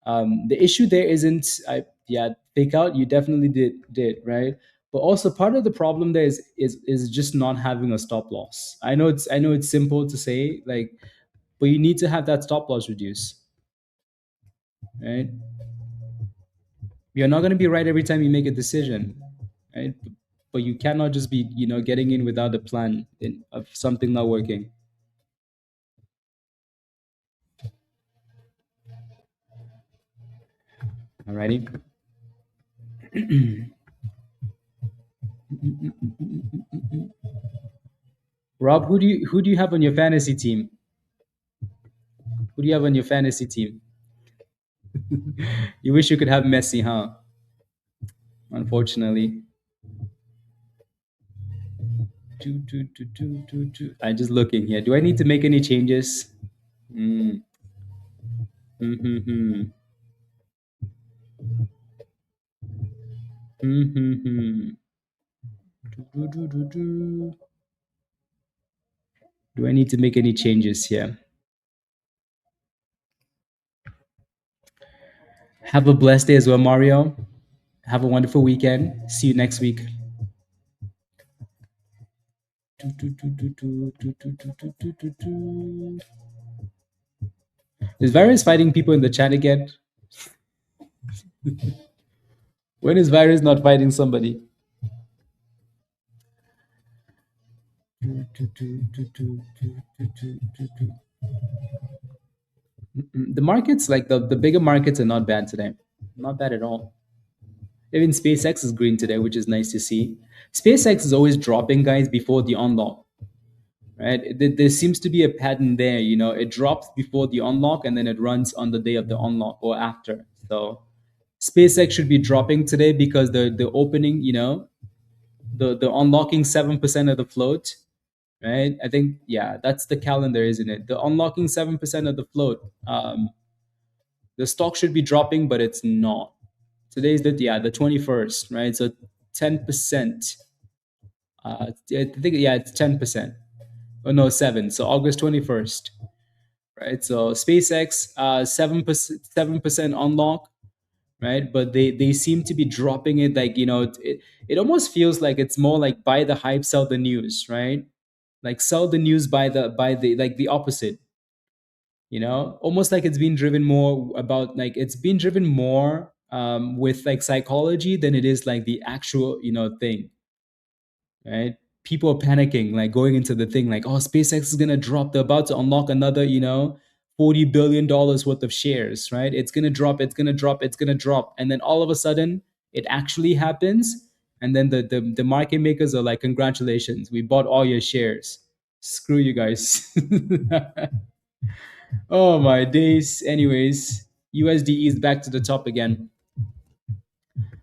The issue there isn't, fake out. You definitely did right, but also part of the problem there is just not having a stop loss. I know it's simple to say, like, but you need to have that stop loss reduced, right? You're not going to be right every time you make a decision, right? But you cannot just be, getting in without a plan of something not working. Alrighty. Rob, who do you have on your fantasy team? Who do you have on your fantasy team? You wish you could have Messi, huh? Unfortunately. I'm just looking here. Do I need to make any changes? Mm. Mm-hmm. Mm-hmm. Do I need to make any changes here? Have a blessed day as well, Mario. Have a wonderful weekend. See you next week. Is Virus fighting people in the chat again? When is Virus not fighting somebody? The markets, like the bigger markets, are not bad today. Not bad at all. Even SpaceX is green today, which is nice to see. SpaceX is always dropping, guys, before the unlock, right? There seems to be a pattern there. It drops before the unlock and then it runs on the day of the unlock or after. So SpaceX should be dropping today because the opening, the unlocking 7% of the float, right? I think, yeah, that's the calendar, isn't it? The unlocking 7% of the float. The stock should be dropping, but it's not. Today's the 21st, right? So 10%. I think, it's 10%. Oh no, 7. So August 21st, right? So SpaceX, 7% unlock, right? But they seem to be dropping it, like, it almost feels like it's more like buy the hype, sell the news, right? Like sell the news, by the like the opposite, almost like it's been driven more about, like, it's been driven more with like psychology than it is like the actual thing, right? People are panicking, like going into the thing, like, oh, SpaceX is gonna drop. They're about to unlock another, $40 billion worth of shares, right? It's gonna drop. It's gonna drop. It's gonna drop, and then all of a sudden, it actually happens, and then the market makers are like, congratulations, we bought all your shares. Screw you guys. Oh my days. Anyways, USDE is back to the top again.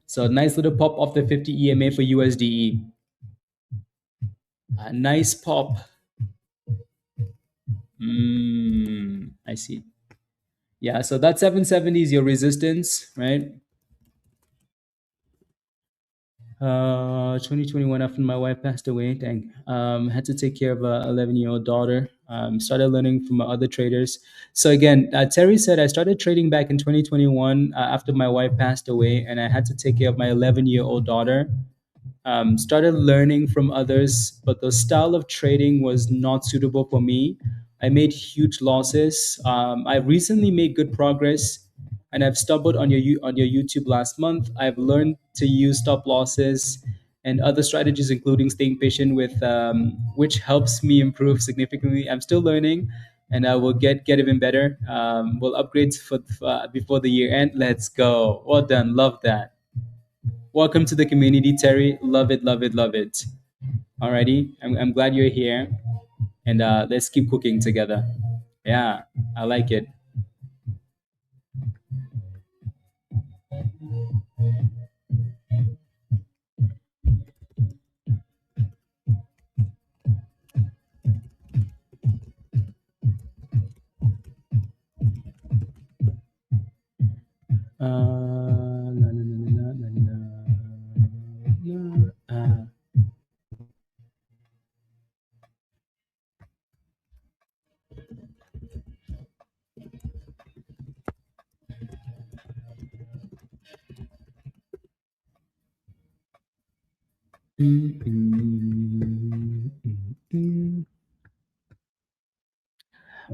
So nice little pop off the 50 EMA for USDE. A nice pop. I see. Yeah, so that 770 is your resistance, right? 2021, after my wife passed away, dang, had to take care of a 11-year-old daughter. Started learning from other traders. So again, Terry said I started trading back in 2021 after my wife passed away, and I had to take care of my 11-year-old daughter. Started learning from others, but the style of trading was not suitable for me. I made huge losses. I recently made good progress, and I've stumbled on your YouTube last month. I've learned to use stop losses and other strategies, including staying patient, with which helps me improve significantly. I'm still learning, and I will get even better. We'll upgrade for before the year end. Let's go! Well done. Love that. Welcome to the community, Terry. Love it, love it, love it. Alrighty, I'm glad you're here, and let's keep cooking together. Yeah, I like it. Na, na, na, na, na, na, na,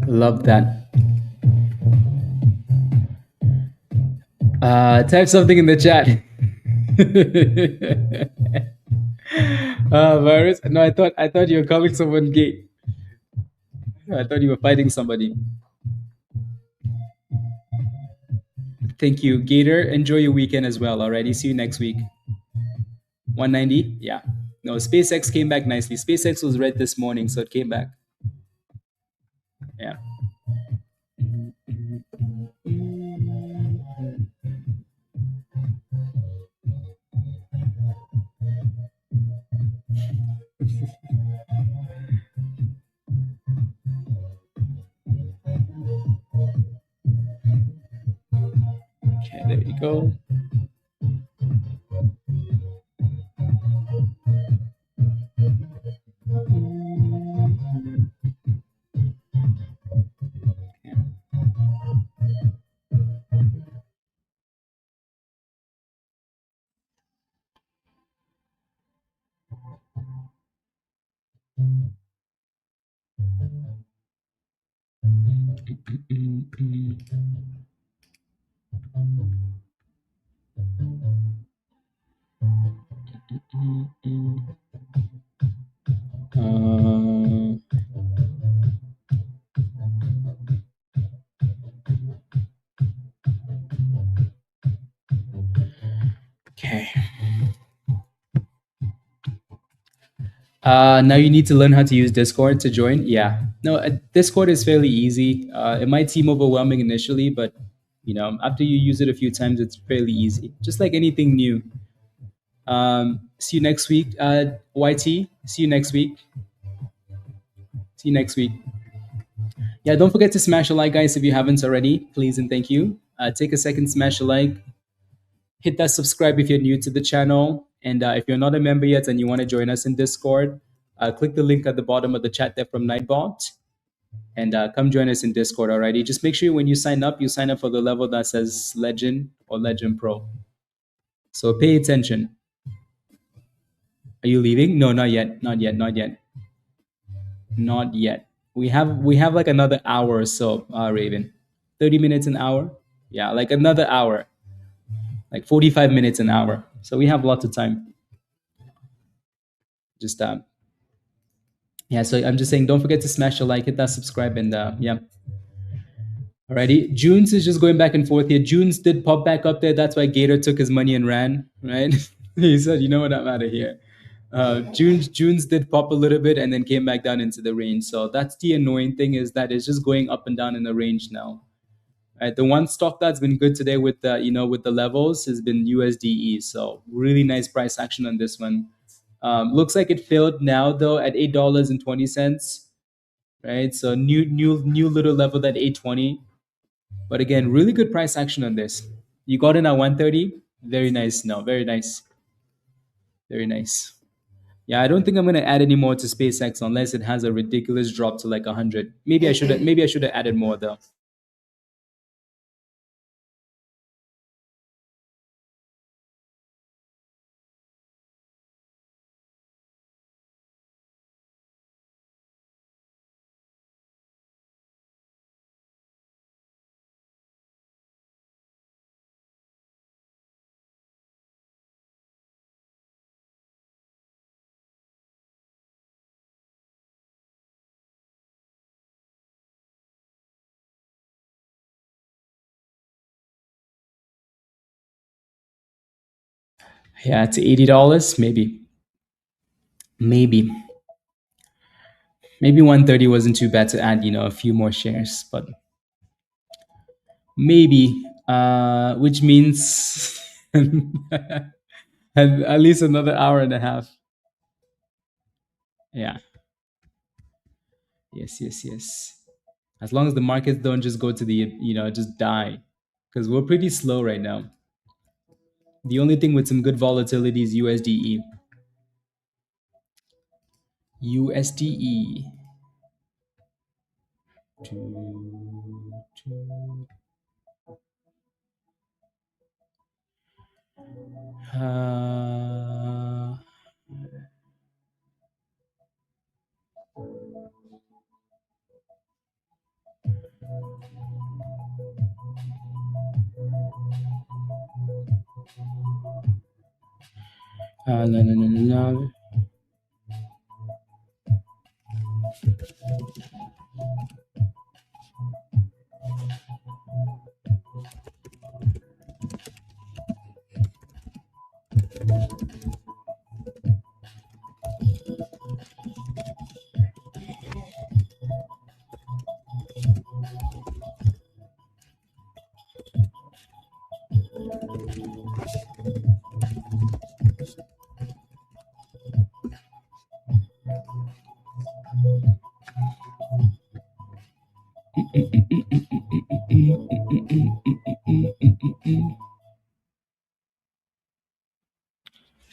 Love that. Type something in the chat. Virus? No, I thought you were calling someone gay. I thought you were fighting somebody. Thank you, Gator. Enjoy your weekend as well. Alrighty, see you next week. 190? Yeah. No, SpaceX came back nicely. SpaceX was red this morning, so it came back. Yeah. Okay, there you go. Uh, okay. Now you need to learn how to use Discord to join. Yeah. No, Discord is fairly easy. It might seem overwhelming initially, but after you use it a few times, it's fairly easy. Just like anything new. See you next week, YT. See you next week. See you next week. Yeah, don't forget to smash a like, guys, if you haven't already. Please and thank you. Take a second, smash a like. Hit that subscribe if you're new to the channel. And if you're not a member yet and you want to join us in Discord, click the link at the bottom of the chat there from Nightbot. And come join us in Discord, alrighty? Just make sure when you sign up for the level that says Legend or Legend Pro. So pay attention. Are you leaving? No, not yet. Not yet. Not yet. Not yet. We have like another hour or so, Raven. 30 minutes an hour. Yeah, like another hour. Like 45 minutes an hour. So we have lots of time. Just yeah, so I'm just saying don't forget to smash the like, hit that subscribe, and yeah. Alrighty. JUNS is just going back and forth here. JUNS did pop back up there. That's why Gator took his money and ran, right? He said, you know what, I'm out of here. JUNS did pop a little bit and then came back down into the range. So that's the annoying thing, is that it's just going up and down in the range now. Right, the one stock that's been good today with the with the levels has been USDE. So really nice price action on this one. Looks like it failed now though at $8.20. Right, so new little level at 8.20. But again, really good price action on this. You got in at 130. Very nice. No, very nice. Very nice. Yeah, I don't think I'm gonna add any more to SpaceX unless it has a ridiculous drop to like 100. Maybe I should have added more though. Yeah, to $80, maybe. Maybe 130 wasn't too bad to add, a few more shares, but maybe, which means at least another hour and a half. Yeah. Yes. As long as the markets don't just go to the, just die, because we're pretty slow right now. The only thing with some good volatility is USDE. USDE. No, no, no, no, no.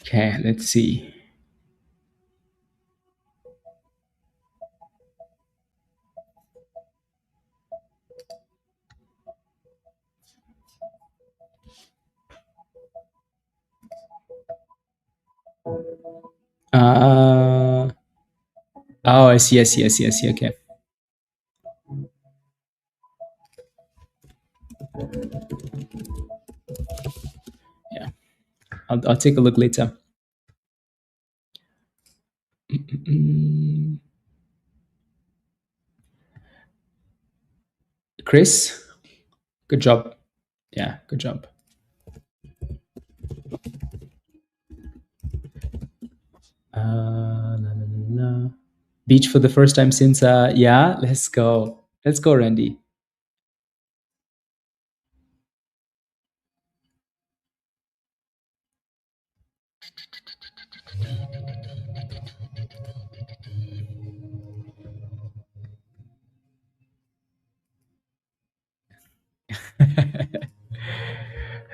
Okay, let's see. Oh, I see, I see, I see, I see. Okay. Yeah, I'll take a look later. Chris, good job. Yeah, good job. La, la, la, la. Beach for the first time since yeah, let's go. Let's go, Randy.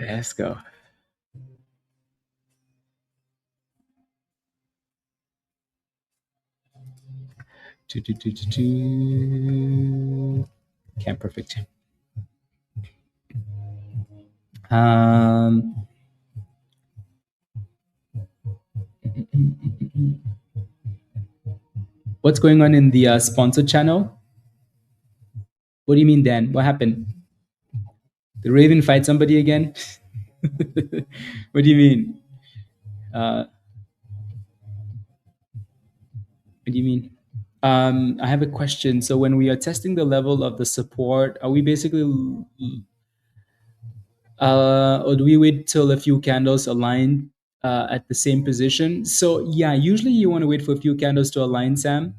Let's go. Okay, perfect. Um, what's going on in the sponsor channel? What do you mean, Dan? What happened? Did Raven fight somebody again? What do you mean? What do you mean? I have a question. So when we are testing the level of the support, are we basically, or do we wait till a few candles align at the same position? So yeah, usually you want to wait for a few candles to align, Sam.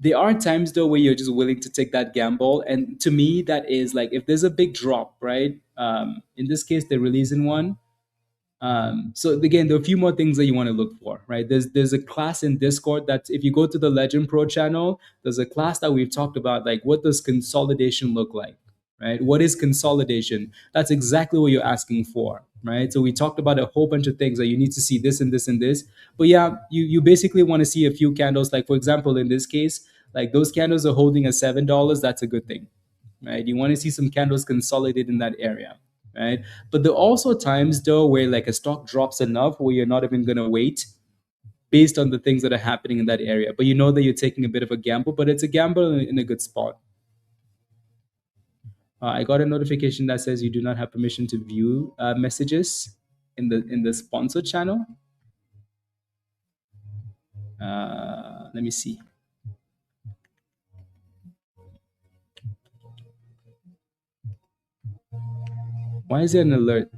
There are times though where you're just willing to take that gamble, and to me, that is like if there's a big drop, right? In this case, they're releasing one. So again, there are a few more things that you want to look for, right? There's a class in Discord that if you go to the Legend Pro channel, there's a class that we've talked about, like what does consolidation look like, right? What is consolidation? That's exactly what you're asking for, right? So we talked about a whole bunch of things that you need to see this and this and this, but yeah, you basically want to see a few candles. Like for example, in this case, like those candles are holding at $7. That's a good thing, right? You want to see some candles consolidate in that area, right? But there are also times though where like a stock drops enough where you're not even going to wait based on the things that are happening in that area. But you know that you're taking a bit of a gamble, but it's a gamble in a good spot. I got a notification that says you do not have permission to view messages in the sponsor channel. Let me see. Why is there an alert?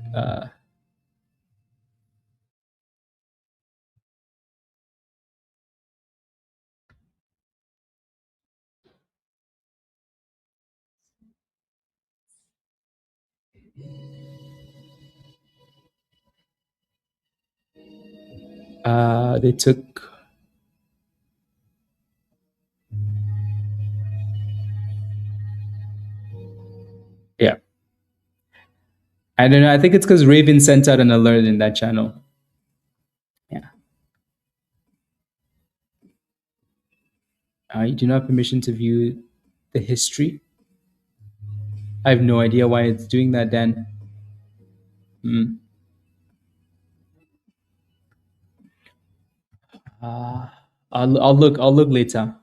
They took. Yeah. I don't know. I think it's because Raven sent out an alert in that channel. Yeah. You do not have permission to view the history. I have no idea why it's doing that, Dan. I'll look. I'll look later.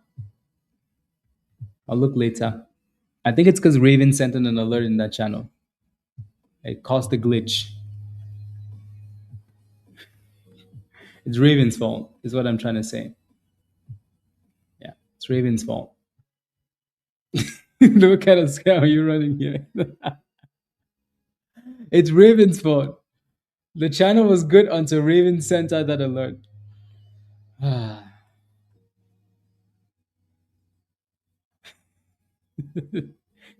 I'll look later. I think it's because Raven sent in an alert in that channel. It caused the glitch. It's Raven's fault, is what I'm trying to say. Yeah, it's Raven's fault. What kind of scam are you running here? It's Raven's fault. The channel was good until Raven sent out that alert.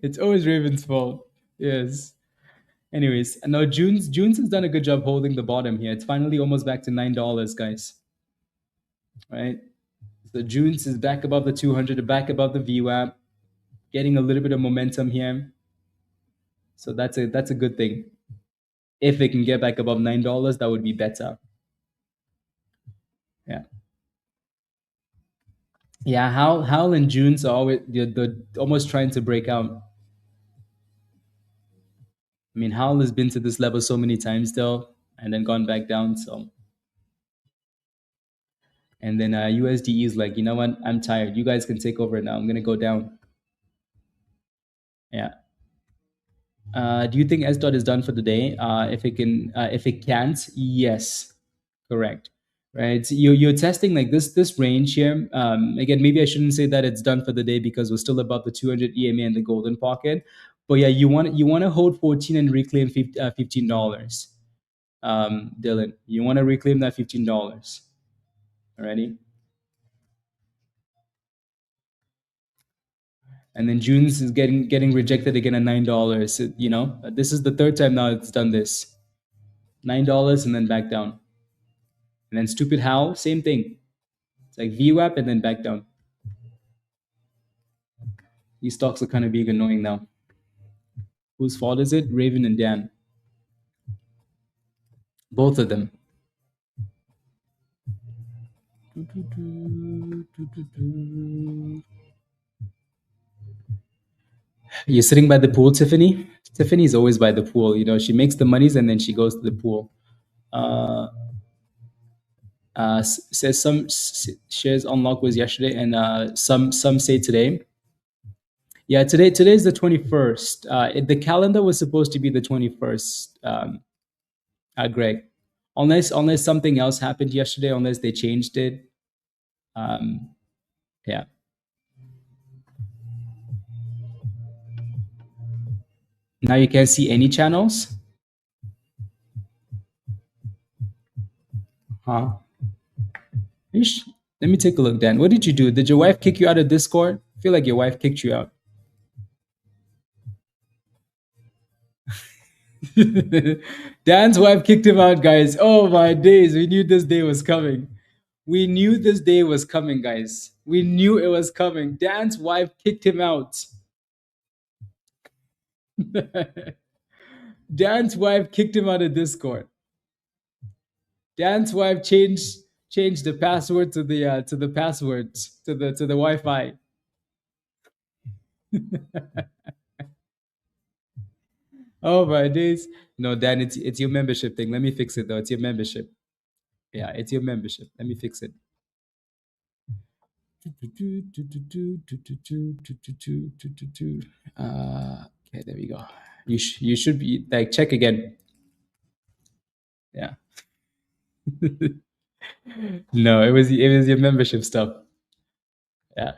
It's always Raven's fault. Yes. Anyways, now JUNS has done a good job holding the bottom here. It's finally almost back to $9, guys. Right? So JUNS is back above the 200, back above the VWAP, getting a little bit of momentum here. So that's a good thing. If it can get back above $9, that would be better. Yeah. Yeah, HOWL and JUNS are always they're almost trying to break out. I mean, HOWL has been to this level so many times though, and then gone back down. So, and then USDE is like, you know what? I'm tired. You guys can take over now. I'm gonna go down. Yeah. Do you think S dot is done for the day? If it can't, yes, correct. Right. So you're testing like this range here. Again, maybe I shouldn't say that it's done for the day because we're still above the 200 EMA and the golden pocket. But yeah, you want to hold 14 and reclaim $15. Dylan, you want to reclaim that $15. Alrighty. And then JUNS is getting rejected again at $9. You know, this is the third time now it's done this. $9 and then back down. And then stupid HOWL, same thing. It's like VWAP and then back down. These stocks are kind of being annoying now. Whose fault is it? Raven and Dan. Both of them. You're sitting by the pool, Tiffany? Tiffany's always by the pool. You know, she makes the monies and then she goes to the pool. Says some shares unlock was yesterday and some say today. Yeah, today's the 21st. The calendar was supposed to be the 21st, Greg. Unless something else happened yesterday, unless they changed it. Yeah. Now you can't see any channels? Huh? Let me take a look, Dan. What did you do? Did your wife kick you out of Discord? I feel like your wife kicked you out. Dan's wife kicked him out, guys. Oh my days. We knew this day was coming. We knew this day was coming, guys. We knew it was coming. Dan's wife kicked him out. Dan's wife kicked him out of Discord. Dan's wife changed the password to the password to the Wi-Fi. Oh my days. No, Dan, it's your membership thing. Let me fix it though. It's your membership. Yeah, it's your membership. Let me fix it. Okay, there we go. You should be like check again. Yeah. No, it was your membership stuff. Yeah.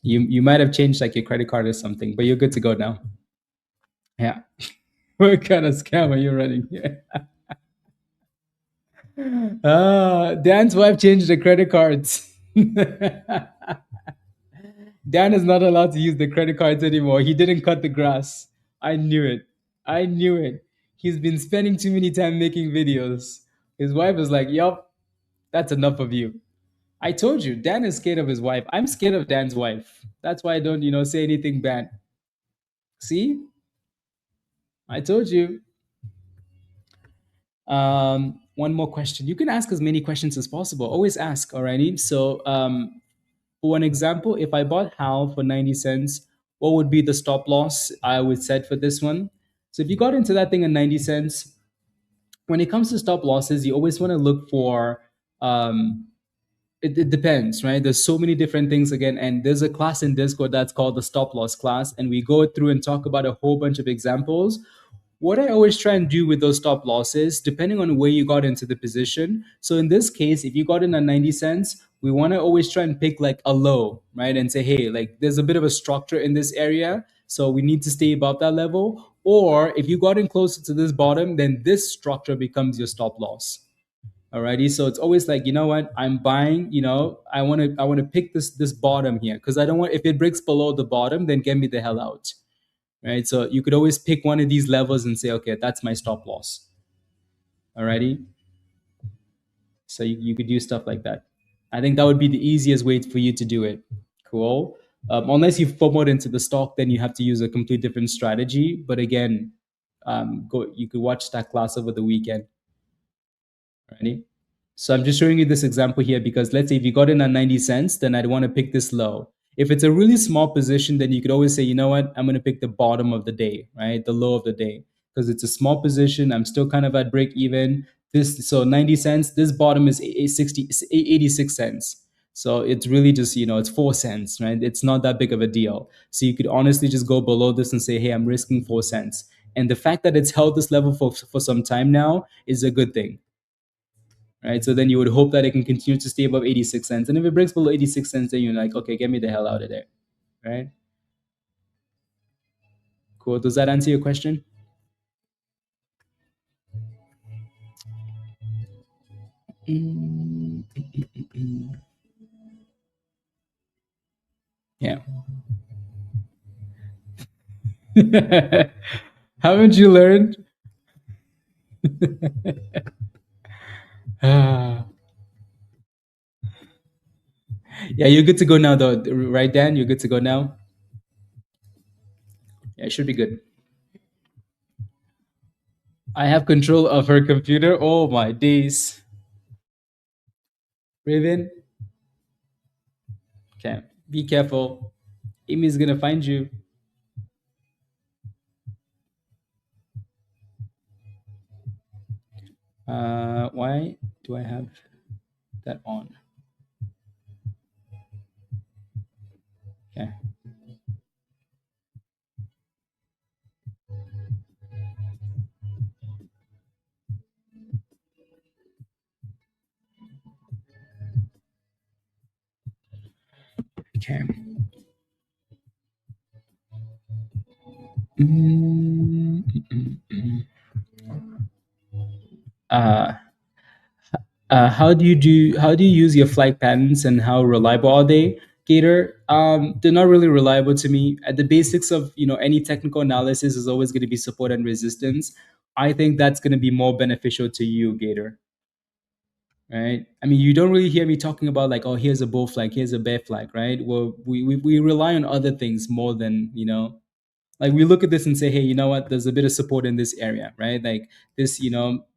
You might have changed like your credit card or something, but you're good to go now. Yeah. What kind of scam are you running here? Dan's wife changed the credit cards. Dan is not allowed to use the credit cards anymore. He didn't cut the grass. I knew it. I knew it. He's been spending too many time making videos. His wife was like, yup, that's enough of you. I told you, Dan is scared of his wife. I'm scared of Dan's wife. That's why I don't, say anything bad. See? I told you. One more question. You can ask as many questions as possible. Always ask, alrighty? So for an example, if I bought HOWL for 90 cents, what would be the stop loss I would set for this one? So if you got into that thing at 90 cents, when it comes to stop losses, you always want to look for it depends, right? There's so many different things again, and there's a class in Discord that's called the stop loss class, and we go through and talk about a whole bunch of examples. What I always try and do with those stop losses, depending on where you got into the position. So in this case, if you got in at 90 cents, we want to always try and pick like a low, right? And say, hey, like there's a bit of a structure in this area, so we need to stay above that level. Or if you got in closer to this bottom, then this structure becomes your stop loss. Alrighty, so it's always like, you know what, I'm buying, I want to pick this bottom here, because I don't want, if it breaks below the bottom, then get me the hell out. Right, so you could always pick one of these levels and say, okay, that's my stop loss. Alrighty, so you could do stuff like that. I think that would be the easiest way for you to do it. Cool. Unless you've FOMOed into the stock, then you have to use a complete different strategy. But again, you could watch that class over the weekend. Alrighty. So I'm just showing you this example here because let's say if you got in at 90 cents, then I'd want to pick this low. If it's a really small position, then you could always say, you know what, I'm going to pick the bottom of the day, right? The low of the day. Because it's a small position. I'm still kind of at break even. So 90 cents, this bottom is 86 cents. So it's really just, it's 4 cents, right? It's not that big of a deal. So you could honestly just go below this and say, hey, I'm risking 4 cents. And the fact that it's held this level for some time now is a good thing, right? So then you would hope that it can continue to stay above 86 cents. And if it breaks below 86 cents, then you're like, okay, get me the hell out of there, right? Cool. Does that answer your question? Yeah. Haven't you learned? Yeah, you're good to go now, though, right, Dan? You're good to go now? Yeah, it should be good. I have control of her computer. Oh, my days. Raven? Okay, be careful. Amy's going to find you. Why do I have that on? Okay. Okay. Uh, how do you use your flag patterns and how reliable are they, Gator? They're not really reliable to me. At the basics of any technical analysis is always going to be support and resistance. I think that's going to be more beneficial to you, Gator. Right? I mean, you don't really hear me talking about like, oh, here's a bull flag, here's a bear flag, right? Well, we rely on other things more than like we look at this and say, hey, you know what, there's a bit of support in this area, right? Like this,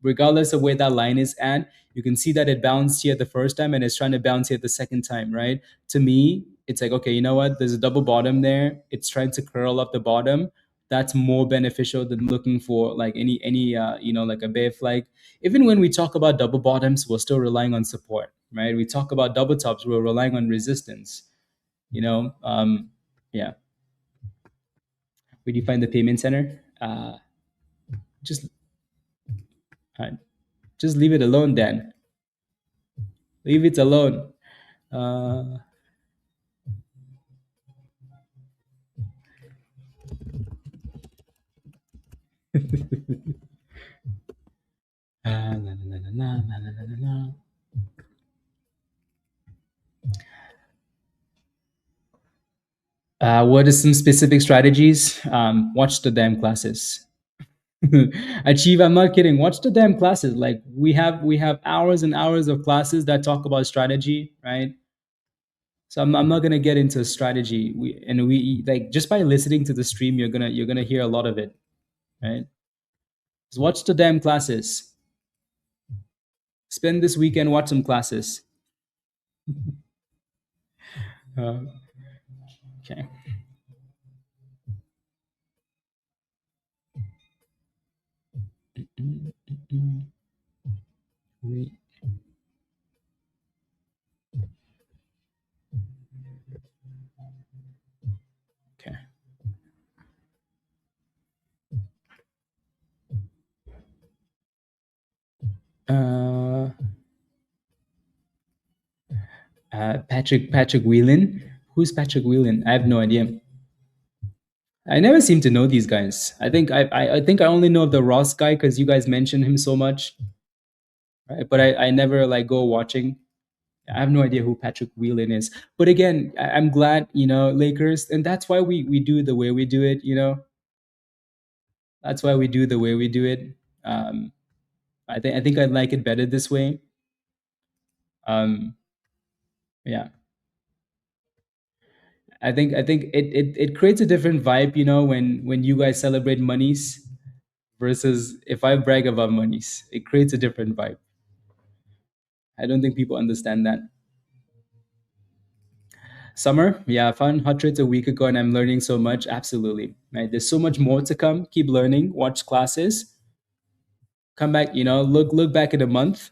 regardless of where that line is at, you can see that it bounced here the first time and it's trying to bounce here the second time, right? To me, it's like, okay, you know what, there's a double bottom there, it's trying to curl up the bottom. That's more beneficial than looking for like any like a bear flag. Even when we talk about double bottoms, we're still relying on support, right? We talk about double tops, we're relying on resistance, yeah. Where do you find the payment center? Just just leave it alone, Dan. Leave it alone. Uh, na, na, na, na, na, na, na, na. What are some specific strategies? Watch the damn classes. Achieve, I'm not kidding. Watch the damn classes. Like we have hours and hours of classes that talk about strategy, right? So I'm not gonna get into strategy. We like just by listening to the stream, you're gonna hear a lot of it, right? Just watch the damn classes. Spend this weekend, watch some classes. Okay. Wait. Uh, Patrick Whelan. Who's Patrick Whelan? I have no idea. I never seem to know these guys. I think I only know of the Ross guy because you guys mentioned him so much, right? But I never like go watching. I have no idea who Patrick Whelan is. But again, I'm glad, Lakers, and that's why we do the way we do it. That's why we do the way we do it. Um, I think I like it better this way. Um, yeah, I think it creates a different vibe, when you guys celebrate monies versus if I brag about monies. It creates a different vibe. I don't think people understand that. Summer, yeah, I found hot trades a week ago and I'm learning so much. Absolutely. Right. There's so much more to come. Keep learning, watch classes, come back, look back in a month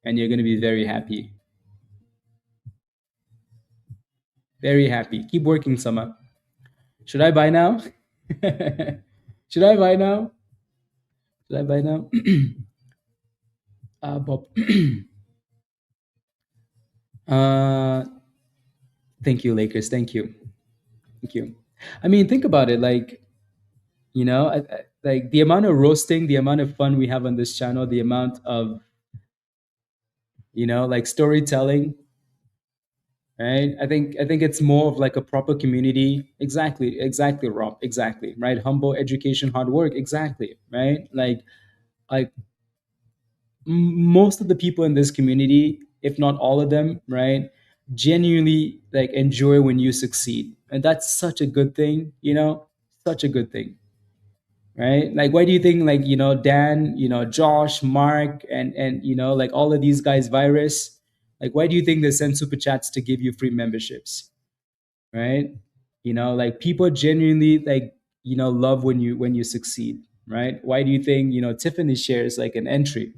and you're gonna be very happy. Very happy. Keep working, Summer. Should I buy now? Should I buy now? Should I buy now? Bob. uh Thank you, Lakers. Thank you. Thank you. I mean, think about it. Like, like the amount of roasting, the amount of fun we have on this channel, the amount of, like storytelling, right? I think it's more of like a proper community. Exactly, Rob. Exactly, right? Humble education, hard work. Exactly, right? Like most of the people in this community, if not all of them, right, genuinely like enjoy when you succeed, and that's such a good thing. Such a good thing, right? Like, why do you think, like, Dan, Josh, Mark, and like all of these guys, Virus, like, why do you think they send super chats to give you free memberships, right? Like, people genuinely, like, love when you succeed, right? Why do you think, Tiffany shares like an entry?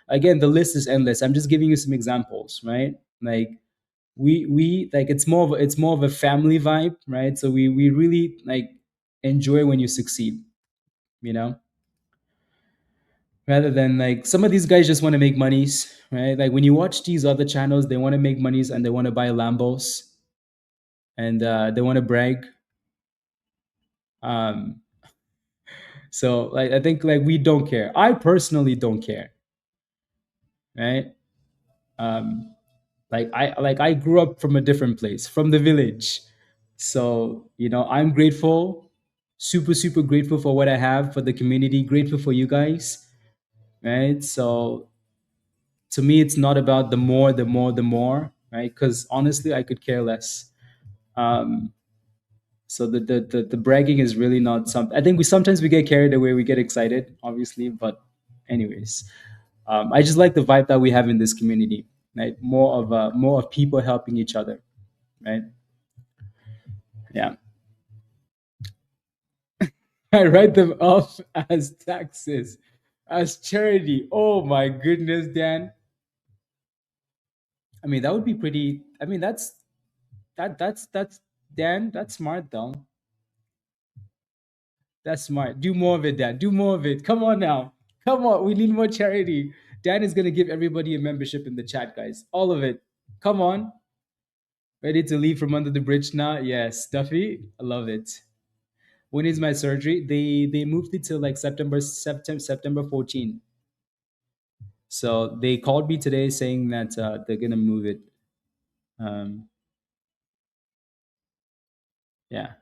Again, the list is endless. I'm just giving you some examples, right? Like, we like, it's more of a family vibe, right? So we really like enjoy when you succeed, you know rather than like some of these guys just want to make monies, right? Like, when you watch these other channels, they want to make monies and they want to buy Lambos, and they want to brag. um so, like, I think, like, we don't care. I personally don't care, right? um I grew up from a different place, from the village. So, I'm grateful, super super grateful for what I have, for the community, grateful for you guys, right? So, to me, it's not about the more, right? Because honestly, I could care less. um so the bragging is really not something. I think we sometimes we get carried away, we get excited, obviously, but anyways, I just like the vibe that we have in this community, right? More of people helping each other, right? Yeah. I write them off as taxes, as charity. Oh my goodness, Dan. I mean, that would be pretty. I mean, that's Dan. That's smart, though. That's smart. Do more of it, Dan. Do more of it. Come on now. Come on. We need more charity. Dan is gonna give everybody a membership in the chat, guys. All of it. Come on. Ready to leave from under the bridge now? Yes, Duffy. I love it. When is my surgery? They moved it to like September 14. So they called me today saying that they're gonna move it. Um, yeah.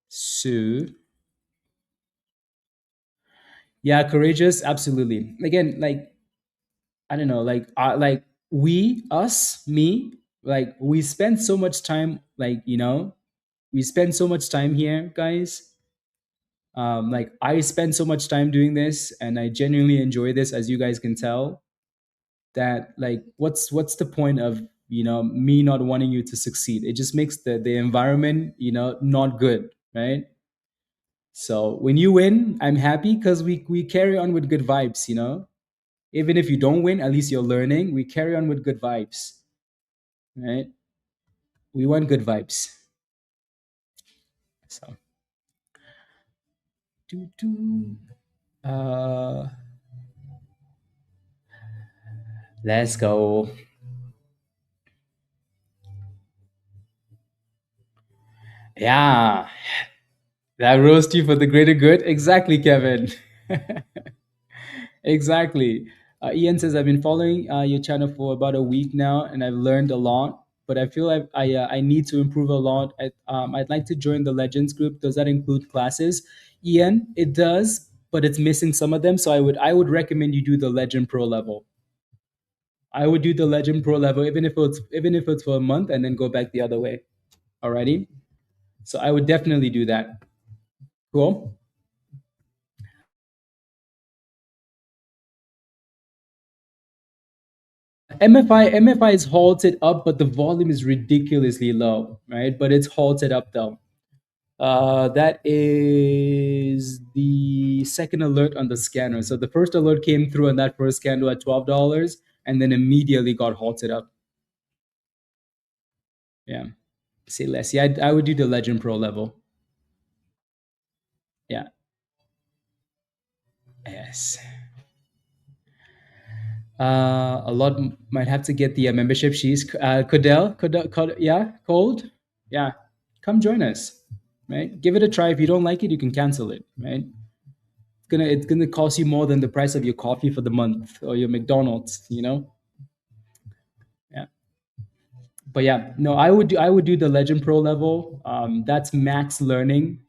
So yeah, courageous. Absolutely. Again, like, I don't know, like we, us, me, like, we spend so much time, like, we spend so much time here, guys. Like, I spend so much time doing this, and I genuinely enjoy this, as you guys can tell. That, like, what's the point of, me not wanting you to succeed? It just makes the environment, not good, right? So when you win, I'm happy because we carry on with good vibes. Even if you don't win, at least you're learning. We carry on with good vibes, right? We want good vibes. So Do, do. Let's go. Yeah, that roasty for the greater good. Exactly, Kevin. Exactly. Ian says, I've been following your channel for about a week now, and I've learned a lot. But I feel like I need to improve a lot. I'd like to join the Legends group. Does that include classes? Ian, it does, but it's missing some of them. So I would recommend you do the Legend Pro level. I would do the Legend Pro level, even if it's for a month, and then go back the other way. Alrighty. So I would definitely do that. Cool. MFI is halted up, but the volume is ridiculously low, right? But it's halted up though. That is the second alert on the scanner. So the first alert came through on that first candle at $12, and then immediately got halted up. Yeah. Say less. Yeah, I would do the Legend Pro level. Yeah. Yes. A lot might have to get the membership. She's Codell, yeah, Cold, yeah. Come join us, right? Give it a try. If you don't like it, you can cancel it, right? It's gonna cost you more than the price of your coffee for the month or your McDonald's, Yeah. But yeah, no, I would do the Legend Pro level. That's max learning.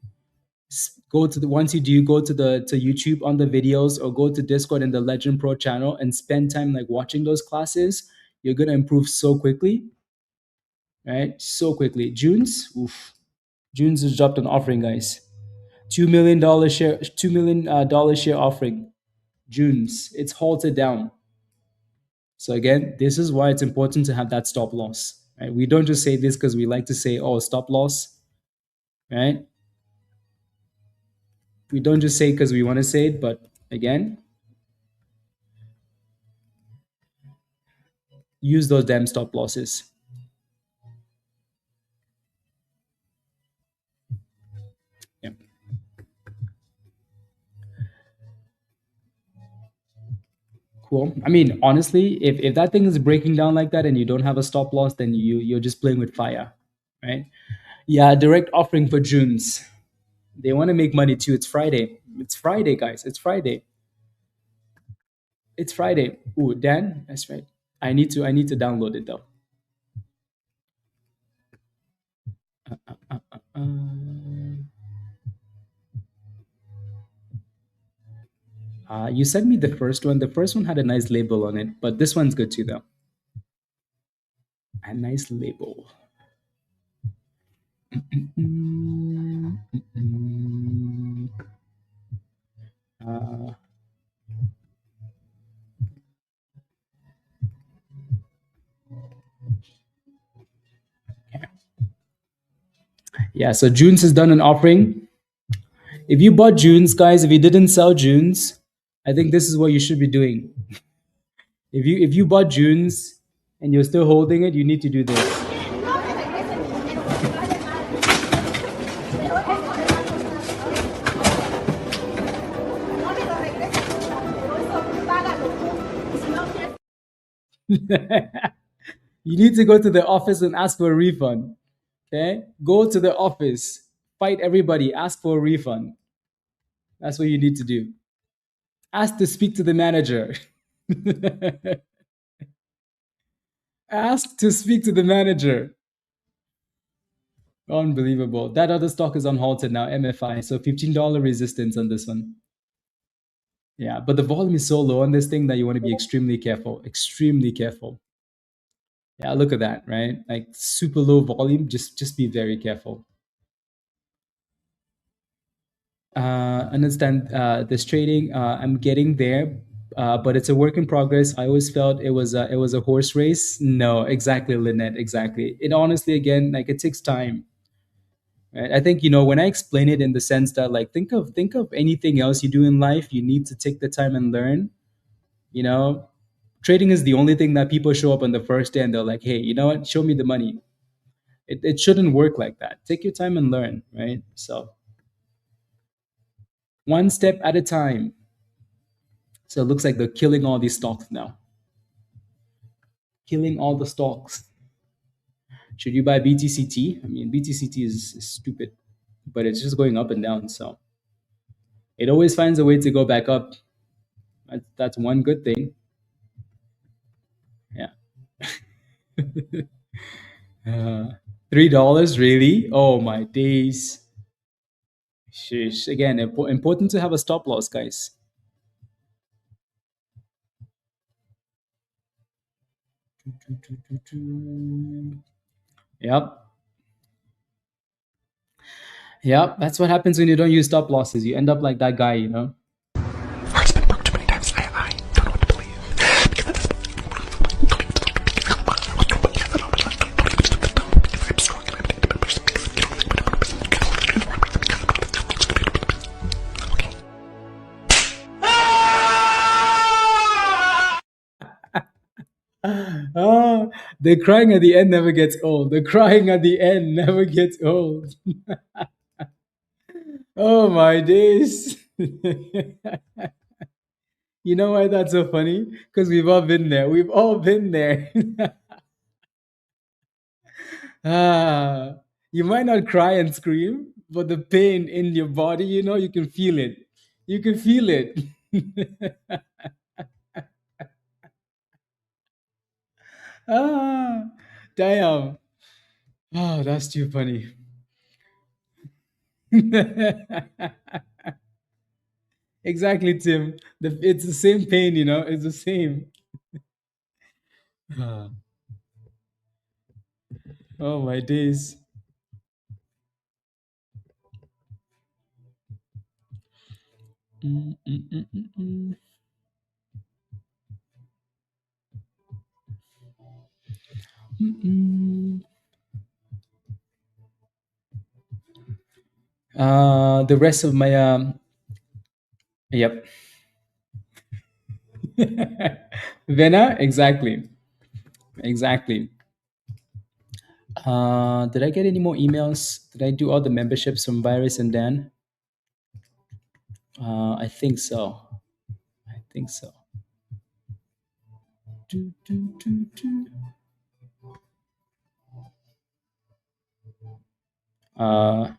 Go to the once you do go to YouTube on the videos or go to Discord and the Legend Pro channel and spend time like watching those classes. You're gonna improve so quickly, right? So quickly. Junes has dropped an offering, guys. $2 million share, $2 million share offering. Junes, it's halted down. So again, this is why it's important to have that stop loss. Right? We don't just say this because we like to say, "Oh, stop loss," right? We don't just say because we want to say it, but again, use those damn stop losses. Yeah. Cool. I mean, honestly, if that thing is breaking down like that and you don't have a stop loss, then you're just playing with fire, right? Yeah, direct offering for Junes. They want to make money too. It's Friday. It's Friday, guys. It's Friday. It's Friday. Ooh, Dan, that's right. I need to download it though. You sent me the first one. The first one had a nice label on it, but this one's good too though. A nice label. Uh, yeah, so Junes has done an offering. If you bought Junes, guys, if you didn't sell Junes, I think this is what you should be doing. If you bought Junes and you're still holding it, you need to do this. You need to go to the office and ask for a refund. Okay? Go to the office, fight everybody, ask for a refund. That's what you need to do. Ask to speak to the manager. Ask to speak to the manager. Unbelievable. That other stock is unhalted now, MFI. So $15 resistance on this one. Yeah, but the volume is so low on this thing that you want to be extremely careful. Extremely careful. Yeah, look at that, right? Like super low volume. Just be very careful. Understand this trading. I'm getting there, but it's a work in progress. I always felt it was a horse race. No, exactly, Lynette. Exactly. It honestly, again, like it takes time. Right? I think when I explain it in the sense that like think of anything else you do in life, you need to take the time and learn. You know, trading is the only thing that people show up on the first day and they're like, hey, you know what? Show me the money. It shouldn't work like that. Take your time and learn, right? So One step at a time. So it looks like they're killing all these stocks now. Killing all the stocks. Should you buy BTCT? I mean, BTCT is stupid, but it's just going up and down. So it always finds a way to go back up. That's one good thing. Yeah. $3 really? Oh my days. Sheesh. Again, important to have a stop loss, guys. Yep. Yep. That's what happens when you don't use stop losses. You end up like that guy, you know? Heart's been broke too many times. I don't know what to believe. Oh, the crying at the end never gets old. The crying at the end never gets old. Oh my days. You know why that's so funny? Because we've all been there. We've all been there. You might not cry and scream, but the pain in your body, you know, you can feel it. You can feel it. Ah, damn. Oh, that's too funny. Exactly, Tim. It's the same pain, you know, it's the same. Ah. Oh, my days. Mm, mm, mm, mm, mm. Mm, the rest of my yep. Vena, exactly. Exactly. Did I get any more emails? Did I do all the memberships from Virus and Dan? I think so. I think so. Do, do, do, do. Uh,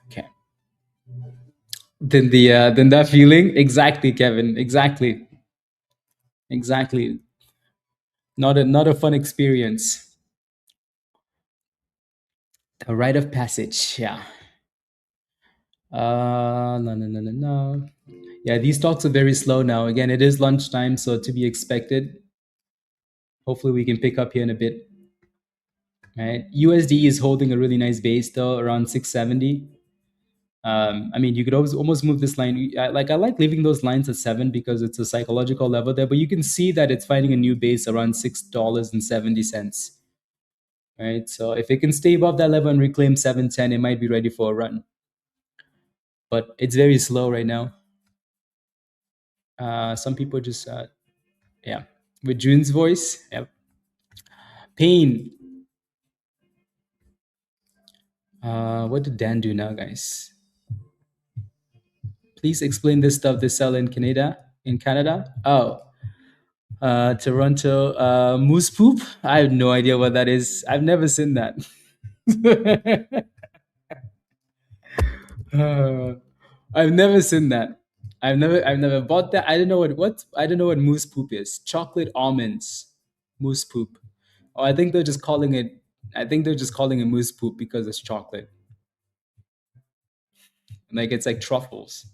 okay. Then that feeling, exactly, Kevin. Exactly. Exactly. Not a fun experience. A rite of passage, yeah. No, no, no, no, no. Yeah, these stocks are very slow now. Again, it is lunchtime, so to be expected. Hopefully, we can pick up here in a bit. Right, USD is holding a really nice base though, around 670. I mean, you could almost move this line. I like leaving those lines at 7 because it's a psychological level there. But you can see that it's finding a new base around $6.70. Right, so if it can stay above that level and reclaim 710, it might be ready for a run. But it's very slow right now. Some people just yeah, with June's voice, yep. Pain. What did Dan do now, guys? Please explain this stuff they sell in Canada. In Canada, oh, Toronto moose poop. I have no idea what that is. I've never seen that. I've never seen that. I've never bought that. I don't know what I don't know what moose poop is. Chocolate almonds, moose poop. Oh, I think they're just calling it. I think they're just calling it moose poop because it's chocolate. Like it's like truffles.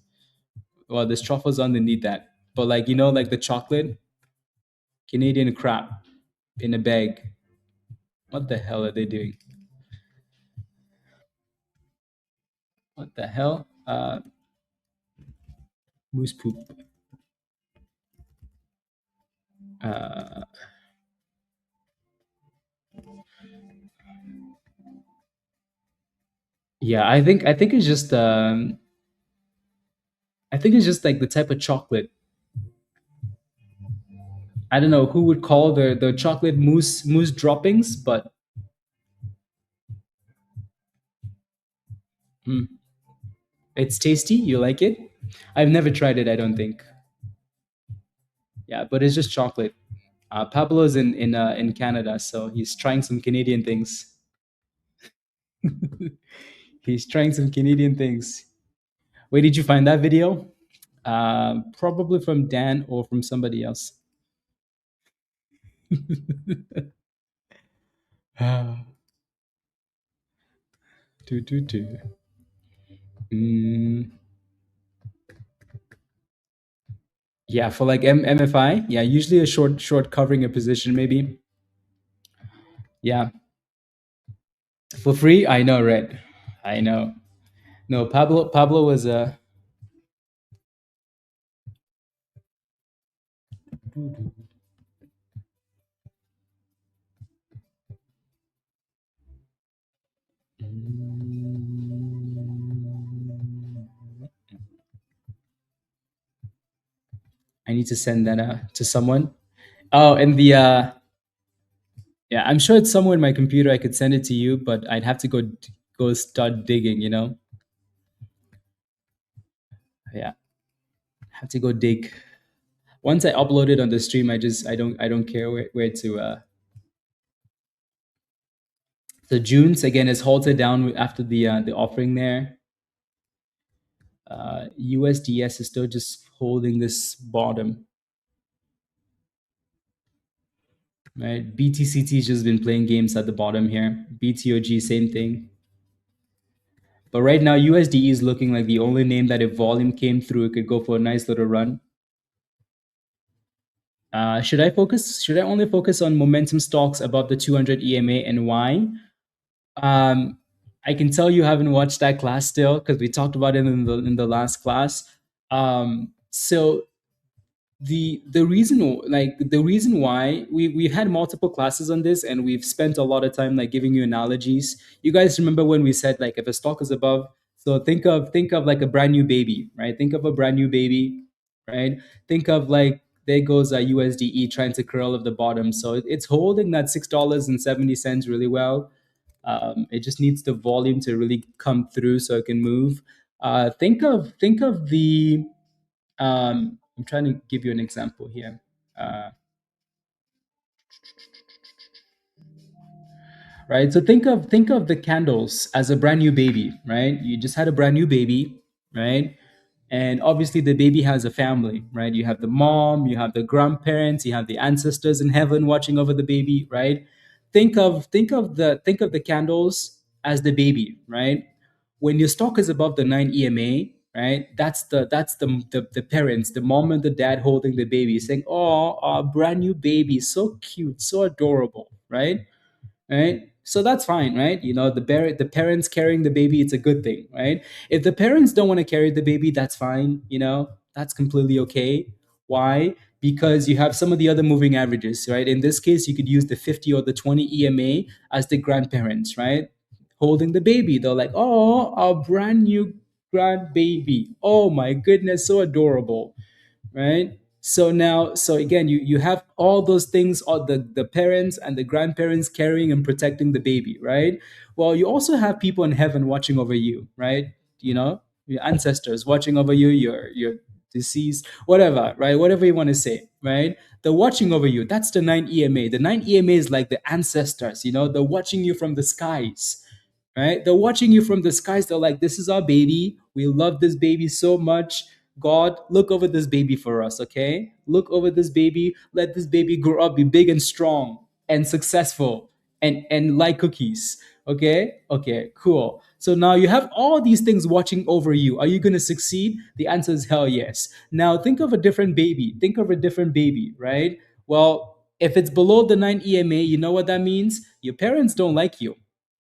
Well, there's truffles underneath that, but like you know, like the chocolate Canadian crap in a bag. What the hell are they doing? What the hell? Moose poop. Uh, yeah, I think it's just I think it's just like the type of chocolate. I don't know who would call the chocolate mousse droppings, but It's tasty. You like it? I've never tried it. I don't think. Yeah, but it's just chocolate. Pablo's in Canada, so he's trying some Canadian things. He's trying some Canadian things. Where did you find that video? Probably from Dan or from somebody else. Do, do, do. Mm, yeah, for like MFI, yeah, usually a short covering a position, maybe. Yeah, for free. I know, right? I know. No, Pablo was a. I need to send that to someone. Oh, and the yeah, I'm sure it's somewhere in my computer. I could send it to you, but I'd have to go start digging. Yeah, have to go dig. Once I upload it on the stream, I don't care where to. The JUNS again is halted down after the offering there. USDS is still just holding this bottom. Right, BTCT has just been playing games at the bottom here. BTOG, same thing. But right now, USDE is looking like the only name that if volume came through, it could go for a nice little run. Should I only focus on momentum stocks above the 200 EMA, and why? I can tell you haven't watched that class still because we talked about it in the last class. So the reason why we've had multiple classes on this, and we've spent a lot of time like giving you analogies. You guys remember when we said like if a stock is above, so think of like a brand new baby, right? Think of a brand new baby, right? Think of like there goes a USDE trying to curl at the bottom, so it's holding that $6.70 really well. It just needs the volume to really come through so it can move. Think of the I'm trying to give you an example here. Right, so think of the candles as a brand new baby, right? You just had a brand new baby, right? And obviously the baby has a family, right? You have the mom, you have the grandparents, you have the ancestors in heaven watching over the baby, right? Think of the candles as the baby, right? When your stock is above the 9 EMA, right? That's the parents, the mom and the dad holding the baby, saying, "Oh, our brand new baby, so cute, so adorable," right? Right? So that's fine, right? The parents carrying the baby, it's a good thing, right? If the parents don't want to carry the baby, that's fine, that's completely okay. Why? Because you have some of the other moving averages, right? In this case, you could use the 50 or the 20 EMA as the grandparents, right? Holding the baby. They're like, "Oh, our brand new grandbaby. Oh my goodness, so adorable." Right, so again, you have all those things, all the parents and the grandparents carrying and protecting the baby, right? Well, you also have people in heaven watching over you, right? Your ancestors watching over you, your deceased, whatever, right? Whatever you want to say, right? They're watching over you. That's the 9 EMA. The 9 EMA is like the ancestors, they're watching you from the skies, right? They're watching you from the skies. They're like, "This is our baby. We love this baby so much. God, look over this baby for us, okay? Look over this baby. Let this baby grow up, be big and strong and successful and like cookies." Okay? Okay, cool. So now you have all these things watching over you. Are you going to succeed? The answer is hell yes. Now think of a different baby. Think of a different baby, right? Well, if it's below the 9 EMA, you know what that means? Your parents don't like you.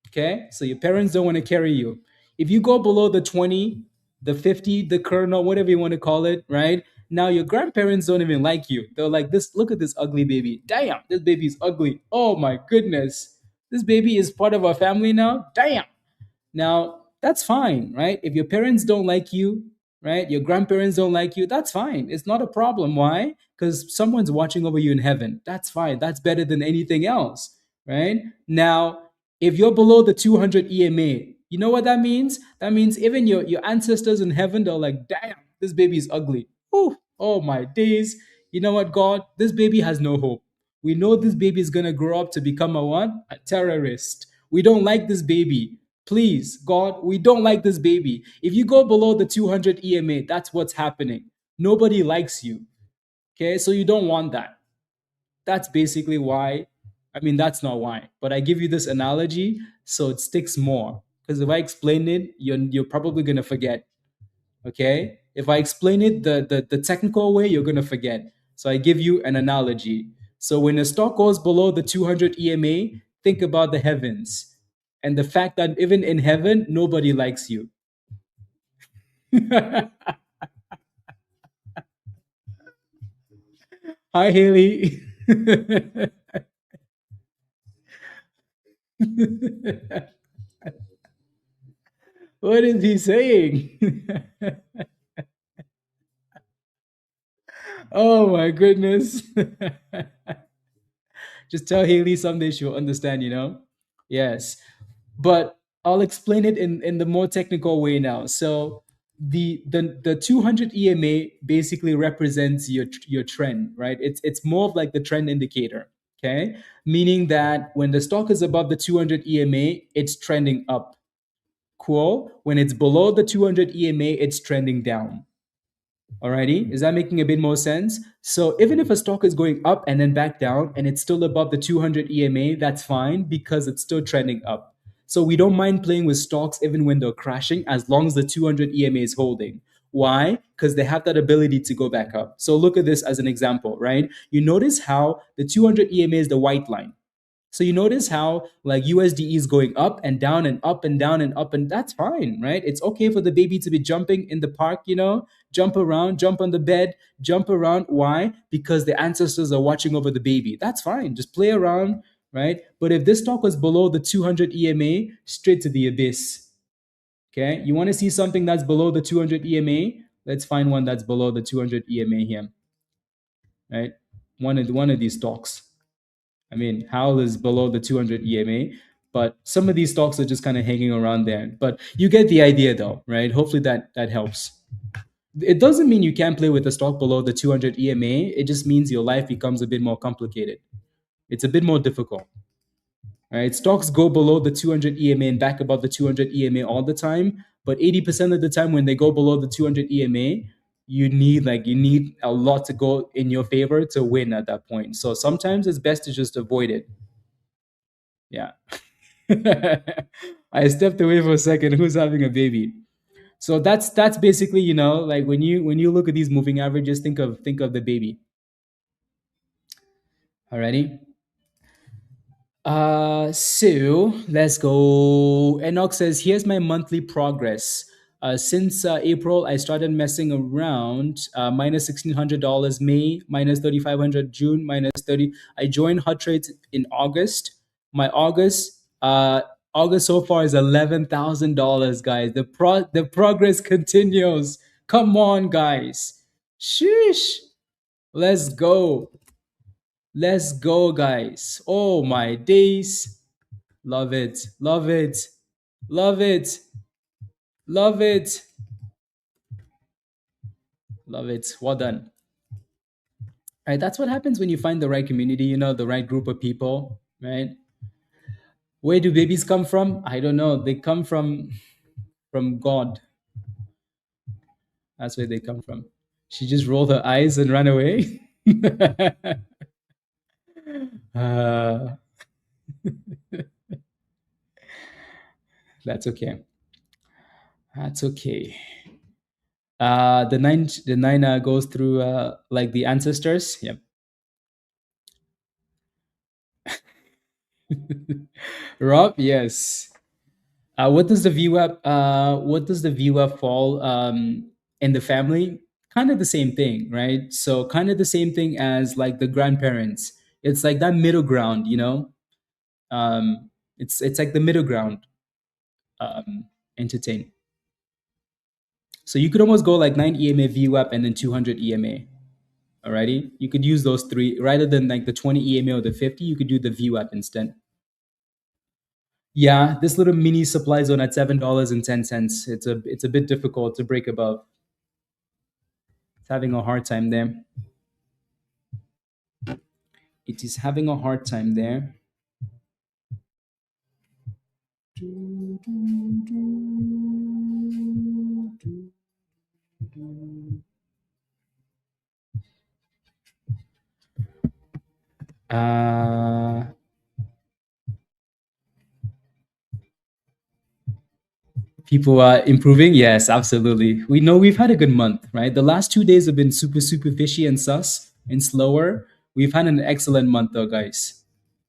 Okay? So your parents don't want to carry you. If you go below the 20, the 50, the kernel, whatever you want to call it, right? Now your grandparents don't even like you. They're like, look at this ugly baby. Damn, this baby is ugly. Oh my goodness. This baby is part of our family now. Damn. Now, that's fine, right? If your parents don't like you, right? Your grandparents don't like you, that's fine. It's not a problem. Why? Because someone's watching over you in heaven. That's fine. That's better than anything else, right? Now, if you're below the 200 EMA, You know what that means? That means even your ancestors in heaven, they're like, damn, this baby is ugly. Ooh, oh my days. You know what, God? This baby has no hope. We know this baby is gonna grow up to become a what? A terrorist. We don't like this baby. Please, God, we don't like this baby. If you go below the 200 EMA, that's what's happening. Nobody likes you. Okay, so you don't want that. That's basically why. I mean, that's not why, but I give you this analogy so it sticks more. Because if I explain it, you're probably gonna forget. Okay, if I explain it the technical way, you're gonna forget. So I give you an analogy. So when a stock goes below the 200 EMA, think about the heavens and the fact that even in heaven, nobody likes you. Hi, Haley. What is he saying? Oh my goodness. Just tell Haley someday she'll understand, you know? Yes. But I'll explain it in the more technical way now. So the 200 EMA basically represents your trend, right? It's more of like the trend indicator, okay? Meaning that when the stock is above the 200 EMA, it's trending up. Cool. When it's below the 200 EMA, it's trending down. Alrighty, is that making a bit more sense? So even if a stock is going up and then back down and it's still above the 200 EMA, that's fine because it's still trending up. So we don't mind playing with stocks even when they're crashing as long as the 200 EMA is holding. Why? Because they have that ability to go back up. So look at this as an example, right? You notice how the 200 EMA is the white line. So you notice how like USDE is going up and down and up and down and up, and that's fine, right? It's okay for the baby to be jumping in the park, you know, jump around, jump on the bed, jump around. Why? Because the ancestors are watching over the baby. That's fine. Just play around, right? But if this stock was below the 200 EMA, straight to the abyss. Okay, you want to see something that's below the 200 EMA? Let's find one that's below the 200 EMA here, right? One of these stocks. I mean, HOWL is below the 200 EMA, but some of these stocks are just kind of hanging around there. But you get the idea though, right? Hopefully that helps. It doesn't mean you can't play with a stock below the 200 EMA. It just means your life becomes a bit more complicated. It's a bit more difficult. Right? Stocks go below the 200 EMA and back above the 200 EMA all the time, but 80% of the time when they go below the 200 EMA, you need a lot to go in your favor to win at that point. So sometimes it's best to just avoid it. Yeah. I stepped away for a second. Who's having a baby? So that's basically, you know, like when you look at these moving averages, think of the baby. Alrighty. So let's go. Enoch says, here's my monthly progress. Since April, I started messing around. Minus $1,600 May, minus $3,500 June, minus 30. I joined Hot Trades in August. My August so far is $11,000, guys. The progress continues. Come on, guys. Sheesh. Let's go. Let's go, guys. Oh my days. Love it. Love it. Love it. Love it. Love it. Well done. All right, that's what happens when you find the right community, you know, the right group of people, right? Where do babies come from? I don't know. They come from God. That's where they come from. She just rolled her eyes and ran away. uh, that's okay. That's okay. The nine goes through like the ancestors. Yep. Rob, yes. What does the VWAP fall in the family? Kind of the same thing, right? So kind of the same thing as like the grandparents. It's like that middle ground, you know. It's like the middle ground. Entertain. So you could almost go like 9 EMA VWAP and then 200 EMA. Alrighty, you could use those three rather than like the 20 EMA or the 50. You could do the VWAP instead. Yeah, this little mini supply zone at $7.10. It's a bit difficult to break above. It's having a hard time there. It is having a hard time there. People are improving. Yes, absolutely. We know we've had a good month, right? The last 2 days have been super, super fishy and sus and slower. We've had an excellent month, though, guys.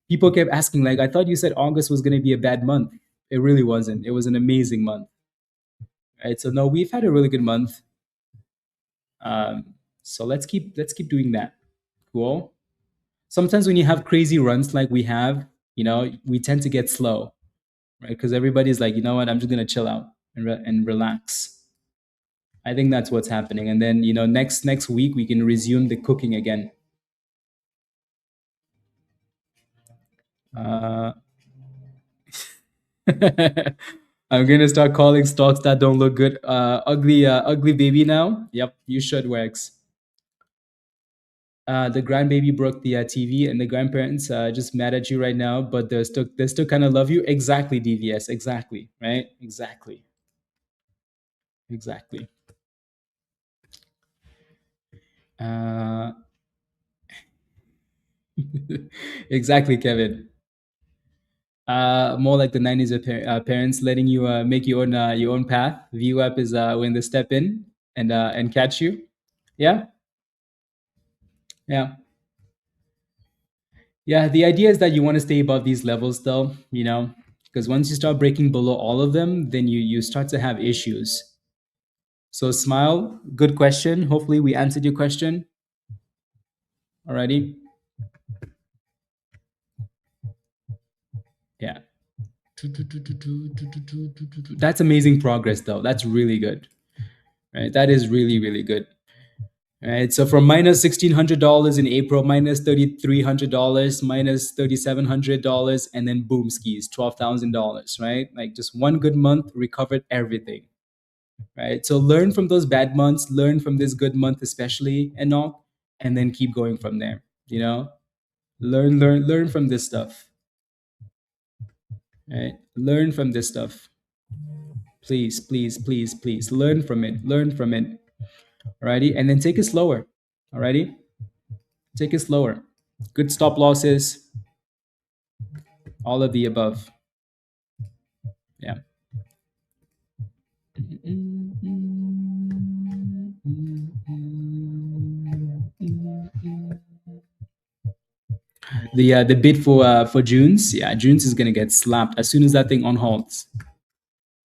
People kept asking, like, I thought you said August was going to be a bad month. It really wasn't. It was an amazing month, right? So no, we've had a really good month. So let's keep doing that. Cool. Sometimes when you have crazy runs like we have, we tend to get slow, right? Because everybody's like, you know what, I'm just gonna chill out and relax. I think that's what's happening, and then next week we can resume the cooking again. I'm gonna start calling stocks that don't look good ugly baby now. Yep, you should, Wax. The grandbaby broke the TV, and the grandparents just mad at you right now, but they still kind of love you. Exactly, DVS. Exactly, right? Exactly. Uh, exactly, Kevin. More like the 90s of parents letting you make your own path. VWAP is when they step in and catch you. Yeah, yeah. Yeah, the idea is that you want to stay above these levels, though, because once you start breaking below all of them, then you start to have issues. So, Smile, good question. Hopefully, we answered your question. Alrighty. Yeah. That's amazing progress, though. That's really good. Right? That is really, really good. Right, so from minus $1,600 in April, minus $3,300, minus $3,700, and then boom skis, $12,000, right? Like just one good month recovered everything, right? So learn from those bad months, learn from this good month especially, and all, and then keep going from there. Learn from this stuff, right? Learn from this stuff. Please, please, please, please learn from it. Learn from it. Alrighty, and then take it slower. Alrighty. Take it slower. Good stop losses. All of the above. Yeah. The bid for JUNS, yeah, JUNS is gonna get slapped as soon as that thing on halts.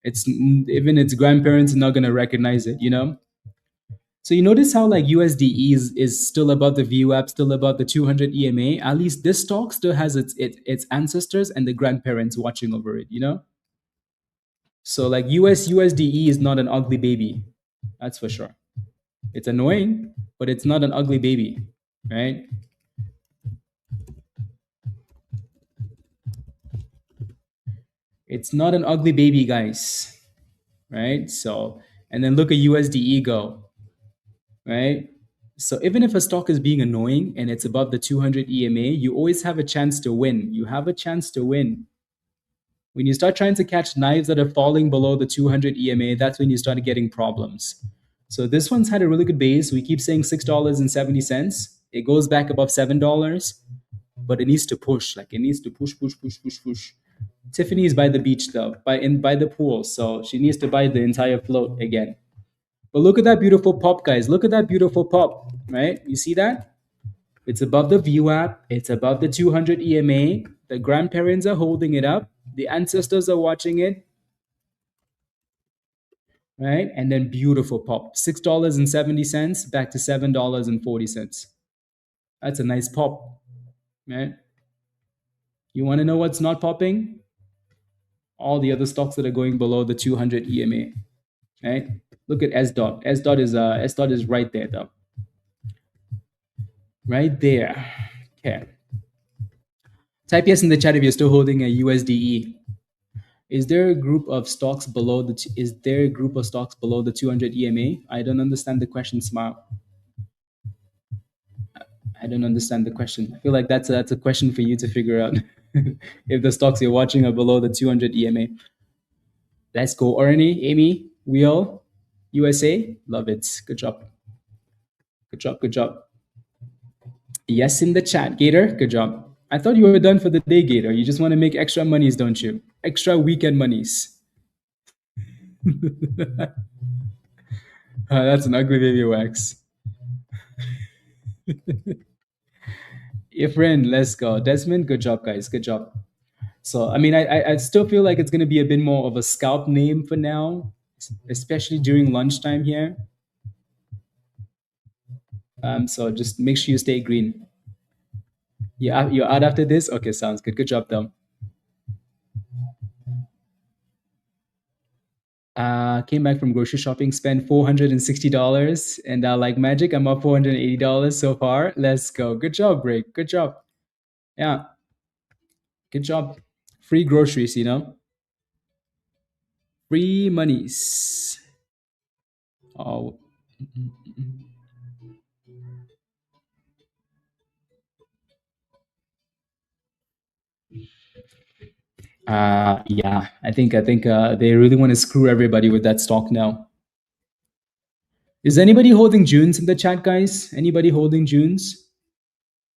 It's even its grandparents are not gonna recognize it, So you notice how like USDE is still above the VWAP, still above the 200 EMA. At least this stock still has its ancestors and the grandparents watching over it, So like USDE is not an ugly baby, that's for sure. It's annoying, but it's not an ugly baby, right? It's not an ugly baby, guys, right? So, and then look at USDE go, right? So even if a stock is being annoying and it's above the 200 EMA, you always have a chance to win. You have a chance to win. When you start trying to catch knives that are falling below the 200 EMA, that's when you start getting problems. So this one's had a really good base. We keep saying $6.70. It goes back above $7, but it needs to push. Like it needs to push. Tiffany is by the beach though, by the pool, so she needs to buy the entire float again. But look at that beautiful pop, guys. Look at that beautiful pop, right? You see that? It's above the VWAP. It's above the 200 EMA. The grandparents are holding it up. The ancestors are watching it, right? And then beautiful pop. $6.70 back to $7.40. That's a nice pop, right? You want to know what's not popping? All the other stocks that are going below the 200 EMA, right? Look at S dot. S dot is right there though. Right there. Okay. Type yes in the chat if you're still holding a USDE. Is there a group of stocks below is there a group of stocks below the 200 EMA? I don't understand the question, Smile. I don't understand the question. I feel like that's a question for you to figure out. If the stocks you're watching are below the 200 EMA. Let's go, Ernie, Amy, Wheel, USA. Love it. Good job. Good job. Good job. Yes, in the chat, Gator. Good job. I thought you were done for the day, Gator. You just want to make extra monies, don't you? Extra weekend monies. That's an ugly baby wax. Efren, let's go. Desmond, good job, guys. Good job. So, I mean, I still feel like it's going to be a bit more of a scalp name for now, especially during lunchtime here. So just make sure you stay green. Yeah, you're out after this? Okay, sounds good. Good job, though. Came back from grocery shopping, spent $460, and like magic, I'm up $480 so far. Let's go. Good job, Break. Good job. Yeah. Good job. Free groceries, you know? Free monies. Oh. Yeah, I think they really want to screw everybody with that stock now. Is anybody holding JUNS in the chat, guys? Anybody holding JUNS?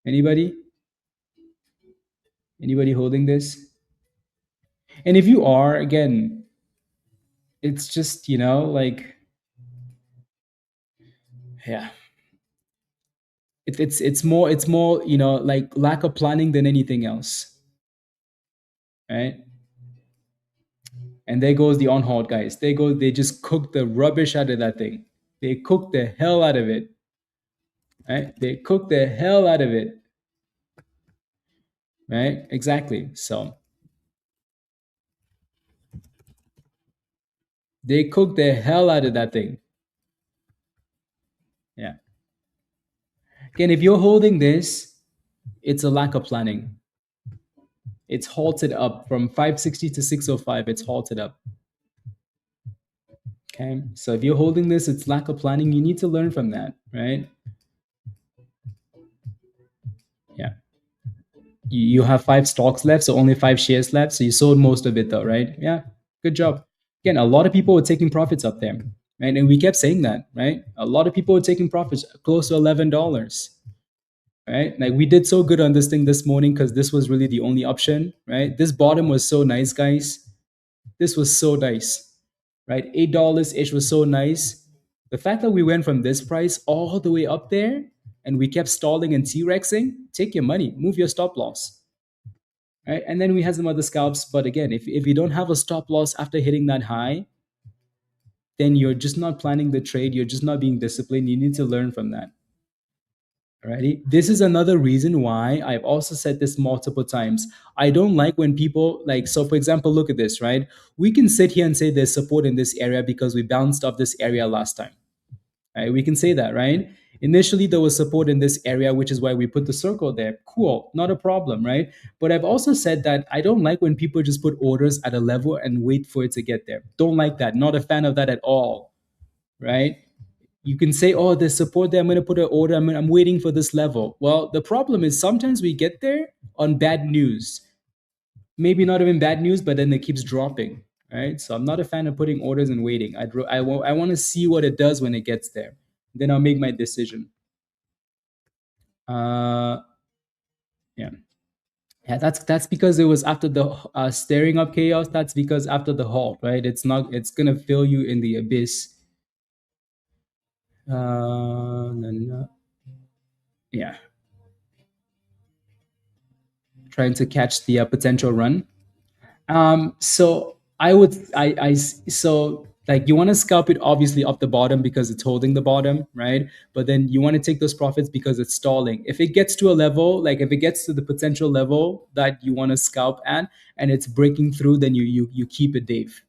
Anybody? Anybody holding this? And if you are, again, it's just, you know, like, yeah. It's more, you know, like lack of planning than anything else. Right? And there goes the on hold, guys. They just cook the rubbish out of that thing. They cook the hell out of it. Right? They cook the hell out of it. Right? Exactly. So they cook the hell out of that thing. Yeah. Again, if you're holding this, it's a lack of planning. It's halted up from 560 to 605. It's halted up. Okay. So if you're holding this, it's lack of planning. You need to learn from that, right? Yeah. You have 5 stocks left, so only 5 shares left. So you sold most of it though, right? Yeah. Good job. Again, a lot of people were taking profits up there, right? And we kept saying that, right? A lot of people were taking profits close to $11, right? Like we did so good on this thing this morning because this was really the only option, right? This bottom was so nice, guys. This was so nice, right? $8-ish was so nice. The fact that we went from this price all the way up there and we kept stalling and T-Rexing, take your money, move your stop loss, right? And then we had some other scalps. But again, if you don't have a stop loss after hitting that high, then you're just not planning the trade. You're just not being disciplined. You need to learn from that. Alrighty. This is another reason why I've also said this multiple times. I don't like when people like, so for example, look at this, right? We can sit here and say there's support in this area because we bounced off this area last time. Right? We can say that, right? Initially, there was support in this area, which is why we put the circle there. Cool, not a problem, right? But I've also said that I don't like when people just put orders at a level and wait for it to get there. Don't like that. Not a fan of that at all, right? You can say, oh, there's support there. I'm going to put an order. I'm waiting for this level. Well, the problem is sometimes we get there on bad news. Maybe not even bad news, but then it keeps dropping, right? So I'm not a fan of putting orders and waiting. I want to see what it does when it gets there. Then I'll make my decision. Yeah. Yeah, that's because it was after the staring up chaos. That's because after the halt, right? It's going to fill you in the abyss. Yeah, trying to catch the potential run. So so like you want to scalp it obviously off the bottom because it's holding the bottom, right? But then you want to take those profits because it's stalling. If it gets to a level, like if it gets to the potential level that you want to scalp at and it's breaking through, then you keep it, Dave.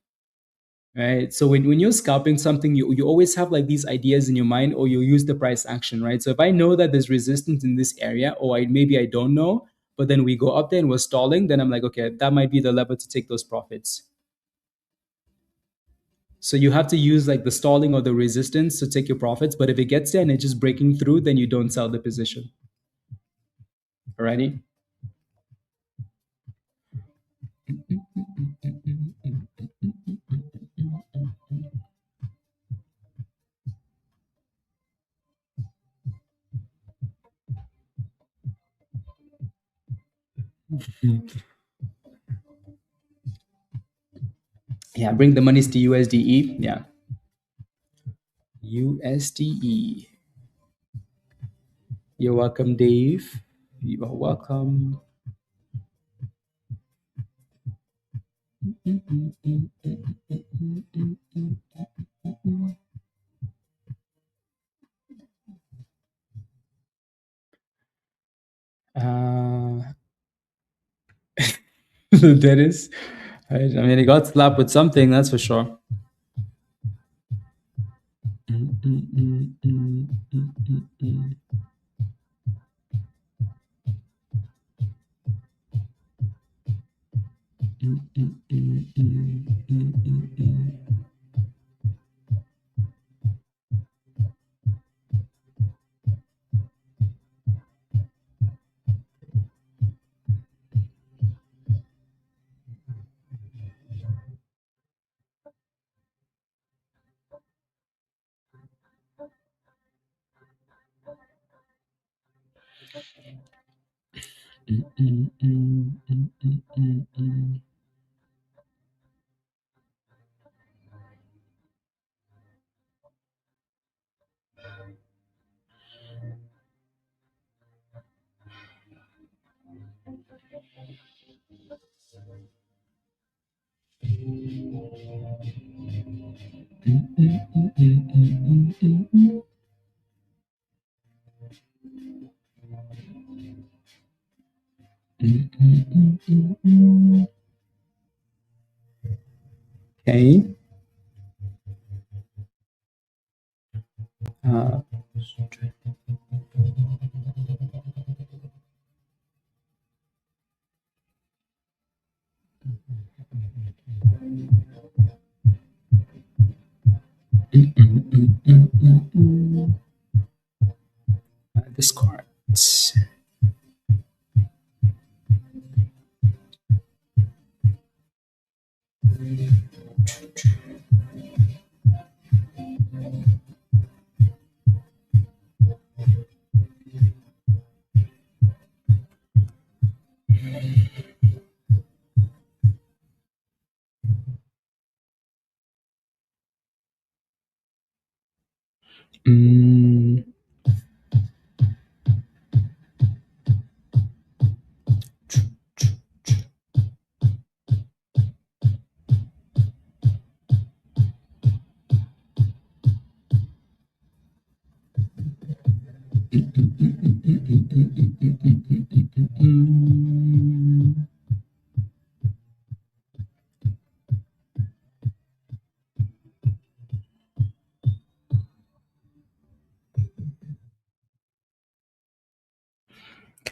Right. So when you're scalping something, you always have like these ideas in your mind, or you use the price action, right? So if I know that there's resistance in this area, or maybe I don't know, but then we go up there and we're stalling, then I'm like, okay, that might be the level to take those profits. So you have to use like the stalling or the resistance to take your profits. But if it gets there and it's just breaking through, then you don't sell the position. Alrighty. Yeah, bring the monies to USDE. Yeah. USDE. You're welcome, Dave. You are welcome. Dennis. I mean, he got slapped with something, that's for sure. Okay. Discord.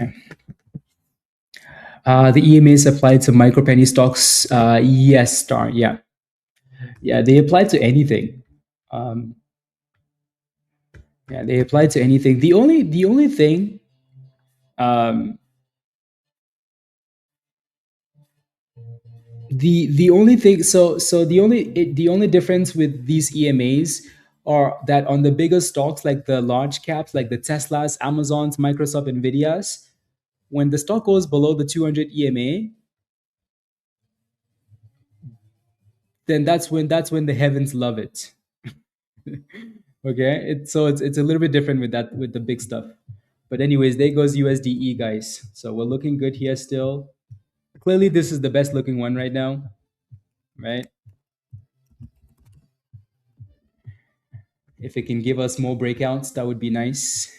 Okay. The EMA is applied to micro penny stocks. Yes, Star. Yeah. Yeah, they apply to anything. Yeah, they apply to anything. The only thing, the only thing. So the only difference with these EMAs are that on the bigger stocks, like the large caps, like the Teslas, Amazons, Microsoft, Nvidias, when the stock goes below the 200 EMA, then that's when the heavens love it. Okay, it's a little bit different with that, with the big stuff. But anyways, there goes USDE, guys. So we're looking good here still. Clearly, this is the best looking one right now, right? If it can give us more breakouts, that would be nice.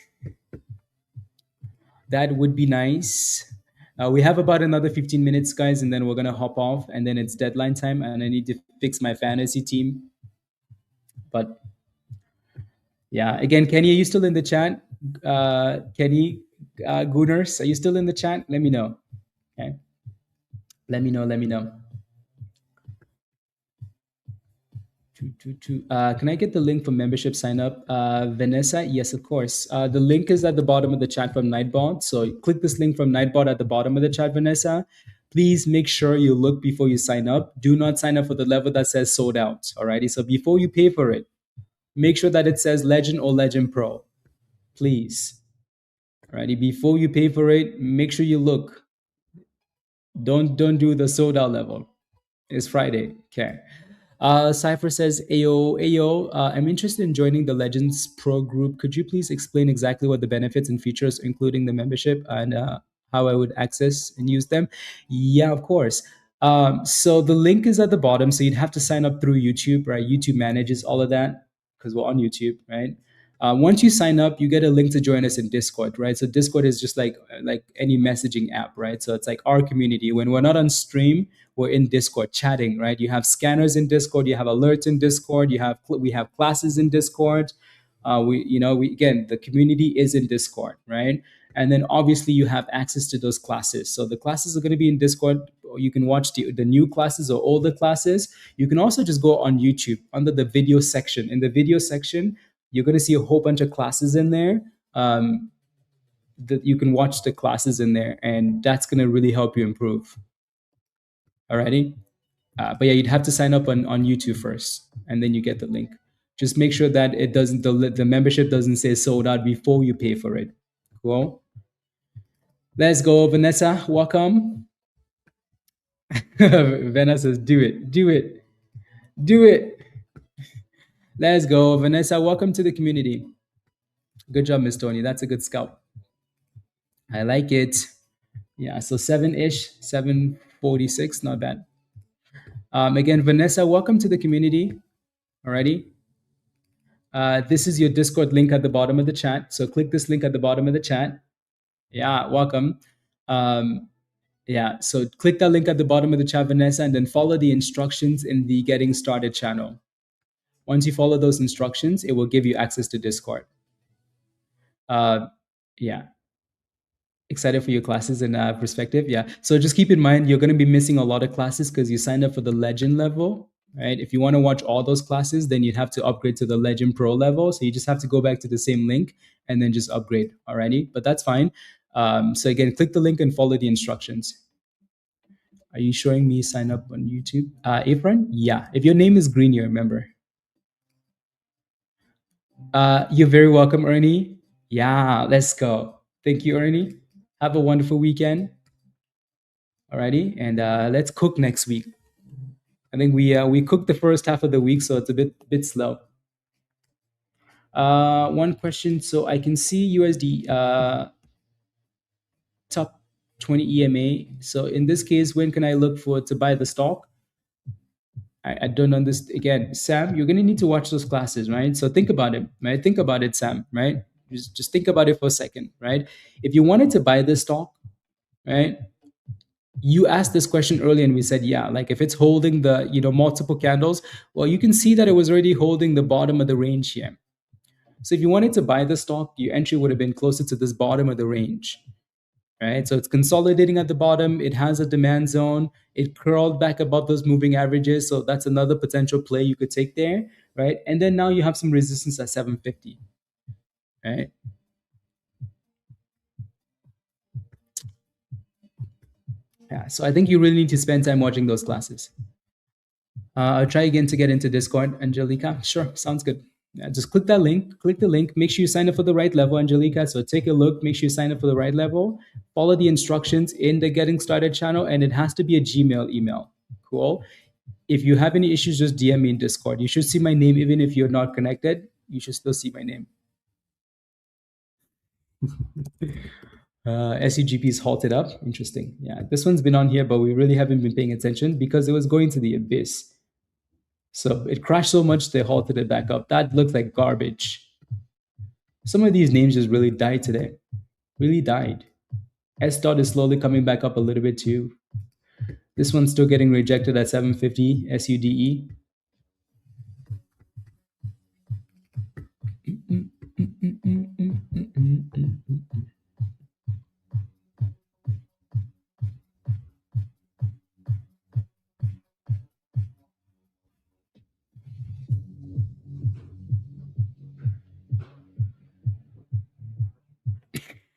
That would be nice. We have about another 15 minutes, guys, and then we're gonna hop off, and then it's deadline time, and I need to fix my fantasy team. But yeah, again, Kenny, are you still in the chat? Kenny, Gooners, are you still in the chat? Let me know. Okay. Let me know. Can I get the link for membership sign up? Vanessa, yes, of course. The link is at the bottom of the chat from Nightbot. So click this link from Nightbot at the bottom of the chat, Vanessa. Please make sure you look before you sign up. Do not sign up for the level that says sold out. Alrighty. So before you pay for it, make sure that it says Legend or Legend Pro. Please. Alrighty. Before you pay for it, make sure you look. Don't do the sold out level. It's Friday. Okay. Cypher says, Ayo, I'm interested in joining the Legends Pro group. Could you please explain exactly what the benefits and features, including the membership, and how I would access and use them? Yeah, of course. So the link is at the bottom. So you'd have to sign up through YouTube, right? YouTube manages all of that because we're on YouTube, right? Once you sign up, you get a link to join us in Discord, right? So Discord is just like any messaging app, right? So it's like our community. When we're not on stream, we're in Discord chatting, right? You have scanners in Discord, you have alerts in Discord, we have classes in Discord. Again, the community is in Discord, right? And then obviously you have access to those classes. So the classes are going to be in Discord. You can watch the new classes or older classes. You can also just go on YouTube under the video section. In the video section, you're going to see a whole bunch of classes in there. That you can watch the classes in there, and that's going to really help you improve. Alrighty. But yeah, you'd have to sign up on YouTube first, and then you get the link. Just make sure that it doesn't the membership doesn't say sold out before you pay for it. Cool. Let's go, Vanessa. Welcome. Vanessa says, do it. Let's go, Vanessa. Welcome to the community. Good job, Miss Tony. That's a good scout. I like it. Yeah, so 7-ish, 7:46, not bad. Again, Vanessa, welcome to the community. Alrighty. This is your Discord link at the bottom of the chat. So click this link at the bottom of the chat. Yeah, welcome. So click that link at the bottom of the chat, Vanessa, and then follow the instructions in the Getting Started channel. Once you follow those instructions, it will give you access to Discord. Excited for your classes and perspective. Yeah. So just keep in mind, you're going to be missing a lot of classes because you signed up for the Legend level, right? If you want to watch all those classes, then you'd have to upgrade to the Legend Pro level. So you just have to go back to the same link and then just upgrade. Alrighty. But that's fine. So again, click the link and follow the instructions. Are you showing me sign up on YouTube? Efren? Yeah. If your name is green, you remember. You're very welcome, Ernie. Yeah, let's go. Thank you, Ernie. Have a wonderful weekend. Alrighty, and let's cook next week. I think we cooked the first half of the week, so it's a bit slow. One question. So I can see USD top 20 EMA. So in this case, when can I look to buy the stock? I don't understand. Again, Sam, you're gonna need to watch those classes, right? So think about it, right? Think about it, Sam, right? Just think about it for a second, right? If you wanted to buy this stock, right? You asked this question earlier and we said, yeah, like if it's holding the, multiple candles, well, you can see that it was already holding the bottom of the range here. So if you wanted to buy the stock, your entry would have been closer to this bottom of the range, right? So it's consolidating at the bottom. It has a demand zone. It curled back above those moving averages. So that's another potential play you could take there, right? And then now you have some resistance at 750, right? Yeah, so I think you really need to spend time watching those classes. I'll try again to get into Discord, Angelica. Sure, sounds good. Yeah, just click that link, click the link, make sure you sign up for the right level, Angelica. So take a look, make sure you sign up for the right level, follow the instructions in the Getting Started channel, and it has to be a Gmail email. Cool. If you have any issues, just DM me in Discord. You should see my name even if you're not connected. You should still see my name. SUGP is halted up. Interesting. Yeah, this one's been on here, but we really haven't been paying attention because it was going to the abyss. So it crashed so much they halted it back up. That looks like garbage. Some of these names just really died today. Really died. S dot is slowly coming back up a little bit too. This one's still getting rejected at 750 SUDE.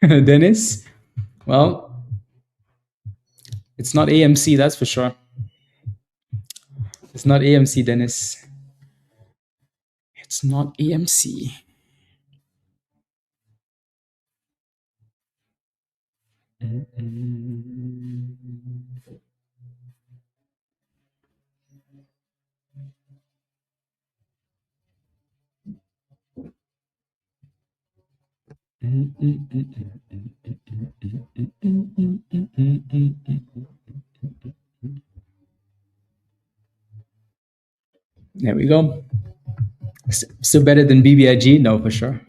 Dennis. Well, it's not AMC, that's for sure. It's not AMC, Dennis. It's not AMC. There we go. Still better than BBIG? No, for sure.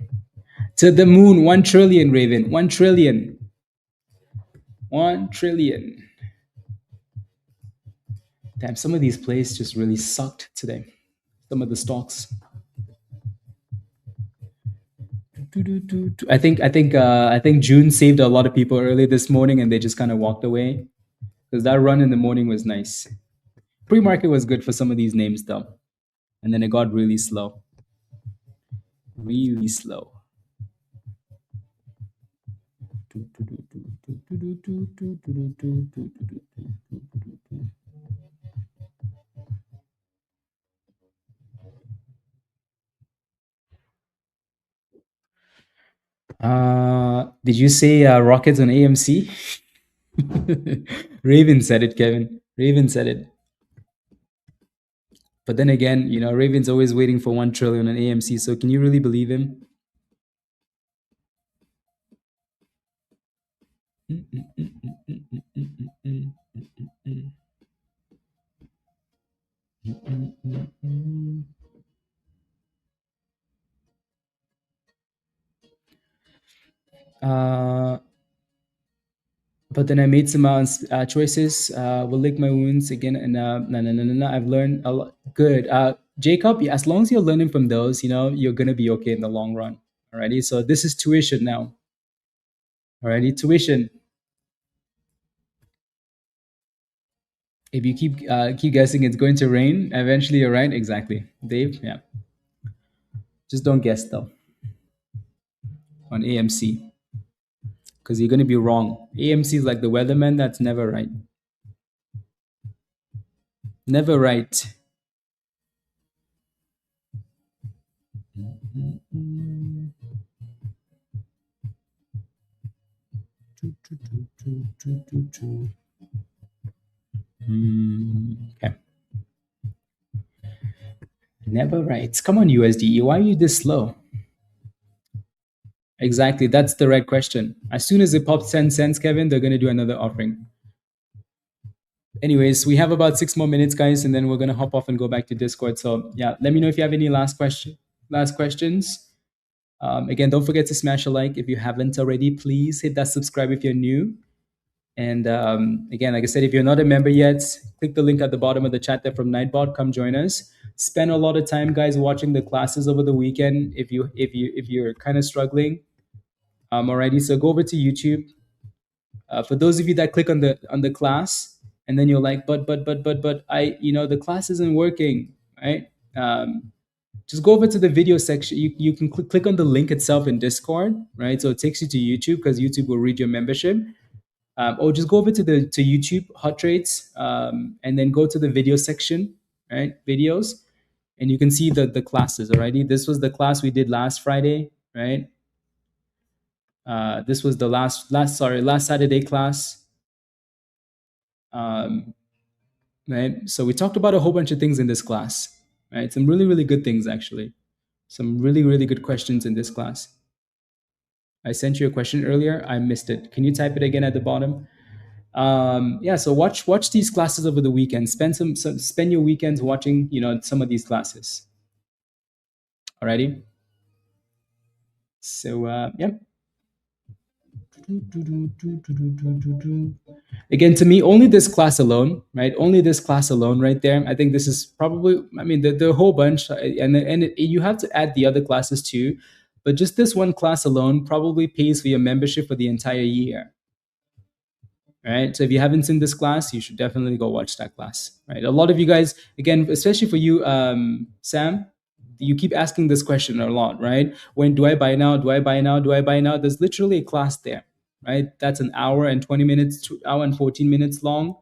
To the moon, 1 trillion, Raven. 1 trillion. 1 trillion. Damn, some of these plays just really sucked today. Some of the stocks. I think June saved a lot of people early this morning, and they just kind of walked away because that run in the morning was nice. Pre-market was good for some of these names though, and then it got really slow. Really slow. Did you say rockets on AMC? Raven said it, Kevin. Raven said it. But then again, you know, Raven's always waiting for 1 trillion on AMC. So can you really believe him? But then I made some choices. Will lick my wounds again, and no. I've learned a lot. Good, Jacob. Yeah, as long as you're learning from those, you know, you're gonna be okay in the long run. Alrighty. So this is tuition now. Alrighty, tuition. If you keep guessing it's going to rain, eventually you're right. Exactly, Dave. Yeah. Just don't guess though on AMC, because you're gonna be wrong. AMC is like the weatherman. That's never right. Never right. Okay. Never right. Come on, USDE. Why are you this slow? Exactly. That's the right question. As soon as it pops 10 cents, Kevin, they're going to do another offering. Anyways, we have about 6 more minutes, guys, and then we're going to hop off and go back to Discord. So yeah, let me know if you have any last questions. Again, don't forget to smash a like if you haven't already. Please hit that subscribe if you're new. And again, like I said, if you're not a member yet, click the link at the bottom of the chat there from Nightbot. Come join us. Spend a lot of time, guys, watching the classes over the weekend. If you're kind of struggling, alrighty. So go over to YouTube. For those of you that click on the class, and then you're like, but I, you know, the class isn't working, right? Just go over to the video section. You can click on the link itself in Discord, right? So it takes you to YouTube because YouTube will read your membership. Or just go over to YouTube Hot Trades, and then go to the video section, right? Videos, and you can see the classes already. This was the class we did last Friday, right? This was the last Saturday class, right? So we talked about a whole bunch of things in this class, right? Some really good things actually. Some really good questions in this class. I sent you a question earlier. I missed it. Can you type it again at the bottom? Yeah, so watch these classes over the weekend. Spend your weekends watching, you know, some of these classes. Alrighty. So yeah. Again, to me, only this class alone, right? Only this class alone, right there. I think this is probably. I mean, the whole bunch, and you have to add the other classes too, but just this one class alone probably pays for your membership for the entire year. Right. So if you haven't seen this class, you should definitely go watch that class. Right. A lot of you guys, again, especially for you, Sam, you keep asking this question a lot, right? When do I buy now? Do I buy now? Do I buy now? There's literally a class there, right? That's an hour and 20 minutes, hour and 14 minutes long.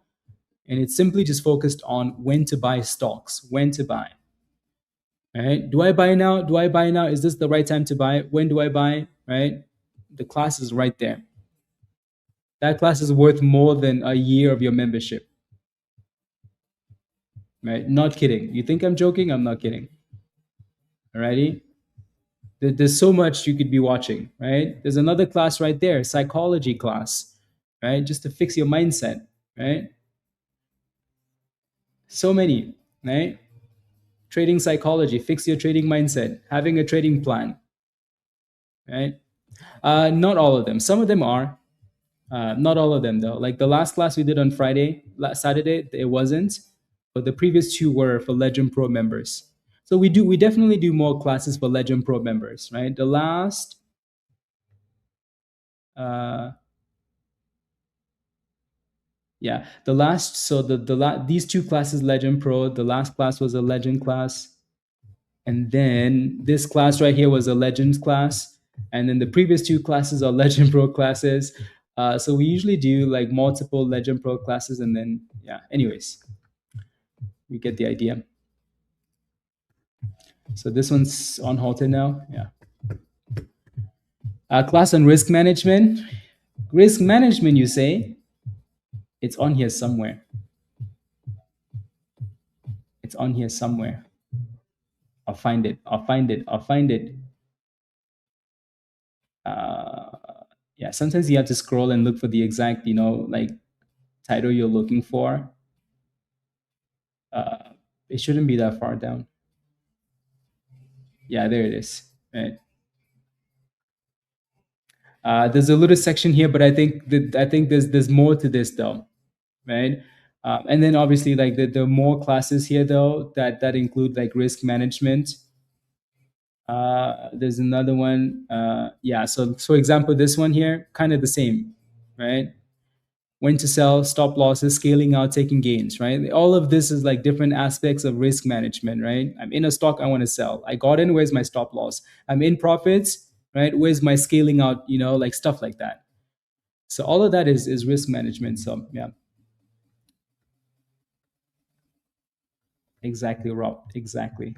And it's simply just focused on when to buy stocks, when to buy. Right? Do I buy now? Do I buy now? Is this the right time to buy? When do I buy? Right? The class is right there. That class is worth more than a year of your membership. Right? Not kidding. You think I'm joking? I'm not kidding. Alrighty? There's so much you could be watching, right? There's another class right there, psychology class, right? Just to fix your mindset, right? So many, right? Trading psychology, fix your trading mindset, having a trading plan, right? Not all of them. Some of them are. Not all of them though. Like the last class we did on Saturday, it wasn't, but the previous two were for Legend Pro members. So we definitely do more classes for Legend Pro members, right? The last, these two classes, Legend Pro, the last class was a Legend class. And then this class right here was a Legends class. And then the previous two classes are Legend Pro classes. So we usually do like multiple Legend Pro classes. And then, yeah, anyways, you get the idea. So this one's on halted now. Yeah. Class on risk management. Risk management, you say? It's on here somewhere. It's on here somewhere. I'll find it. Yeah, sometimes you have to scroll and look for the exact, like title you're looking for. It shouldn't be that far down. Yeah, there it is. Right. There's a little section here, but I think there's more to this though, right? And then obviously like the more classes here though that include like risk management. There's another one. Yeah, so for example, this one here, kind of the same, right? When to sell, stop losses, scaling out, taking gains, right? All of this is like different aspects of risk management, right? I'm in a stock, I want to sell. I got in, where's my stop loss? I'm in profits, right? Where's my scaling out, like stuff like that. So all of that is risk management. So yeah. Exactly, Rob. Exactly.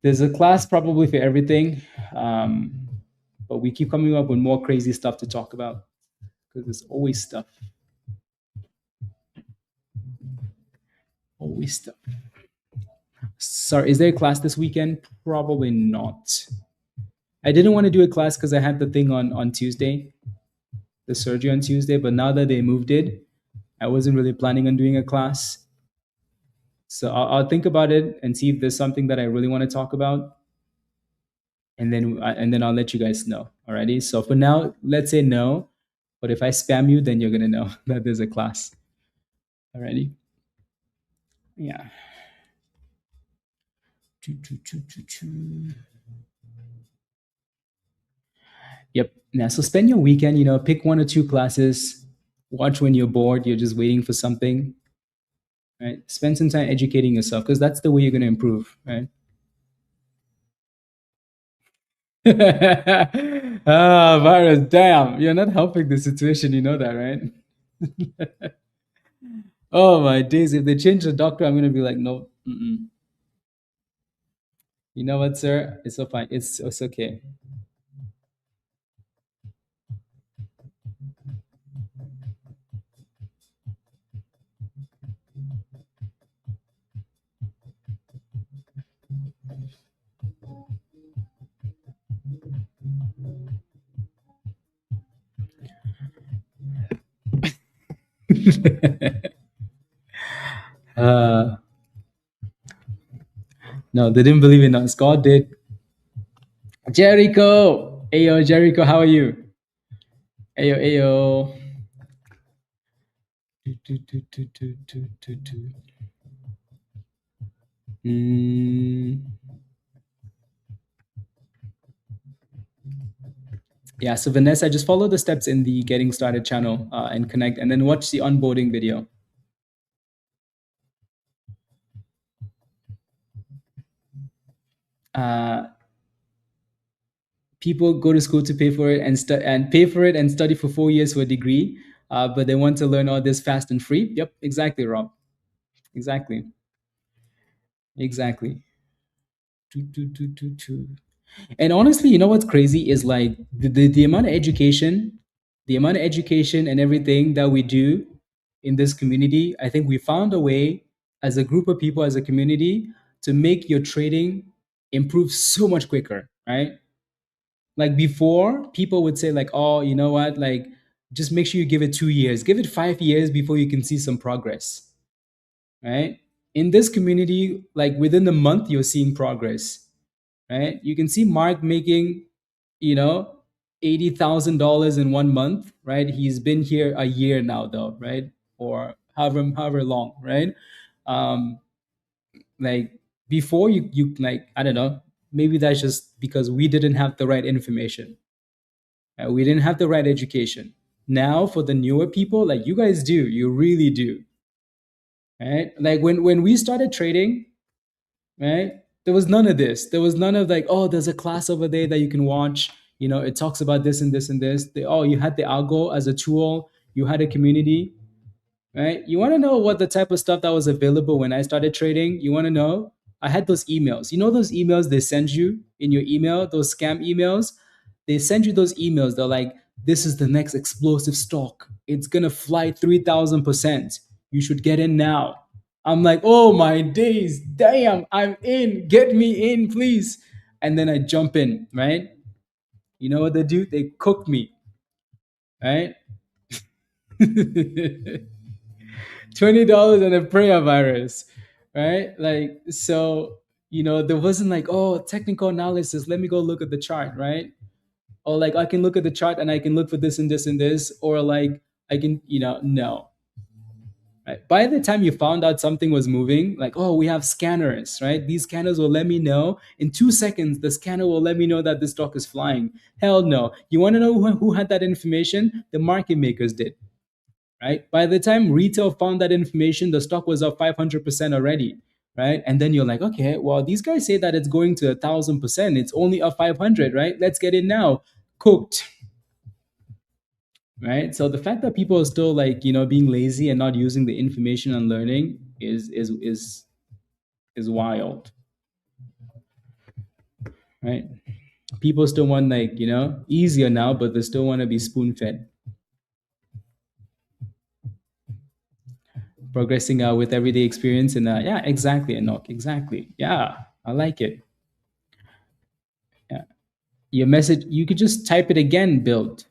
There's a class probably for everything, but we keep coming up with more crazy stuff to talk about because there's always stuff. Always stuff. Sorry, is there a class this weekend? Probably not. I didn't want to do a class because I had the thing on Tuesday, the surgery on Tuesday, but now that they moved it, I wasn't really planning on doing a class. So I'll think about it and see if there's something that I really want to talk about. And then I'll let you guys know. Alrighty. So for now, let's say no. But if I spam you, then you're gonna know that there's a class. Alrighty. Yeah. Yep. Now, so spend your weekend. Pick one or two classes. Watch when you're bored. You're just waiting for something. Right. Spend some time educating yourself because that's the way you're gonna improve. Right. Virus, damn, you're not helping the situation, you know that, right? Oh my days, if they change the doctor, I'm gonna be like, no. You know what, sir? It's so fine. It's okay. No, they didn't believe in us. God did. Jericho! Ayo, Jericho, how are you? Ayo, ayo. Yeah, so Vanessa, just follow the steps in the Getting Started channel and connect, and then watch the onboarding video. People go to school to pay for it and pay for it and study for 4 years for a degree, but they want to learn all this fast and free. Yep, exactly, Rob. Exactly. Exactly. And honestly, you know what's crazy is like the amount of education and everything that we do in this community. I think we found a way as a group of people, as a community, to make your trading improve so much quicker, right? Like before, people would say like, "Oh, you know what? Like, just make sure you give it 2 years, give it 5 years before you can see some progress." Right? In this community, like within a month, you're seeing progress. Right? You can see Mark making, you know, $80,000 in 1 month. Right? He's been here a year now, though, right? Or however long, right? Um, like before, you like I don't know. Maybe that's just because we didn't have the right information. We didn't have the right education. Now, for the newer people, like you guys do, you really do, right? Like when we started trading, right? There was none of this. There was none of like, oh, there's a class over there that you can watch. You know, it talks about this and this and this. Oh, you had the algo as a tool. You had a community, right? You want to know what the type of stuff that was available when I started trading? You want to know? I had those emails. You know those emails they send you in your email, those scam emails? They send you those emails. They're like, this is the next explosive stock. It's going to fly 3,000%. You should get in now. I'm like, oh my days, damn, I'm in. Get me in, please. And then I jump in, right? You know what they do? They cook me, right? $20 on a prayer virus, right? Like, so, you know, there wasn't like, oh, technical analysis, let me go look at the chart, right? Or like, I can look at the chart and I can look for this and this and this, or like, I can, you know, no. Right? By the time you found out something was moving, like, oh, we have scanners, right? These scanners will let me know in 2 seconds. The scanner will let me know that the stock is flying. Hell no. You want to know who had that information? The market makers did, right? By the time retail found that information, the stock was up 500% already, right? And then you're like, okay, well, these guys say that it's going to 1,000%. It's only up 500, right? Let's get in now. Cooked, right? So the fact that people are still like, you know, being lazy and not using the information and learning is wild, right? People still want like, you know, easier now, but they still want to be spoon fed. Progressing with everyday experience and yeah, exactly, Enoch, exactly. Yeah, I like it. Yeah, your message, you could just type it again. Build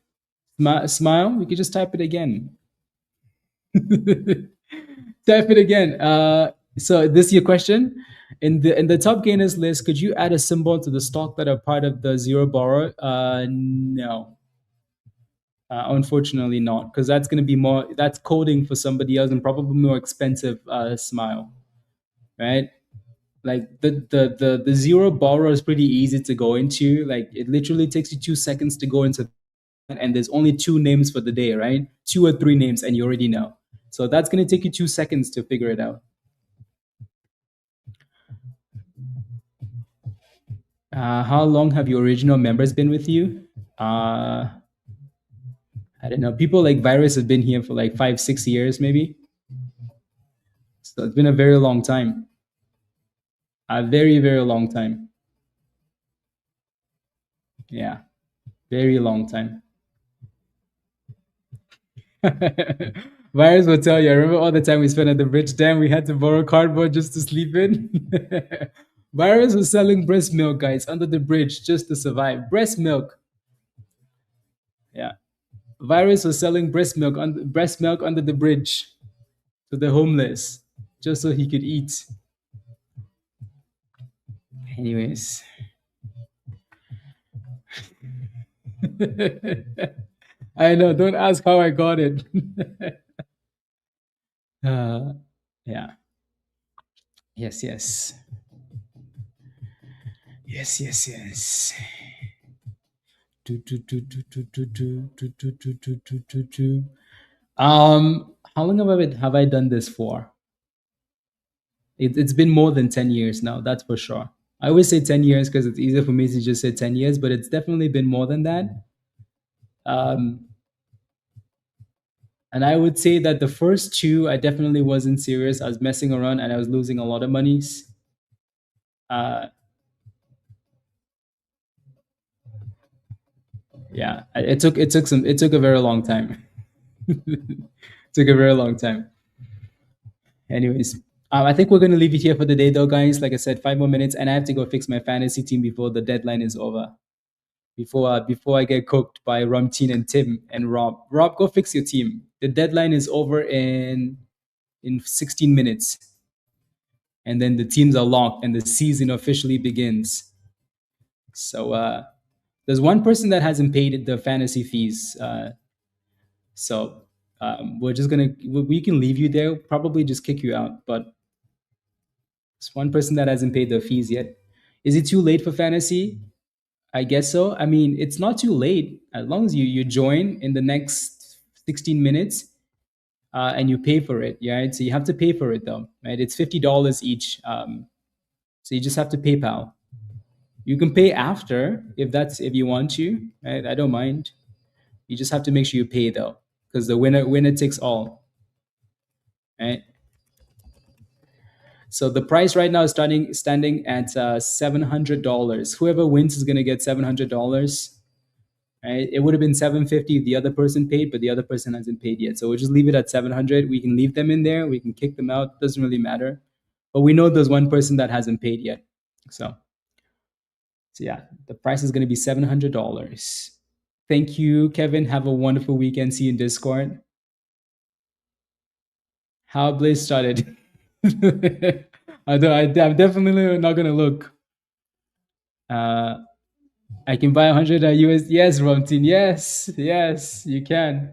smile. You could just type it again. Type it again. So this is your question. In the top gainers list, could you add a symbol to the stock that are part of the zero borrow? No. Unfortunately not, because that's going to be more, that's coding for somebody else and probably more expensive. Smile, right? Like the zero borrow is pretty easy to go into. Like it literally takes you 2 seconds to go into, and there's only two names for the day, right? 2 or 3 names, and you already know. So that's going to take you 2 seconds to figure it out. How long have your original members been with you? I don't know. People like Virus have been here for like 5-6 years, maybe. So it's been a very long time. A very, very long time. Yeah, very long time. Virus will tell you. I remember all the time we spent at the bridge. Damn, we had to borrow cardboard just to sleep in. Virus was selling breast milk, guys, under the bridge just to survive. Breast milk. Yeah. Virus was selling breast milk under the bridge to the homeless just so he could eat. Anyways. I know. Don't ask how I got it. Yeah. Yes, yes. Yes, yes, yes. How long have I done this for? It's been more than 10 years now, that's for sure. I always say 10 years because it's easier for me to just say 10 years, but it's definitely been more than that. And I would say that the first two, I definitely wasn't serious. I was messing around and I was losing a lot of monies. Yeah, it took a very long time. Took a very long time. Anyways, I think we're gonna leave it here for the day, though, guys. Like I said, 5 more minutes, and I have to go fix my fantasy team before the deadline is over. Before I get cooked by Rumteen and Tim and Rob. Rob, go fix your team. The deadline is over in 16 minutes, and then the teams are locked, and the season officially begins. So there's one person that hasn't paid the fantasy fees. So we're just we can leave you there, probably just kick you out, but it's one person that hasn't paid the fees yet. Is it too late for fantasy? I guess so. I mean, it's not too late as long as you join in the next 16 minutes and you pay for it. Yeah, right? So you have to pay for it though, right? It's $50 each. So you just have to PayPal. You can pay after if you want to. Right? I don't mind. You just have to make sure you pay though, because the winner takes all. Right? So the price right now is standing at $700. Whoever wins is gonna get $700. Right? It would have been $750 if the other person paid, but the other person hasn't paid yet. So we'll just leave it at $700. We can leave them in there. We can kick them out. Doesn't really matter. But we know there's one person that hasn't paid yet. So yeah, the price is gonna be $700. Thank you, Kevin. Have a wonderful weekend. See you in Discord. How Blaze started. I'm definitely not gonna look. I can buy 100 US. Yes, Romtin. Yes, you can.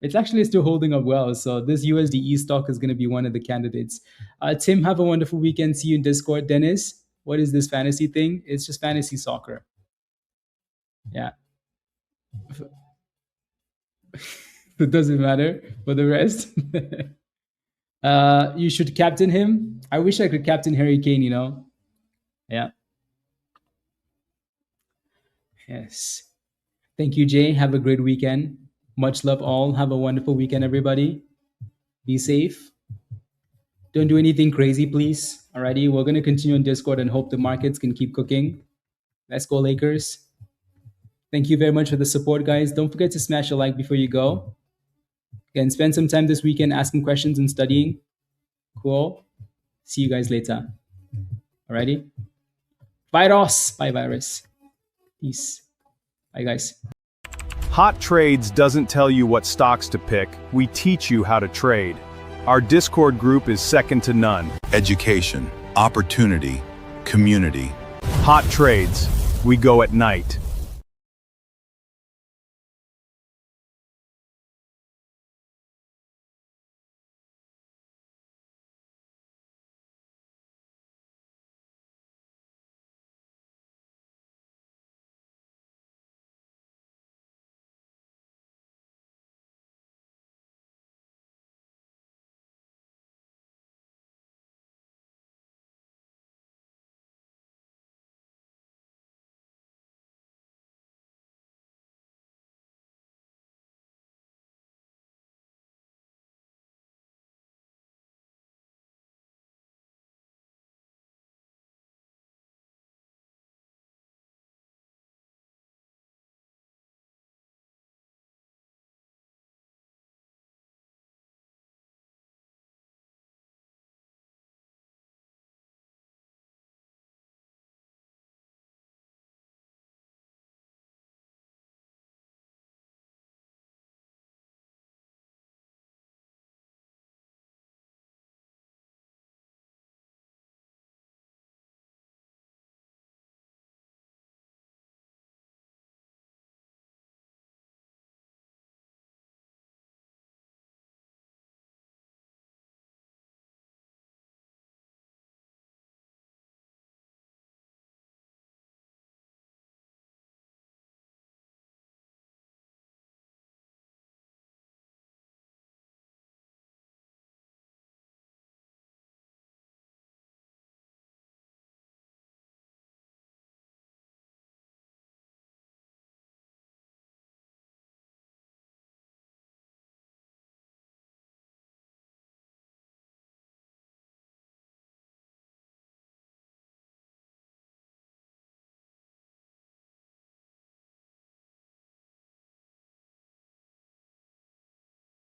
It's actually still holding up well. So this USDE stock is gonna be one of the candidates. Tim, have a wonderful weekend. See you in Discord. Dennis, what is this fantasy thing? It's just fantasy soccer. Yeah. It doesn't matter for the rest. You should captain him. I wish I could captain Harry Kane, Yeah. Yes. Thank you, Jay. Have a great weekend. Much love all. Have a wonderful weekend, everybody. Be safe. Don't do anything crazy, please. Alrighty, we're going to continue on Discord and hope the markets can keep cooking. Let's go, Lakers. Thank you very much for the support, guys. Don't forget to smash a like before you go. And spend some time this weekend asking questions and studying. Cool. See you guys later. Alrighty. Virus. Bye, virus. Peace. Bye, guys. Hot Trades doesn't tell you what stocks to pick, we teach you how to trade. Our Discord group is second to none. Education, opportunity, community. Hot Trades, we go at night.